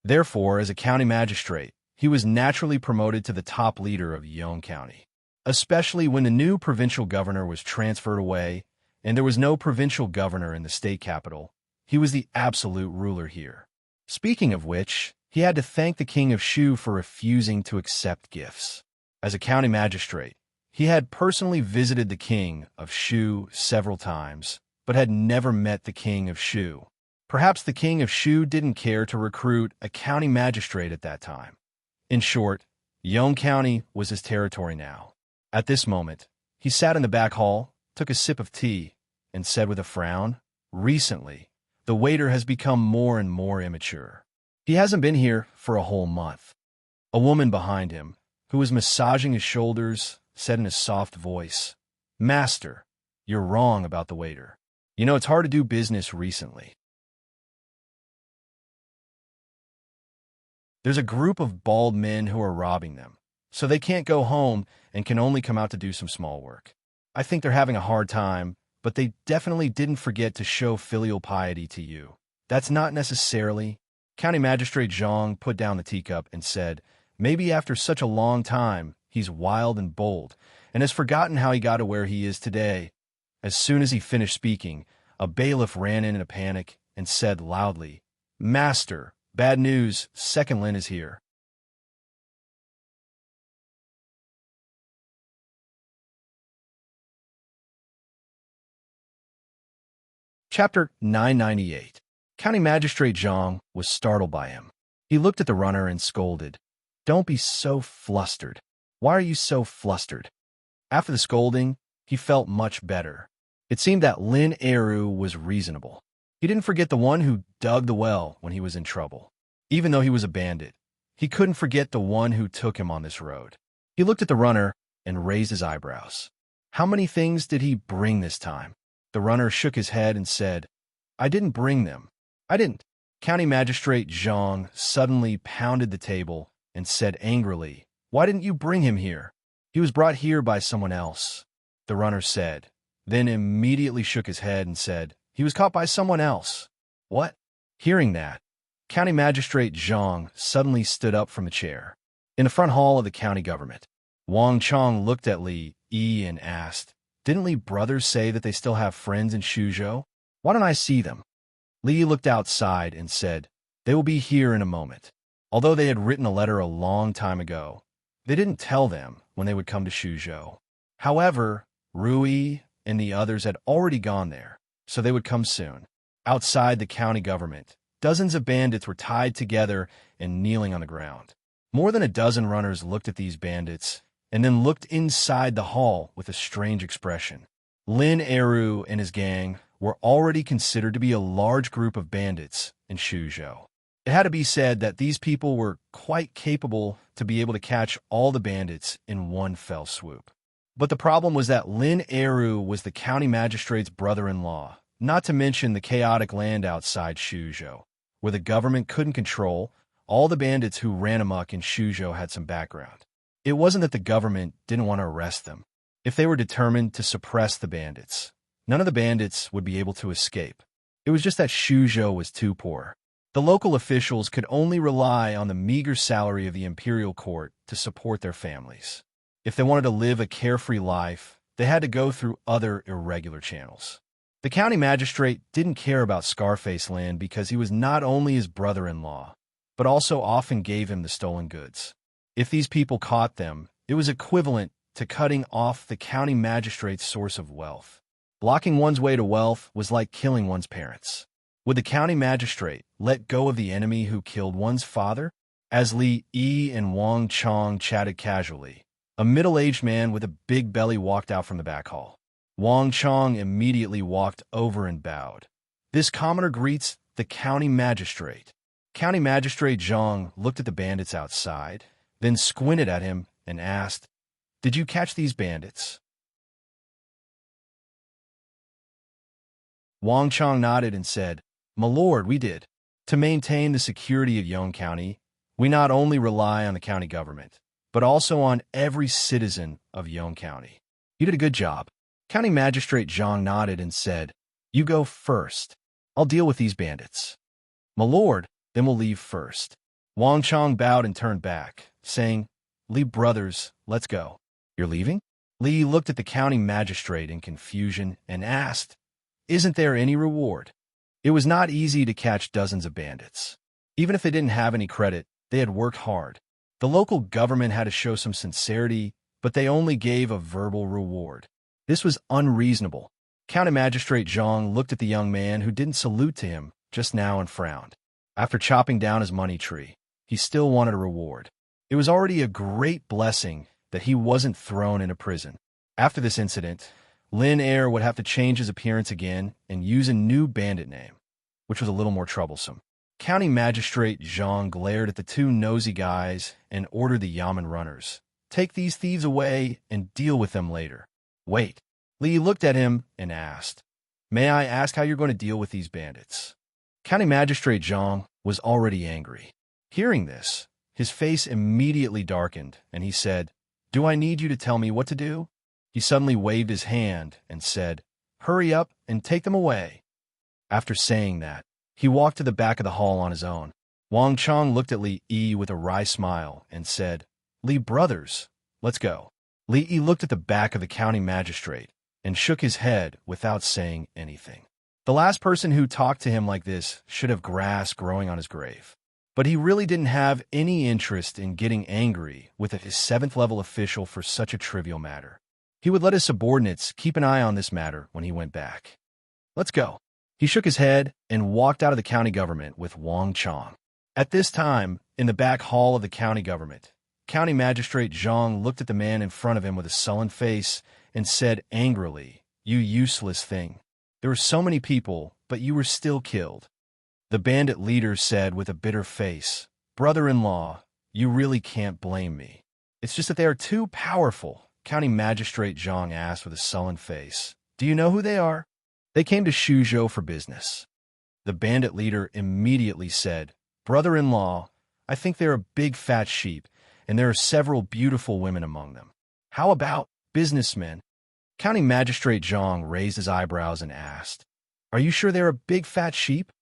Therefore, as a county magistrate, he was naturally promoted to the top leader of Yong County. especially when the new provincial governor was transferred away and there was no provincial governor in the state capital. He was the absolute ruler here. Speaking of which, he had to thank the king of Shu for refusing to accept gifts. As a county magistrate, he had personally visited the king of Shu several times, but had never met the king of Shu. Perhaps the king of Shu didn't care to recruit a county magistrate at that time. In short, Yong County was his territory now. At this moment, he sat in the back hall, took a sip of tea, and said with a frown, "Recently, the waiter has become more and more immature. He hasn't been here for a whole month." A woman behind him, who was massaging his shoulders, said in a soft voice, "Master, you're wrong about the waiter. You know, it's hard to do business recently. There's a group of bald men who are robbing them, so they can't go home and can only come out to do some small work. I think they're having a hard time, but they definitely didn't forget to show filial piety to you. That's not necessarily." County Magistrate Zhang put down the teacup and said, "Maybe after such a long time, he's wild and bold, and has forgotten how he got to where he is today." As soon as he finished speaking, a bailiff ran in a panic and said loudly, "Master, bad news, Second Lin is here." Chapter 998. County Magistrate Zhang was startled by him. He looked at the runner and scolded, "Don't be so flustered. Why are you so flustered?" After the scolding, he felt much better. It seemed that Lin Eru was reasonable. He didn't forget the one who dug the well when he was in trouble. Even though he was a bandit, he couldn't forget the one who took him on this road. He looked at the runner and raised his eyebrows. How many things did he bring this time? The runner shook his head and said, "I didn't bring them. I didn't." County Magistrate Zhang suddenly pounded the table and said angrily, "Why didn't you bring him here? He was brought here by someone else." The runner said, then immediately shook his head and said, "He was caught by someone else." What? Hearing that, County Magistrate Zhang suddenly stood up from the chair. In the front hall of the county government, Wang Chong looked at Li Yi and asked, "Didn't Li brothers say that they still have friends in Shuzhou? Why don't I see them?" Li looked outside and said, "They will be here in a moment." Although they had written a letter a long time ago, they didn't tell them when they would come to Shuzhou. However, Rui and the others had already gone there, so they would come soon. Outside the county government, dozens of bandits were tied together and kneeling on the ground. More than a dozen runners looked at these bandits and then looked inside the hall with a strange expression. Lin Eru and his gang were already considered to be a large group of bandits in Shuzhou. It had to be said that these people were quite capable to be able to catch all the bandits in one fell swoop. But the problem was that Lin Eru was the county magistrate's brother-in-law, not to mention the chaotic land outside Shuzhou, where the government couldn't control. All the bandits who ran amok in Shuzhou had some background. It wasn't that the government didn't want to arrest them. If they were determined to suppress the bandits, none of the bandits would be able to escape. It was just that Shuzhou was too poor. The local officials could only rely on the meager salary of the imperial court to support their families. If they wanted to live a carefree life, they had to go through other irregular channels. The county magistrate didn't care about Scarface Land because he was not only his brother-in-law, but also often gave him the stolen goods. If these people caught them, it was equivalent to cutting off the county magistrate's source of wealth. Blocking one's way to wealth was like killing one's parents. Would the county magistrate let go of the enemy who killed one's father? As Li Yi and Wang Chong chatted casually, a middle-aged man with a big belly walked out from the back hall. Wang Chong immediately walked over and bowed. "This commoner greets the county magistrate." County Magistrate Zhang looked at the bandits outside, then squinted at him and asked, "Did you catch these bandits?" Wang Chong nodded and said, "My lord, we did. To maintain the security of Yong County, we not only rely on the county government, but also on every citizen of Yong County." "You did a good job." County Magistrate Zhang nodded and said, "You go first. I'll deal with these bandits." "My lord, then we'll leave first." Wang Chong bowed and turned back, saying, "Li brothers, let's go." "You're leaving?" Li looked at the county magistrate in confusion and asked, "Isn't there any reward?" It was not easy to catch dozens of bandits. Even if they didn't have any credit, they had worked hard. The local government had to show some sincerity, but they only gave a verbal reward. This was unreasonable. County Magistrate Zhang looked at the young man who didn't salute to him just now and frowned. After chopping down his money tree, he still wanted a reward. It was already a great blessing that he wasn't thrown into prison. After this incident, Lin Air would have to change his appearance again and use a new bandit name, which was a little more troublesome. County Magistrate Zhang glared at the two nosy guys and ordered the Yamen runners, "Take these thieves away and deal with them later." "Wait." Li looked at him and asked, "May I ask how you're going to deal with these bandits?" County Magistrate Zhang was already angry. Hearing this, his face immediately darkened, and he said, "Do I need you to tell me what to do?" He suddenly waved his hand and said, "Hurry up and take them away." After saying that, he walked to the back of the hall on his own. Wang Chong looked at Li Yi with a wry smile and said, "Li brothers, let's go." Li Yi looked at the back of the county magistrate and shook his head without saying anything. The last person who talked to him like this should have grass growing on his grave. But he really didn't have any interest in getting angry with his 7th-level official for such a trivial matter. He would let his subordinates keep an eye on this matter when he went back. "Let's go." He shook his head and walked out of the county government with Wang Chong. At this time, in the back hall of the county government, County Magistrate Zhang looked at the man in front of him with a sullen face and said angrily, "You useless thing. There were so many people, but you were still killed." The bandit leader said with a bitter face, "Brother-in-law, you really can't blame me. It's just that they are too powerful." County Magistrate Zhang asked with a sullen face, "Do you know who they are?" "They came to Shuzhou for business." The bandit leader immediately said, "Brother-in-law, I think they're a big fat sheep, and there are several beautiful women among them. How about businessmen?" County Magistrate Zhang raised his eyebrows and asked, "Are you sure they're a big fat sheep?"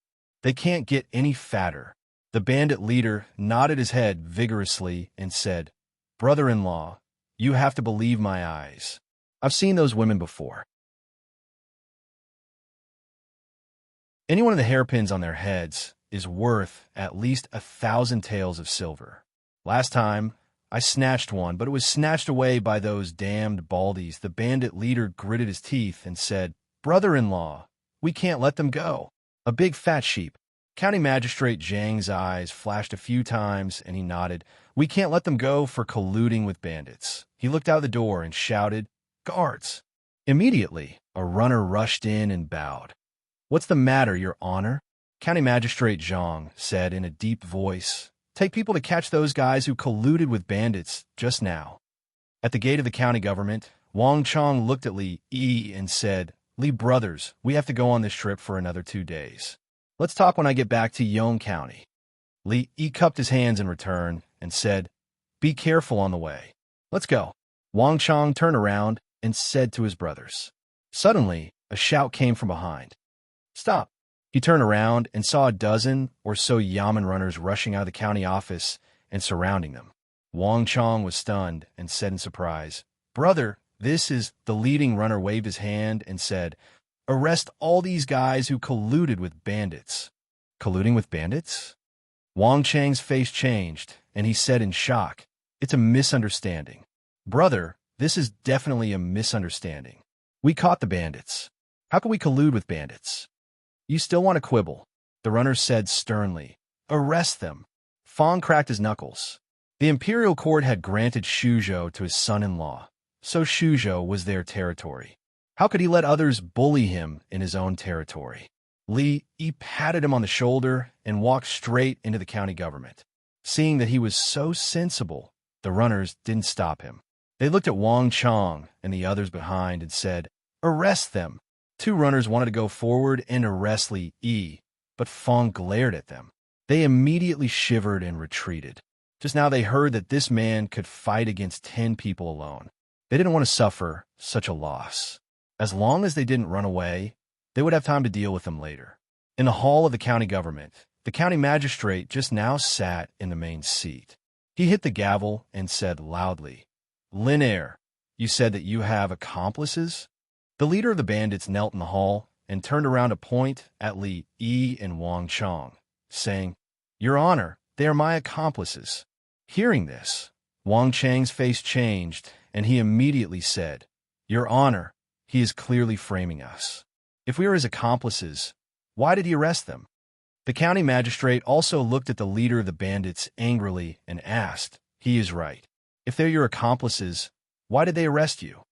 "They can't get any fatter." The bandit leader nodded his head vigorously and said, "Brother-in-law, you have to believe my eyes. I've seen those women before. Any one of the hairpins on their heads is worth at least 1,000 taels of silver. Last time, I snatched one, but it was snatched away by those damned baldies." The bandit leader gritted his teeth and said, "Brother-in-law, we can't let them go. A big fat sheep." County Magistrate Zhang's eyes flashed a few times, and he nodded. "We can't let them go for colluding with bandits." He looked out the door and shouted, "Guards!" Immediately, a runner rushed in and bowed. "What's the matter, Your Honor?" County Magistrate Zhang said in a deep voice, "Take people to catch those guys who colluded with bandits just now." At the gate of the county government, Wang Chong looked at Li Yi and said, "Li brothers, we have to go on this trip for another 2 days. Let's talk when I get back to Yong County." Li Yi cupped his hands in return and said, "Be careful on the way. Let's go." Wang Chong turned around and said to his brothers. Suddenly, a shout came from behind. "Stop." He turned around and saw a dozen or so Yamen runners rushing out of the county office and surrounding them. Wang Chong was stunned and said in surprise, "Brother, this is..." The leading runner waved his hand and said, "Arrest all these guys who colluded with bandits." "Colluding with bandits?" Wang Chang's face changed, and he said in shock, "It's a misunderstanding." "Brother, this is definitely a misunderstanding. We caught the bandits. How can we collude with bandits?" "You still want to quibble?" The runner said sternly. "Arrest them." Fong cracked his knuckles. The imperial court had granted Shuzhou to his son-in-law, so Shuzhou was their territory. How could he let others bully him in his own territory? Li Yi patted him on the shoulder and walked straight into the county government. Seeing that he was so sensible, the runners didn't stop him. They looked at Wang Chong and the others behind and said, "Arrest them." 2 runners wanted to go forward and arrest Li Yi, but Fong glared at them. They immediately shivered and retreated. Just now they heard that this man could fight against 10 people alone. They didn't want to suffer such a loss. As long as they didn't run away, they would have time to deal with them later. In the hall of the county government, the county magistrate just now sat in the main seat. He hit the gavel and said loudly, "Lin Air, You said that you have accomplices? The leader of the bandits knelt in the hall and turned around to point at Li Yi and Wang Chong, saying, "Your Honor, they are my accomplices." Hearing this, Wang Chang's face changed, and he immediately said, "Your Honor, he is clearly framing us. If we are his accomplices, why did he arrest them?" The county magistrate also looked at the leader of the bandits angrily and asked, "He is right. If they're your accomplices, why did they arrest you?"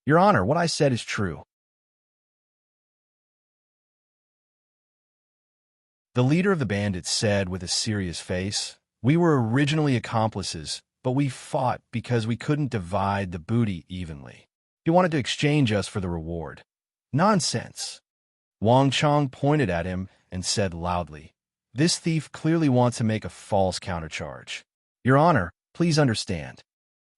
"Your Honor, what I said is true." The leader of the bandits said with a serious face, "We were originally accomplices, but we fought because we couldn't divide the booty evenly. He wanted to exchange us for the reward." "Nonsense." Wang Chong pointed at him and said loudly, "This thief clearly wants to make a false countercharge. Your Honor, please understand."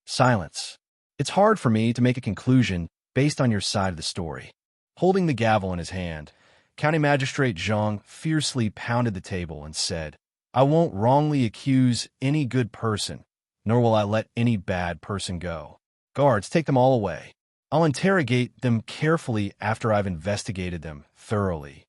Silence. "It's hard for me to make a conclusion based on your side of the story." Holding the gavel in his hand, County Magistrate Zhang fiercely pounded the table and said, "I won't wrongly accuse any good person, nor will I let any bad person go. Guards, take them all away. I'll interrogate them carefully after I've investigated them thoroughly."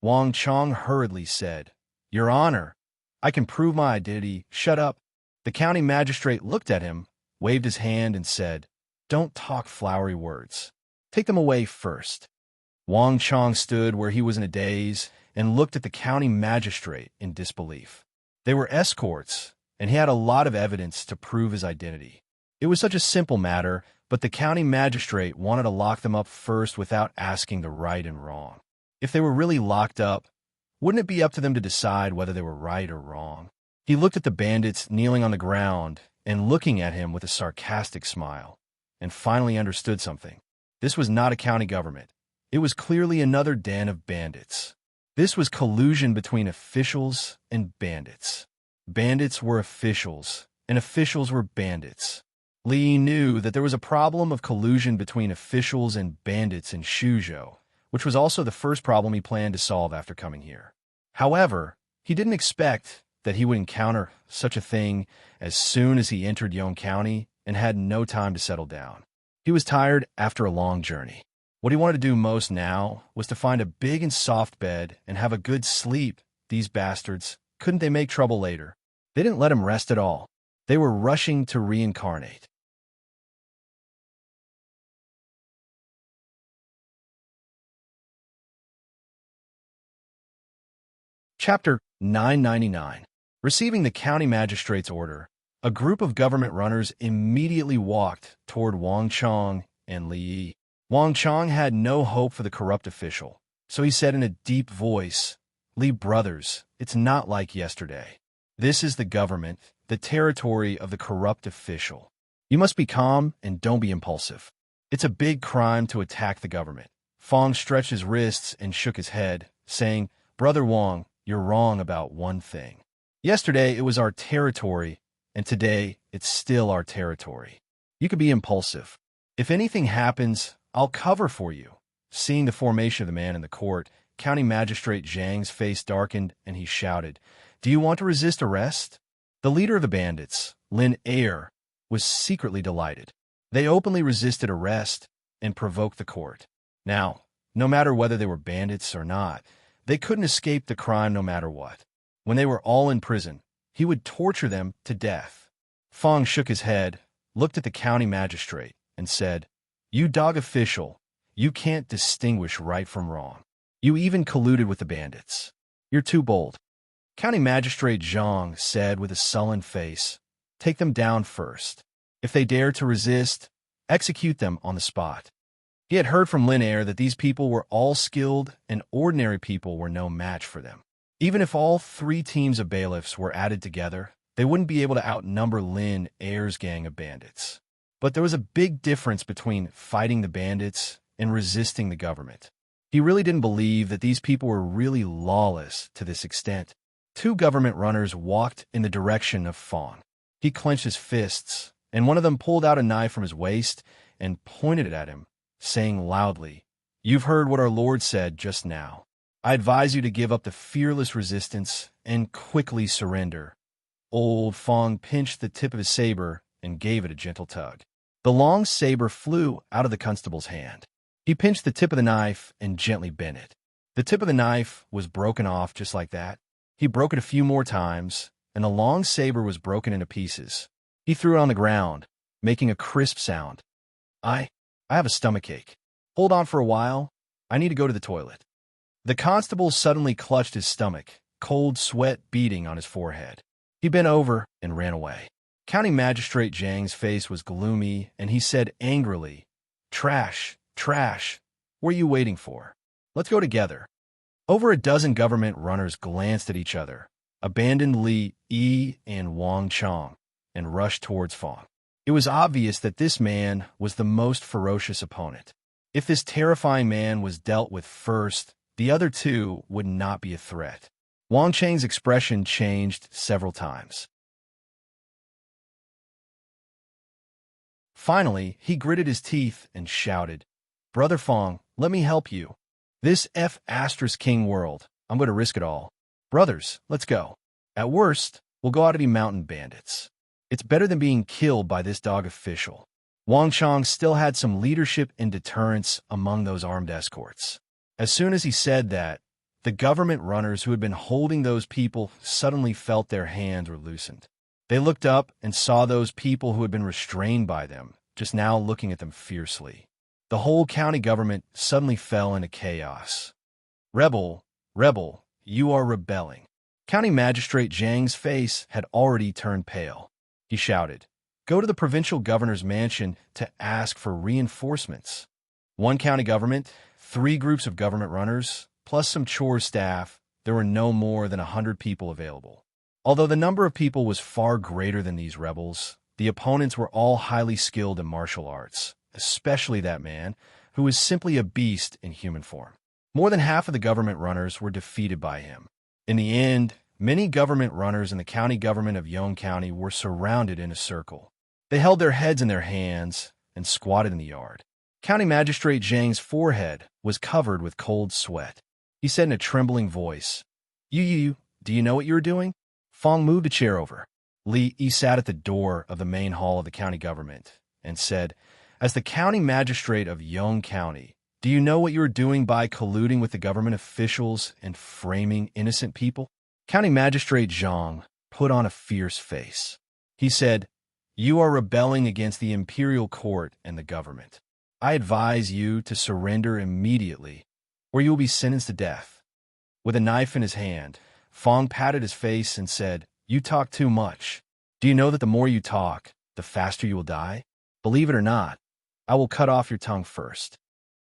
Wang Chong hurriedly said, "Your Honor, I can prove my identity. Shut up." The county magistrate looked at him, waved his hand, and said, "Don't talk flowery words. Take them away first." Wang Chong stood where he was in a daze and looked at the county magistrate in disbelief. They were escorts, and he had a lot of evidence to prove his identity. It was such a simple matter, but the county magistrate wanted to lock them up first without asking the right and wrong. If they were really locked up, wouldn't it be up to them to decide whether they were right or wrong? He looked at the bandits kneeling on the ground and looking at him with a sarcastic smile, and finally understood something. This was not a county government. It was clearly another den of bandits. This was collusion between officials and bandits. Bandits were officials, and officials were bandits. Li knew that there was a problem of collusion between officials and bandits in Shuzhou, which was also the first problem he planned to solve after coming here. However, he didn't expect that he would encounter such a thing as soon as he entered Yong County and had no time to settle down. He was tired after a long journey. What he wanted to do most now was to find a big and soft bed and have a good sleep. These bastards, couldn't they make trouble later? They didn't let him rest at all. They were rushing to reincarnate. Chapter 999. Receiving the county magistrate's order, a group of government runners immediately walked toward Wang Chong and Li Yi. Wang Chong had no hope for the corrupt official, so he said in a deep voice, "Li brothers, it's not like yesterday. This is the government, the territory of the corrupt official. You must be calm and don't be impulsive. It's a big crime to attack the government." Fong stretched his wrists and shook his head, saying, "Brother Wang, you're wrong about one thing. Yesterday it was our territory, and today it's still our territory. You could be impulsive. If anything happens, I'll cover for you." Seeing the formation of the man in the court, County Magistrate Zhang's face darkened and he shouted, "Do you want to resist arrest?" The leader of the bandits, Lin Air, was secretly delighted. They openly resisted arrest and provoked the court. Now, no matter whether they were bandits or not, they couldn't escape the crime no matter what. When they were all in prison, he would torture them to death. Fong shook his head, looked at the county magistrate, and said, "You dog official, you can't distinguish right from wrong. You even colluded with the bandits. You're too bold." County Magistrate Zhang said with a sullen face, "Take them down first. If they dare to resist, execute them on the spot." He had heard from Lin Air that these people were all skilled and ordinary people were no match for them. Even if all 3 teams of bailiffs were added together, they wouldn't be able to outnumber Lin Air's gang of bandits. But there was a big difference between fighting the bandits and resisting the government. He really didn't believe that these people were really lawless to this extent. 2 government runners walked in the direction of Fong. He clenched his fists, and one of them pulled out a knife from his waist and pointed it at him, saying loudly, "You've heard what our Lord said just now. I advise you to give up the fearless resistance and quickly surrender." Old Fong pinched the tip of his saber and gave it a gentle tug. The long saber flew out of the constable's hand. He pinched the tip of the knife and gently bent it. The tip of the knife was broken off just like that. He broke it a few more times, and the long saber was broken into pieces. He threw it on the ground, making a crisp sound. I have a stomachache. Hold on for a while. I need to go to the toilet. The constable suddenly clutched his stomach, cold sweat beading on his forehead. He bent over and ran away. County Magistrate Zhang's face was gloomy, and he said angrily, "Trash, trash. What are you waiting for? Let's go together." Over a dozen government runners glanced at each other, abandoned Li Yi and Wang Chong, and rushed towards Fang. It was obvious that this man was the most ferocious opponent. If this terrifying man was dealt with first, the other two would not be a threat. Wang Chang's expression changed several times. Finally, he gritted his teeth and shouted, "Brother Fang, let me help you. This King world, I'm going to risk it all. Brothers, let's go. At worst, we'll go out to be mountain bandits. It's better than being killed by this dog official." Wang Chong still had some leadership and deterrence among those armed escorts. As soon as he said that, the government runners who had been holding those people suddenly felt their hands were loosened. They looked up and saw those people who had been restrained by them, just now looking at them fiercely. The whole county government suddenly fell into chaos. "Rebel, rebel, you are rebelling." County Magistrate Zhang's face had already turned pale. He shouted, "Go to the provincial governor's mansion to ask for reinforcements." One county government, 3 groups of government runners, plus some chore staff, there were no more than 100 people available. Although the number of people was far greater than these rebels, the opponents were all highly skilled in martial arts, especially that man, who was simply a beast in human form. More than half of the government runners were defeated by him. In the end, many government runners in the county government of Yong County were surrounded in a circle. They held their heads in their hands and squatted in the yard. County Magistrate Zhang's forehead was covered with cold sweat. He said in a trembling voice, You, do you know what you're doing?" Fang moved a chair over. Li Yi sat at the door of the main hall of the county government and said, "As the county magistrate of Yong County, do you know what you are doing by colluding with the government officials and framing innocent people?" County Magistrate Zhang put on a fierce face. He said, "You are rebelling against the imperial court and the government. I advise you to surrender immediately, or you will be sentenced to death." With a knife in his hand, Fang patted his face and said, "You talk too much. Do you know that the more you talk, the faster you will die? Believe it or not, I will cut off your tongue first."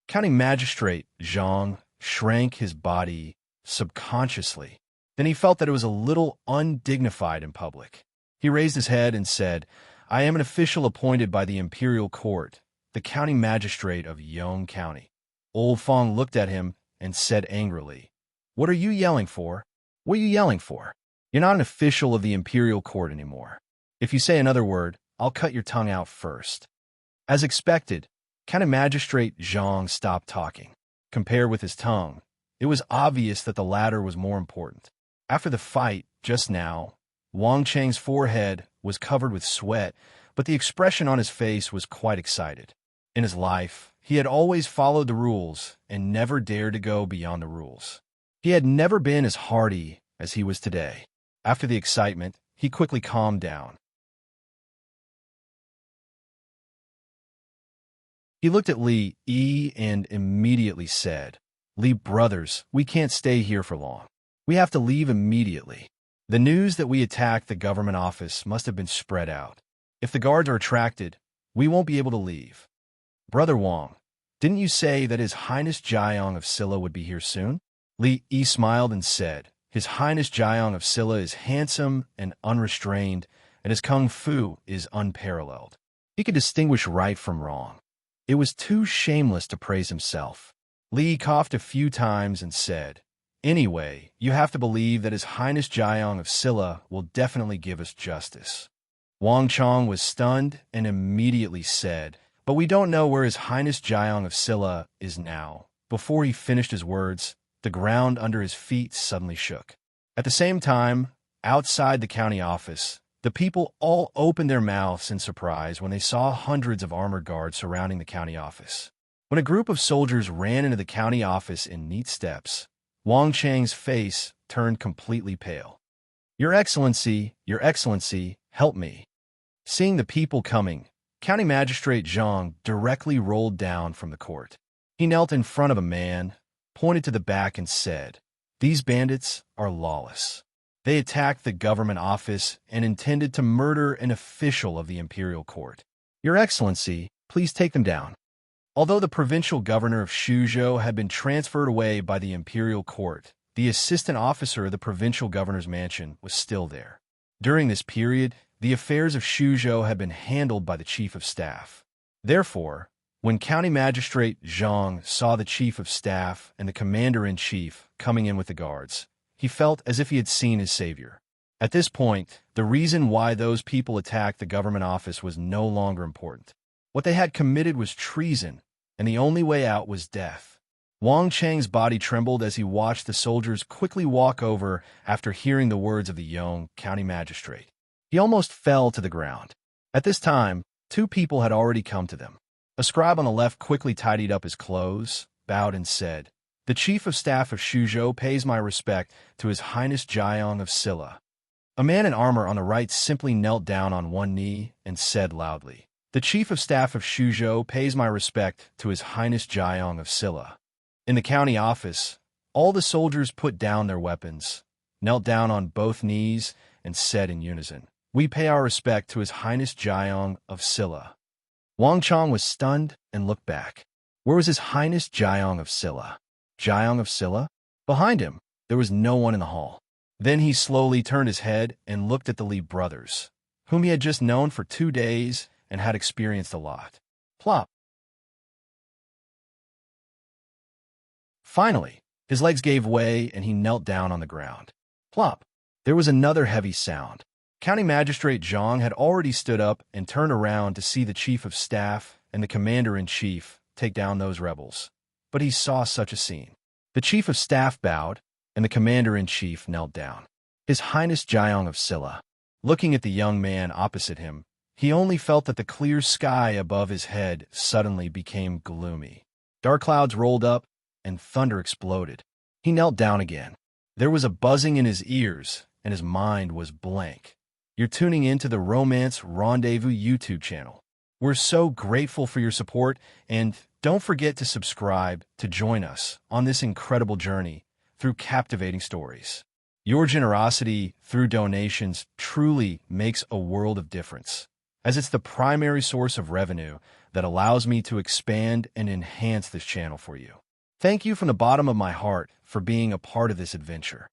County Magistrate Zhang shrank his body subconsciously. Then he felt that it was a little undignified in public. He raised his head and said, "I am an official appointed by the imperial court, the county magistrate of Yong County." Old Fang looked at him and said angrily, "What are you yelling for? What are you yelling for? You're not an official of the imperial court anymore. If you say another word, I'll cut your tongue out first." As expected, County Magistrate Zhang stopped talking. Compared with his tongue, it was obvious that the latter was more important. After the fight, just now, Wang Chang's forehead was covered with sweat, but the expression on his face was quite excited. In his life, he had always followed the rules and never dared to go beyond the rules. He had never been as hardy as he was today. After the excitement, he quickly calmed down. He looked at Li Yi and immediately said, "Li brothers, we can't stay here for long. We have to leave immediately. The news that we attacked the government office must have been spread out. If the guards are attracted, we won't be able to leave. Brother Wang, didn't you say that His Highness Jiang of Silla would be here soon?" Li Yi smiled and said, "His Highness Jiang of Silla is handsome and unrestrained, and his kung fu is unparalleled. He could distinguish right from wrong. It was too shameless to praise himself." Li coughed a few times and said, "Anyway, you have to believe that His Highness Jiang of Silla will definitely give us justice." Wang Chong was stunned and immediately said, "But we don't know where His Highness Jiang of Silla is now." Before he finished his words, the ground under his feet suddenly shook. At the same time, outside the county office, The people all opened their mouths in surprise when they saw hundreds of armored guards surrounding the county office. When a group of soldiers ran into the county office in neat steps, Wang Chang's face turned completely pale. Your Excellency, help me." Seeing the people coming, County Magistrate Zhang directly rolled down from the court. He knelt in front of a man, pointed to the back and said, "These bandits are lawless. They attacked the government office and intended to murder an official of the imperial court. Your Excellency, please take them down." Although the provincial governor of Shuzhou had been transferred away by the imperial court, the assistant officer of the provincial governor's mansion was still there. During this period, the affairs of Shuzhou had been handled by the chief of staff. Therefore, when County Magistrate Zhang saw the chief of staff and the commander-in-chief coming in with the guards, he felt as if he had seen his savior. At this point, the reason why those people attacked the government office was no longer important. What they had committed was treason, and the only way out was death. Wang Chang's body trembled as he watched the soldiers quickly walk over after hearing the words of the young county magistrate. He almost fell to the ground. At this time, two people had already come to them. A scribe on the left quickly tidied up his clothes, bowed and said, "The chief of staff of Shuzhou pays my respect to His Highness Jiang of Silla." A man in armor on the right simply knelt down on one knee and said loudly, "The chief of staff of Shuzhou pays my respect to His Highness Jiang of Silla." In the county office, all the soldiers put down their weapons, knelt down on both knees, and said in unison, "We pay our respect to His Highness Jiang of Silla." Wang Chang was stunned and looked back. Where was His Highness Jiang of Silla? Jiang of Silla? Behind him, there was no one in the hall. Then he slowly turned his head and looked at the Li brothers, whom he had just known for 2 days and had experienced a lot. Plop. Finally, his legs gave way and he knelt down on the ground. Plop. There was another heavy sound. County Magistrate Zhang had already stood up and turned around to see the chief of staff and the commander-in-chief take down those rebels. But he saw such a scene. The chief of staff bowed, and the commander-in-chief knelt down. His Highness Jiang of Silla. Looking at the young man opposite him, he only felt that the clear sky above his head suddenly became gloomy. Dark clouds rolled up, and thunder exploded. He knelt down again. There was a buzzing in his ears, and his mind was blank. You're tuning into the Romance Rendezvous YouTube channel. We're so grateful for your support, and don't forget to subscribe to join us on this incredible journey through captivating stories. Your generosity through donations truly makes a world of difference, as it's the primary source of revenue that allows me to expand and enhance this channel for you. Thank you from the bottom of my heart for being a part of this adventure.